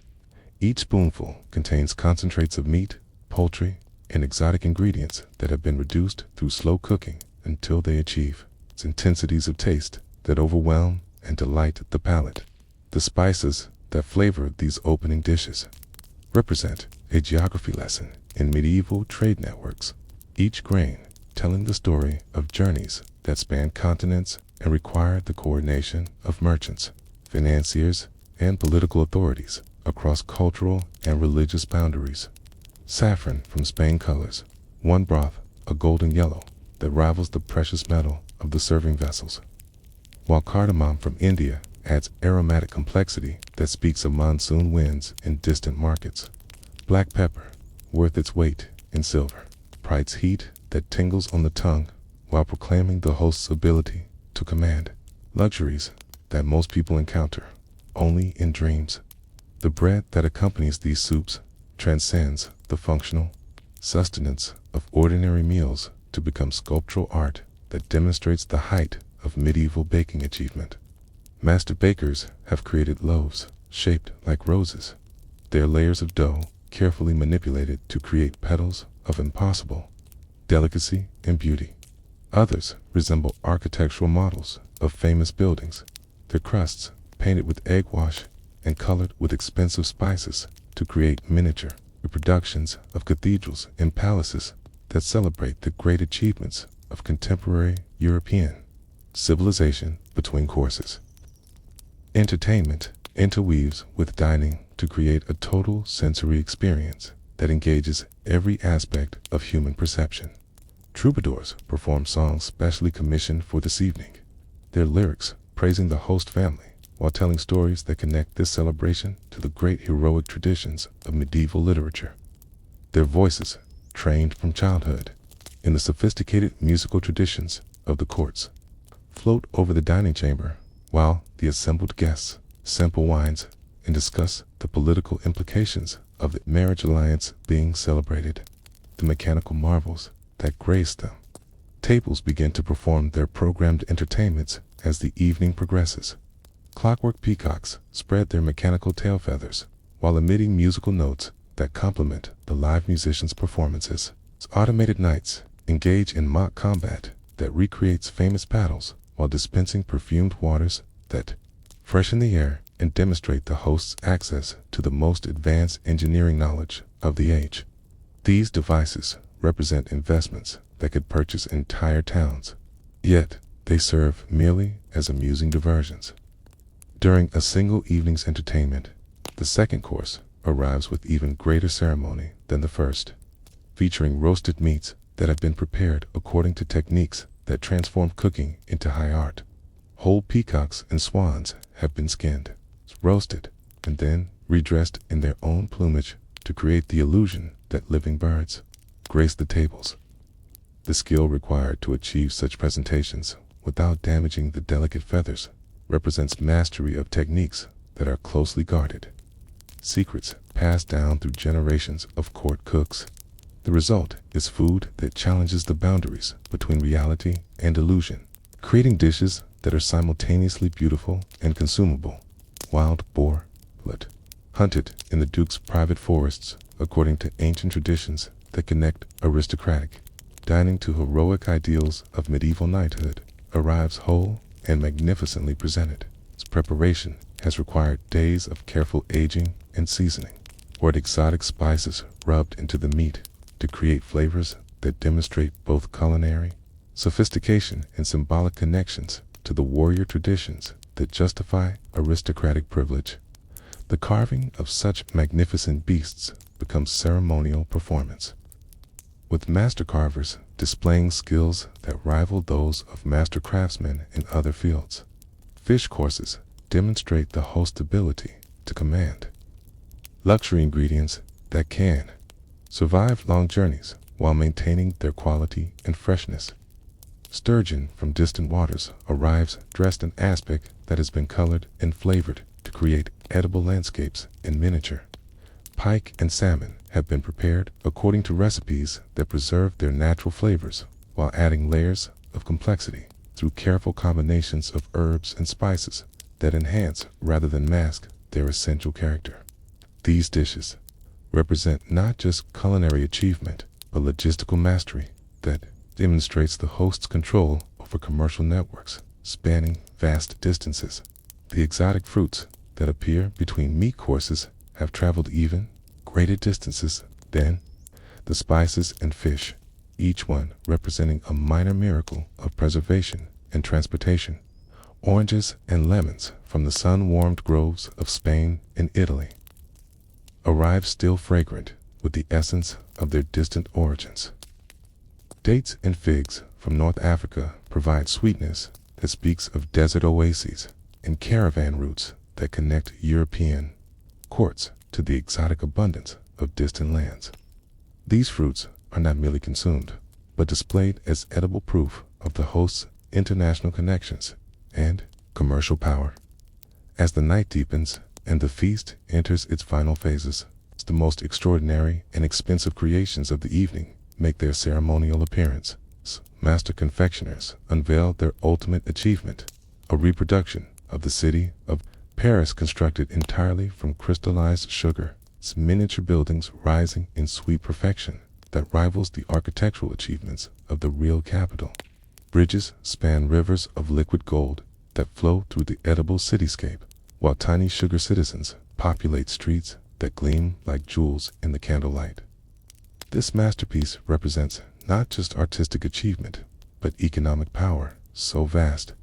Each spoonful contains concentrates of meat, poultry, and exotic ingredients that have been reduced through slow cooking until they achieve intensities of taste that overwhelm and delight the palate. The spices that flavor these opening dishes represent a geography lesson in medieval trade networks, each grain telling the story of journeys that span continents and require the coordination of merchants, financiers, and political authorities across cultural and religious boundaries. Saffron from Spain colors one broth a golden yellow that rivals the precious metal of the serving vessels, while cardamom from India adds aromatic complexity that speaks of monsoon winds in distant markets. Black pepper, worth its weight in silver, prides heat that tingles on the tongue while proclaiming the host's ability to command luxuries that most people encounter only in dreams. The bread that accompanies these soups transcends the functional sustenance of ordinary meals to become sculptural art that demonstrates the height of medieval baking achievement. Master bakers have created loaves shaped like roses, their layers of dough carefully manipulated to create petals of impossible delicacy and beauty. Others resemble architectural models of famous buildings, their crusts painted with egg wash and colored with expensive spices to create miniature reproductions of cathedrals and palaces that celebrate the great achievements of contemporary European civilization between courses. Entertainment interweaves with dining to create a total sensory experience that engages every aspect of human perception. Troubadours perform songs specially commissioned for this evening, their lyrics praising the host family while telling stories that connect this celebration to the great heroic traditions of medieval literature. Their voices, trained from childhood in the sophisticated musical traditions of the courts, float over the dining chamber while the assembled guests sample wines and discuss the political implications of the marriage alliance being celebrated. The mechanical marvels that grace them. Tables begin to perform their programmed entertainments as the evening progresses. Clockwork peacocks spread their mechanical tail feathers while emitting musical notes that complement the live musicians' performances. Automated knights engage in mock combat that recreates famous battles while dispensing perfumed waters that freshen the air and demonstrate the host's access to the most advanced engineering knowledge of the age. These devices represent investments that could purchase entire towns, yet they serve merely as amusing diversions. During a single evening's entertainment, the second course arrives with even greater ceremony than the first, featuring roasted meats that have been prepared according to techniques that transform cooking into high art. Whole peacocks and swans have been skinned, roasted, and then redressed in their own plumage to create the illusion that living birds grace the tables. The skill required to achieve such presentations without damaging the delicate feathers represents mastery of techniques that are closely guarded, secrets passed down through generations of court cooks. The result is food that challenges the boundaries between reality and illusion, creating dishes that are simultaneously beautiful and consumable. Wild boar, blood, hunted in the Duke's private forests according to ancient traditions that connect aristocratic dining to heroic ideals of medieval knighthood, arrives whole and magnificently presented. Its preparation has required days of careful aging and seasoning, or exotic spices rubbed into the meat to create flavors that demonstrate both culinary sophistication and symbolic connections to the warrior traditions that justify aristocratic privilege. The carving of such magnificent beasts becomes ceremonial performance, with master carvers displaying skills that rival those of master craftsmen in other fields. Fish courses demonstrate the host's ability to command luxury ingredients that can survive long journeys while maintaining their quality and freshness. Sturgeon from distant waters arrives dressed in aspic that has been colored and flavored to create edible landscapes in miniature. Pike and salmon have been prepared according to recipes that preserve their natural flavors while adding layers of complexity through careful combinations of herbs and spices that enhance rather than mask their essential character. These dishes represent not just culinary achievement, but logistical mastery that demonstrates the host's control over commercial networks spanning vast distances. The exotic fruits that appear between meat courses have traveled even greater distances than the spices and fish, each one representing a minor miracle of preservation and transportation. Oranges and lemons from the sun-warmed groves of Spain and Italy arrive still fragrant with the essence of their distant origins. Dates and figs from North Africa provide sweetness that speaks of desert oases and caravan routes that connect European courts to the exotic abundance of distant lands. These fruits are not merely consumed, but displayed as edible proof of the host's international connections and commercial power. As the night deepens and the feast enters its final phases, the most extraordinary and expensive creations of the evening make their ceremonial appearance. Master confectioners unveil their ultimate achievement, a reproduction of the city of Paris constructed entirely from crystallized sugar, its miniature buildings rising in sweet perfection that rivals the architectural achievements of the real capital. Bridges span rivers of liquid gold that flow through the edible cityscape, while tiny sugar citizens populate streets that gleam like jewels in the candlelight. This masterpiece represents not just artistic achievement, but economic power so vast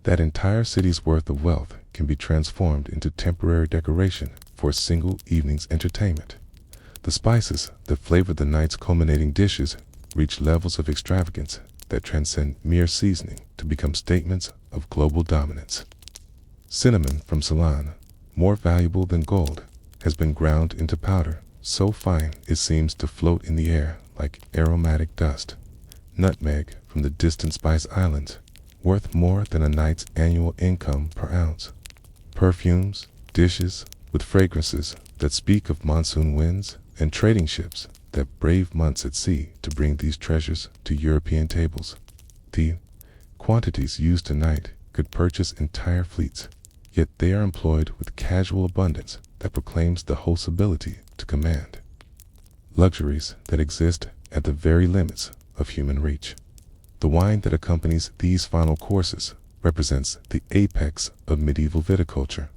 that entire cities' worth of wealth can be transformed into temporary decoration for a single evening's entertainment. The spices that flavor the night's culminating dishes reach levels of extravagance that transcend mere seasoning to become statements of global dominance. Cinnamon from Ceylon, more valuable than gold, has been ground into powder, so fine it seems to float in the air like aromatic dust. Nutmeg from the distant Spice Islands, worth more than a night's annual income per ounce. Perfumes, dishes with fragrances that speak of monsoon winds, and trading ships that brave months at sea to bring these treasures to European tables. The quantities used tonight could purchase entire fleets, yet they are employed with casual abundance that proclaims the host's ability to command. Luxuries that exist at the very limits of human reach. The wine that accompanies these final courses represents the apex of medieval viticulture.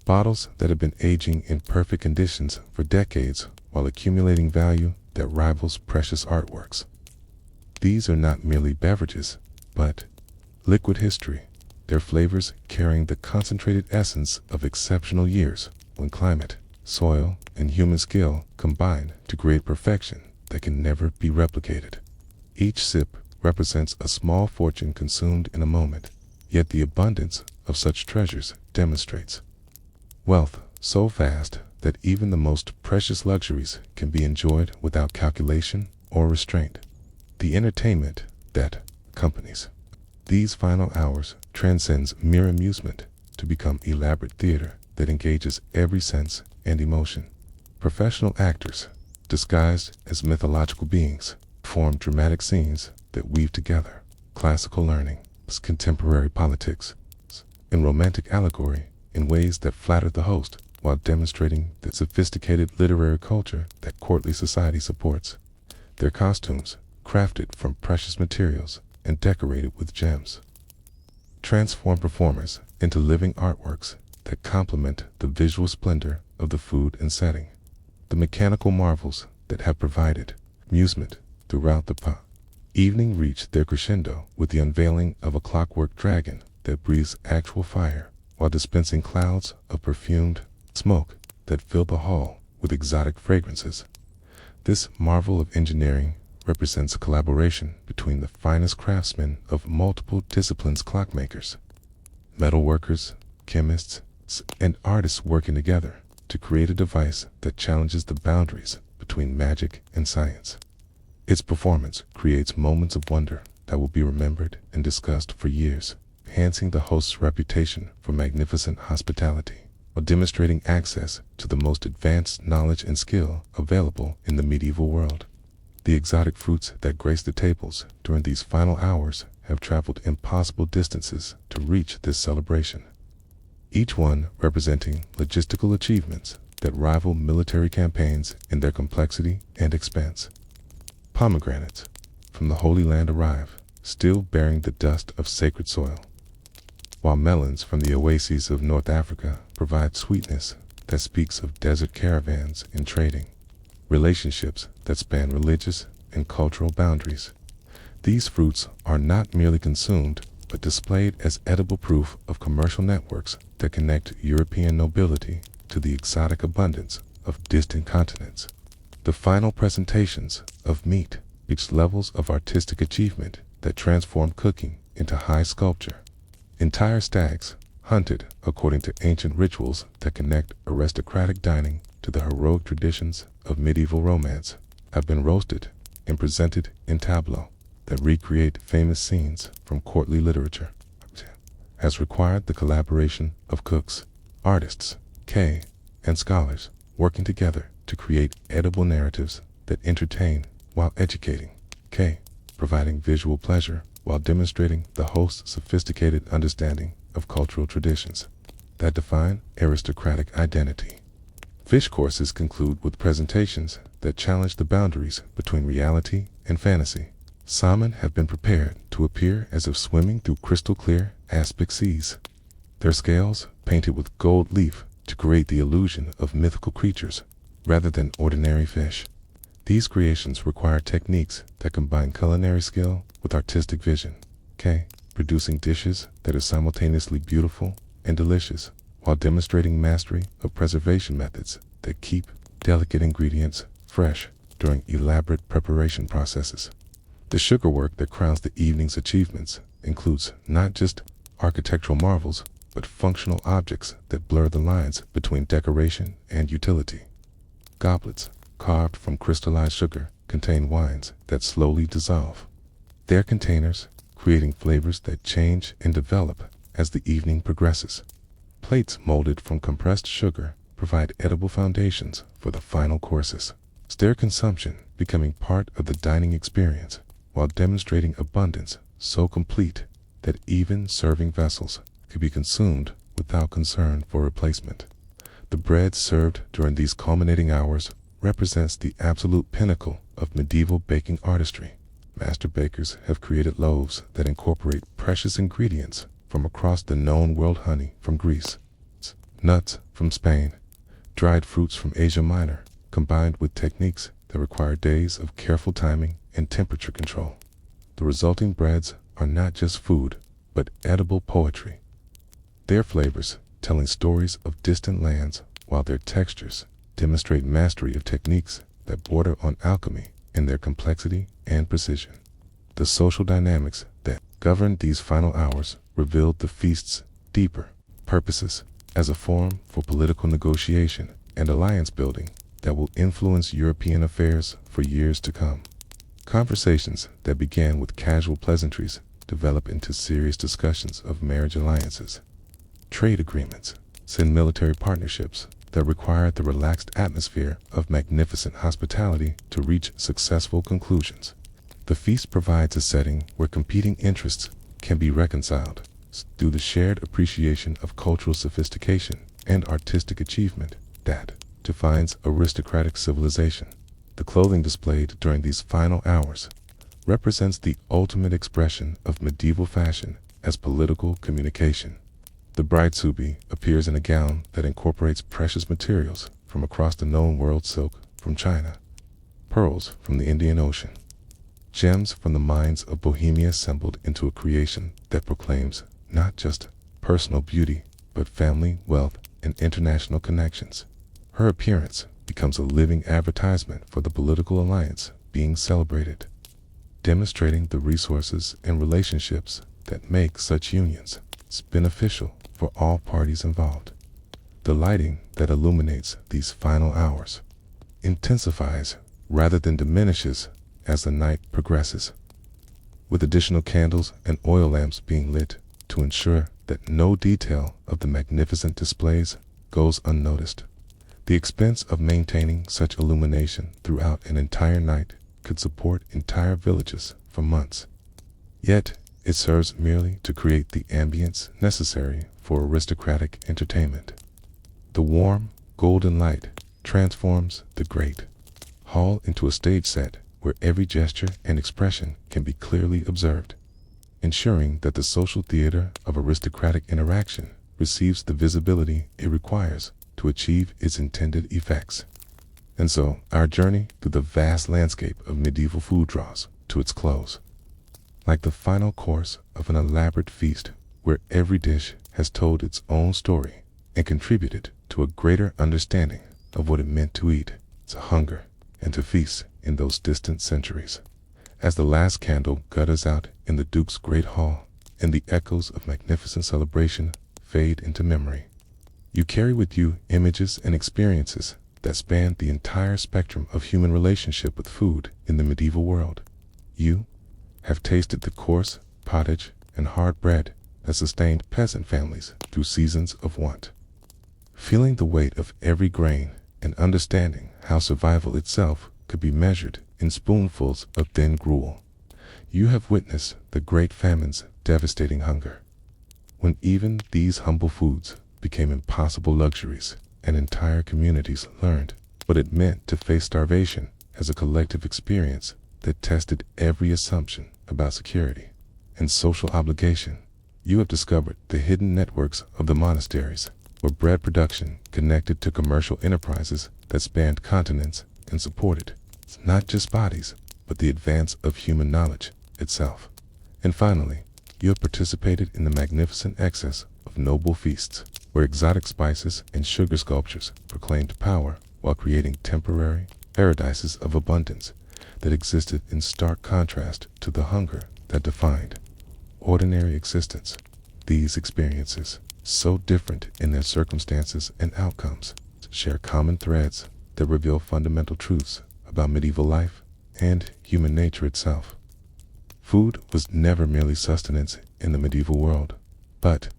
Bottles that have been aging in perfect conditions for decades while accumulating value that rivals precious artworks. These are not merely beverages, but liquid history, their flavors carrying the concentrated essence of exceptional years when climate, soil, and human skill combine to create perfection that can never be replicated. Each sip represents a small fortune consumed in a moment, yet the abundance of such treasures demonstrates wealth so vast that even the most precious luxuries can be enjoyed without calculation or restraint. The entertainment that accompanies these final hours transcends mere amusement to become elaborate theater that engages every sense and emotion. Professional actors, disguised as mythological beings, form dramatic scenes that weave together classical learning, contemporary politics, and romantic allegory in ways that flatter the host while demonstrating the sophisticated literary culture that courtly society supports. Their costumes, crafted from precious materials and decorated with gems, transform performers into living artworks that complement the visual splendor of the food and setting. The mechanical marvels that have provided amusement throughout the evening reach their crescendo with the unveiling of a clockwork dragon that breathes actual fire while dispensing clouds of perfumed smoke that fill the hall with exotic fragrances. This marvel of engineering represents a collaboration between the finest craftsmen of multiple disciplines: clockmakers, metalworkers, chemists, and artists working together to create a device that challenges the boundaries between magic and science. Its performance creates moments of wonder that will be remembered and discussed for years, enhancing the host's reputation for magnificent hospitality, while demonstrating access to the most advanced knowledge and skill available in the medieval world. The exotic fruits that grace the tables during these final hours have traveled impossible distances to reach this celebration, each one representing logistical achievements that rival military campaigns in their complexity and expense. Pomegranates from the Holy Land arrive, still bearing the dust of sacred soil, while melons from the oases of North Africa provide sweetness that speaks of desert caravans and trading, relationships that span religious and cultural boundaries. These fruits are not merely consumed, but displayed as edible proof of commercial networks that connect European nobility to the exotic abundance of distant continents. The final presentations of meat reached levels of artistic achievement that transformed cooking into high sculpture. Entire stags, hunted according to ancient rituals that connect aristocratic dining to the heroic traditions of medieval romance, have been roasted and presented in tableaux that recreate famous scenes from courtly literature. Has required the collaboration of cooks, artists, and scholars working together to create edible narratives that entertain while educating, providing visual pleasure while demonstrating the host's sophisticated understanding of cultural traditions that define aristocratic identity. Fish courses conclude with presentations that challenge the boundaries between reality and fantasy. Salmon have been prepared to appear as if swimming through crystal-clear aspic seas, their scales painted with gold leaf to create the illusion of mythical creatures rather than ordinary fish. These creations require techniques that combine culinary skill with artistic vision, producing dishes that are simultaneously beautiful and delicious while demonstrating mastery of preservation methods that keep delicate ingredients fresh during elaborate preparation processes. The sugar work that crowns the evening's achievements includes not just architectural marvels, but functional objects that blur the lines between decoration and utility. Goblets, carved from crystallized sugar, contain wines that slowly dissolve. Their containers, creating flavors that change and develop as the evening progresses. Plates molded from compressed sugar provide edible foundations for the final courses. Their consumption becoming part of the dining experience while demonstrating abundance so complete that even serving vessels could be consumed without concern for replacement. The bread served during these culminating hours represents the absolute pinnacle of medieval baking artistry. Master bakers have created loaves that incorporate precious ingredients from across the known world: honey from Greece, nuts from Spain, dried fruits from Asia Minor, combined with techniques that require days of careful timing and temperature control. The resulting breads are not just food, but edible poetry. Their flavors telling stories of distant lands, while their textures demonstrate mastery of techniques that border on alchemy in their complexity and precision. The social dynamics that governed these final hours revealed the feast's deeper purposes as a forum for political negotiation and alliance building that will influence European affairs for years to come. Conversations that began with casual pleasantries develop into serious discussions of marriage alliances, trade agreements, and military partnerships that require the relaxed atmosphere of magnificent hospitality to reach successful conclusions. The feast provides a setting where competing interests can be reconciled through the shared appreciation of cultural sophistication and artistic achievement that defines aristocratic civilization. The clothing displayed during these final hours represents the ultimate expression of medieval fashion as political communication. The bridesoubi appears in a gown that incorporates precious materials from across the known world: silk from China, pearls from the Indian Ocean, gems from the mines of Bohemia assembled into a creation that proclaims not just personal beauty, but family, wealth, and international connections. Her appearance becomes a living advertisement for the political alliance being celebrated, demonstrating the resources and relationships that make such unions beneficial for all parties involved. The lighting that illuminates these final hours intensifies rather than diminishes as the night progresses, with additional candles and oil lamps being lit to ensure that no detail of the magnificent displays goes unnoticed. The expense of maintaining such illumination throughout an entire night could support entire villages for months. Yet, it serves merely to create the ambience necessary for aristocratic entertainment. The warm, golden light transforms the great hall into a stage set where every gesture and expression can be clearly observed, ensuring that the social theater of aristocratic interaction receives the visibility it requires to achieve its intended effects. And so, our journey through the vast landscape of medieval food draws to its close. Like the final course of an elaborate feast where every dish has told its own story and contributed to a greater understanding of what it meant to eat, to hunger, and to feast in those distant centuries. As the last candle gutters out in the Duke's great hall and the echoes of magnificent celebration fade into memory, you carry with you images and experiences that span the entire spectrum of human relationship with food in the medieval world. You have tasted the coarse pottage and hard bread that sustained peasant families through seasons of want, feeling the weight of every grain and understanding how survival itself could be measured in spoonfuls of thin gruel. You have witnessed the great famine's devastating hunger, when even these humble foods became impossible luxuries, and entire communities learned what it meant to face starvation as a collective experience that tested every assumption about security and social obligation. You have discovered the hidden networks of the monasteries, where bread production connected to commercial enterprises that spanned continents and supported not just bodies, but the advance of human knowledge itself. And finally, you have participated in the magnificent excess of noble feasts, where exotic spices and sugar sculptures proclaimed power while creating temporary paradises of abundance that existed in stark contrast to the hunger that defined ordinary existence. These experiences, so different in their circumstances and outcomes, share common threads that reveal fundamental truths about medieval life and human nature itself. Food was never merely sustenance in the medieval world, but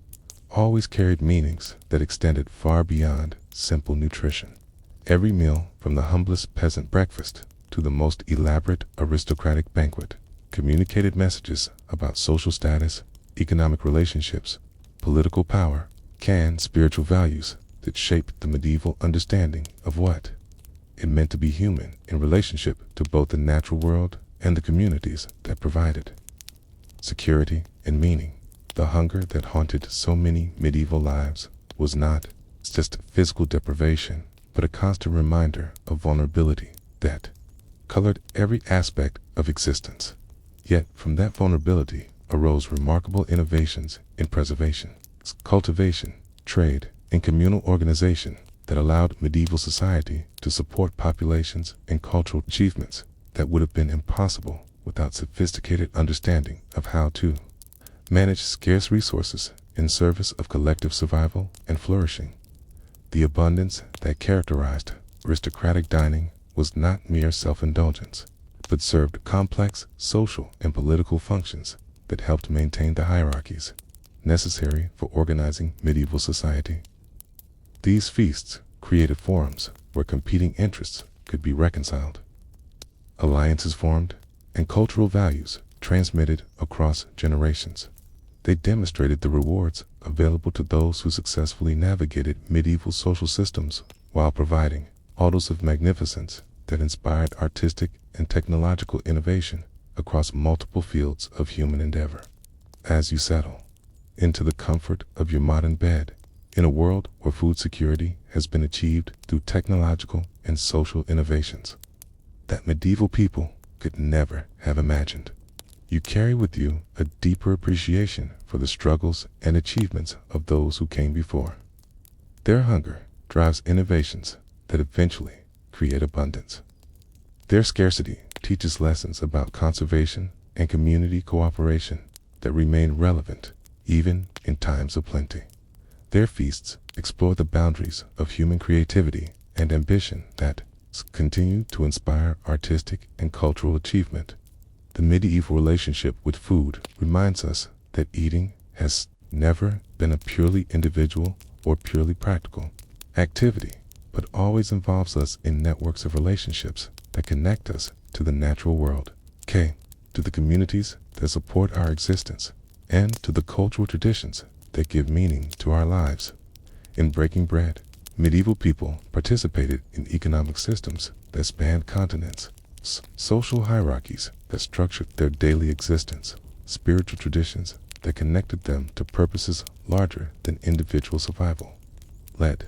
always carried meanings that extended far beyond simple nutrition. Every meal, from the humblest peasant breakfast to the most elaborate aristocratic banquet, communicated messages about social status, economic relationships, political power, and spiritual values that shaped the medieval understanding of what it meant to be human in relationship to both the natural world and the communities that provided security and meaning. The hunger that haunted so many medieval lives was not just physical deprivation, but a constant reminder of vulnerability that colored every aspect of existence. Yet from that vulnerability arose remarkable innovations in preservation, cultivation, trade, and communal organization that allowed medieval society to support populations and cultural achievements that would have been impossible without sophisticated understanding of how to manage scarce resources in service of collective survival and flourishing. The abundance that characterized aristocratic dining was not mere self-indulgence, but served complex social and political functions that helped maintain the hierarchies necessary for organizing medieval society. These feasts created forums where competing interests could be reconciled, alliances formed, and cultural values transmitted across generations. They demonstrated the rewards available to those who successfully navigated medieval social systems while providing models of magnificence that inspired artistic and technological innovation across multiple fields of human endeavor. As you settle into the comfort of your modern bed, in a world where food security has been achieved through technological and social innovations that medieval people could never have imagined, you carry with you a deeper appreciation for the struggles and achievements of those who came before. Their hunger drives innovations that eventually create abundance. Their scarcity teaches lessons about conservation and community cooperation that remain relevant even in times of plenty. Their feasts explore the boundaries of human creativity and ambition that continue to inspire artistic and cultural achievement. The medieval relationship with food reminds us that eating has never been a purely individual or purely practical activity, but always involves us in networks of relationships that connect us to the natural world, to the communities that support our existence, and to the cultural traditions that give meaning to our lives. In breaking bread, medieval people participated in economic systems that spanned continents, social hierarchies that structured their daily existence, spiritual traditions that connected them to purposes larger than individual survival. Let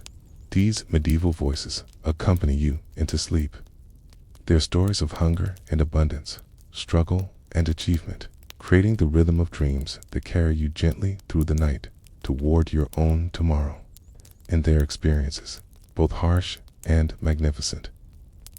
These medieval voices accompany you into sleep. Their stories of hunger and abundance, struggle and achievement, creating the rhythm of dreams that carry you gently through the night toward your own tomorrow. In their experiences, both harsh and magnificent,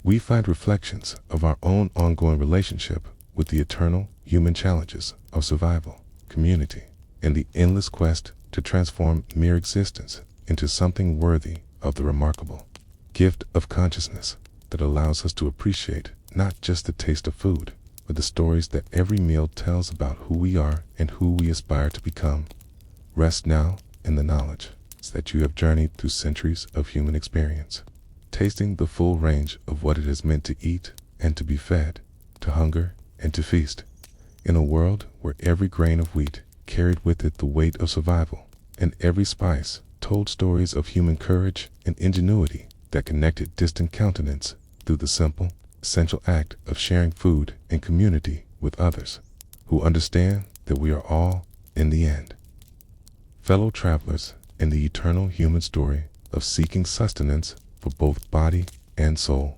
we find reflections of our own ongoing relationship with the eternal human challenges of survival, community, and the endless quest to transform mere existence into something worthy of the remarkable gift of consciousness that allows us to appreciate not just the taste of food, but the stories that every meal tells about who we are and who we aspire to become. Rest now in the knowledge that you have journeyed through centuries of human experience, tasting the full range of what it has meant to eat and to be fed, to hunger and to feast, in a world where every grain of wheat carried with it the weight of survival, and every spice told stories of human courage and ingenuity that connected distant continents through the simple, essential act of sharing food and community with others who understand that we are all, in the end, fellow travelers in the eternal human story of seeking sustenance for both body and soul.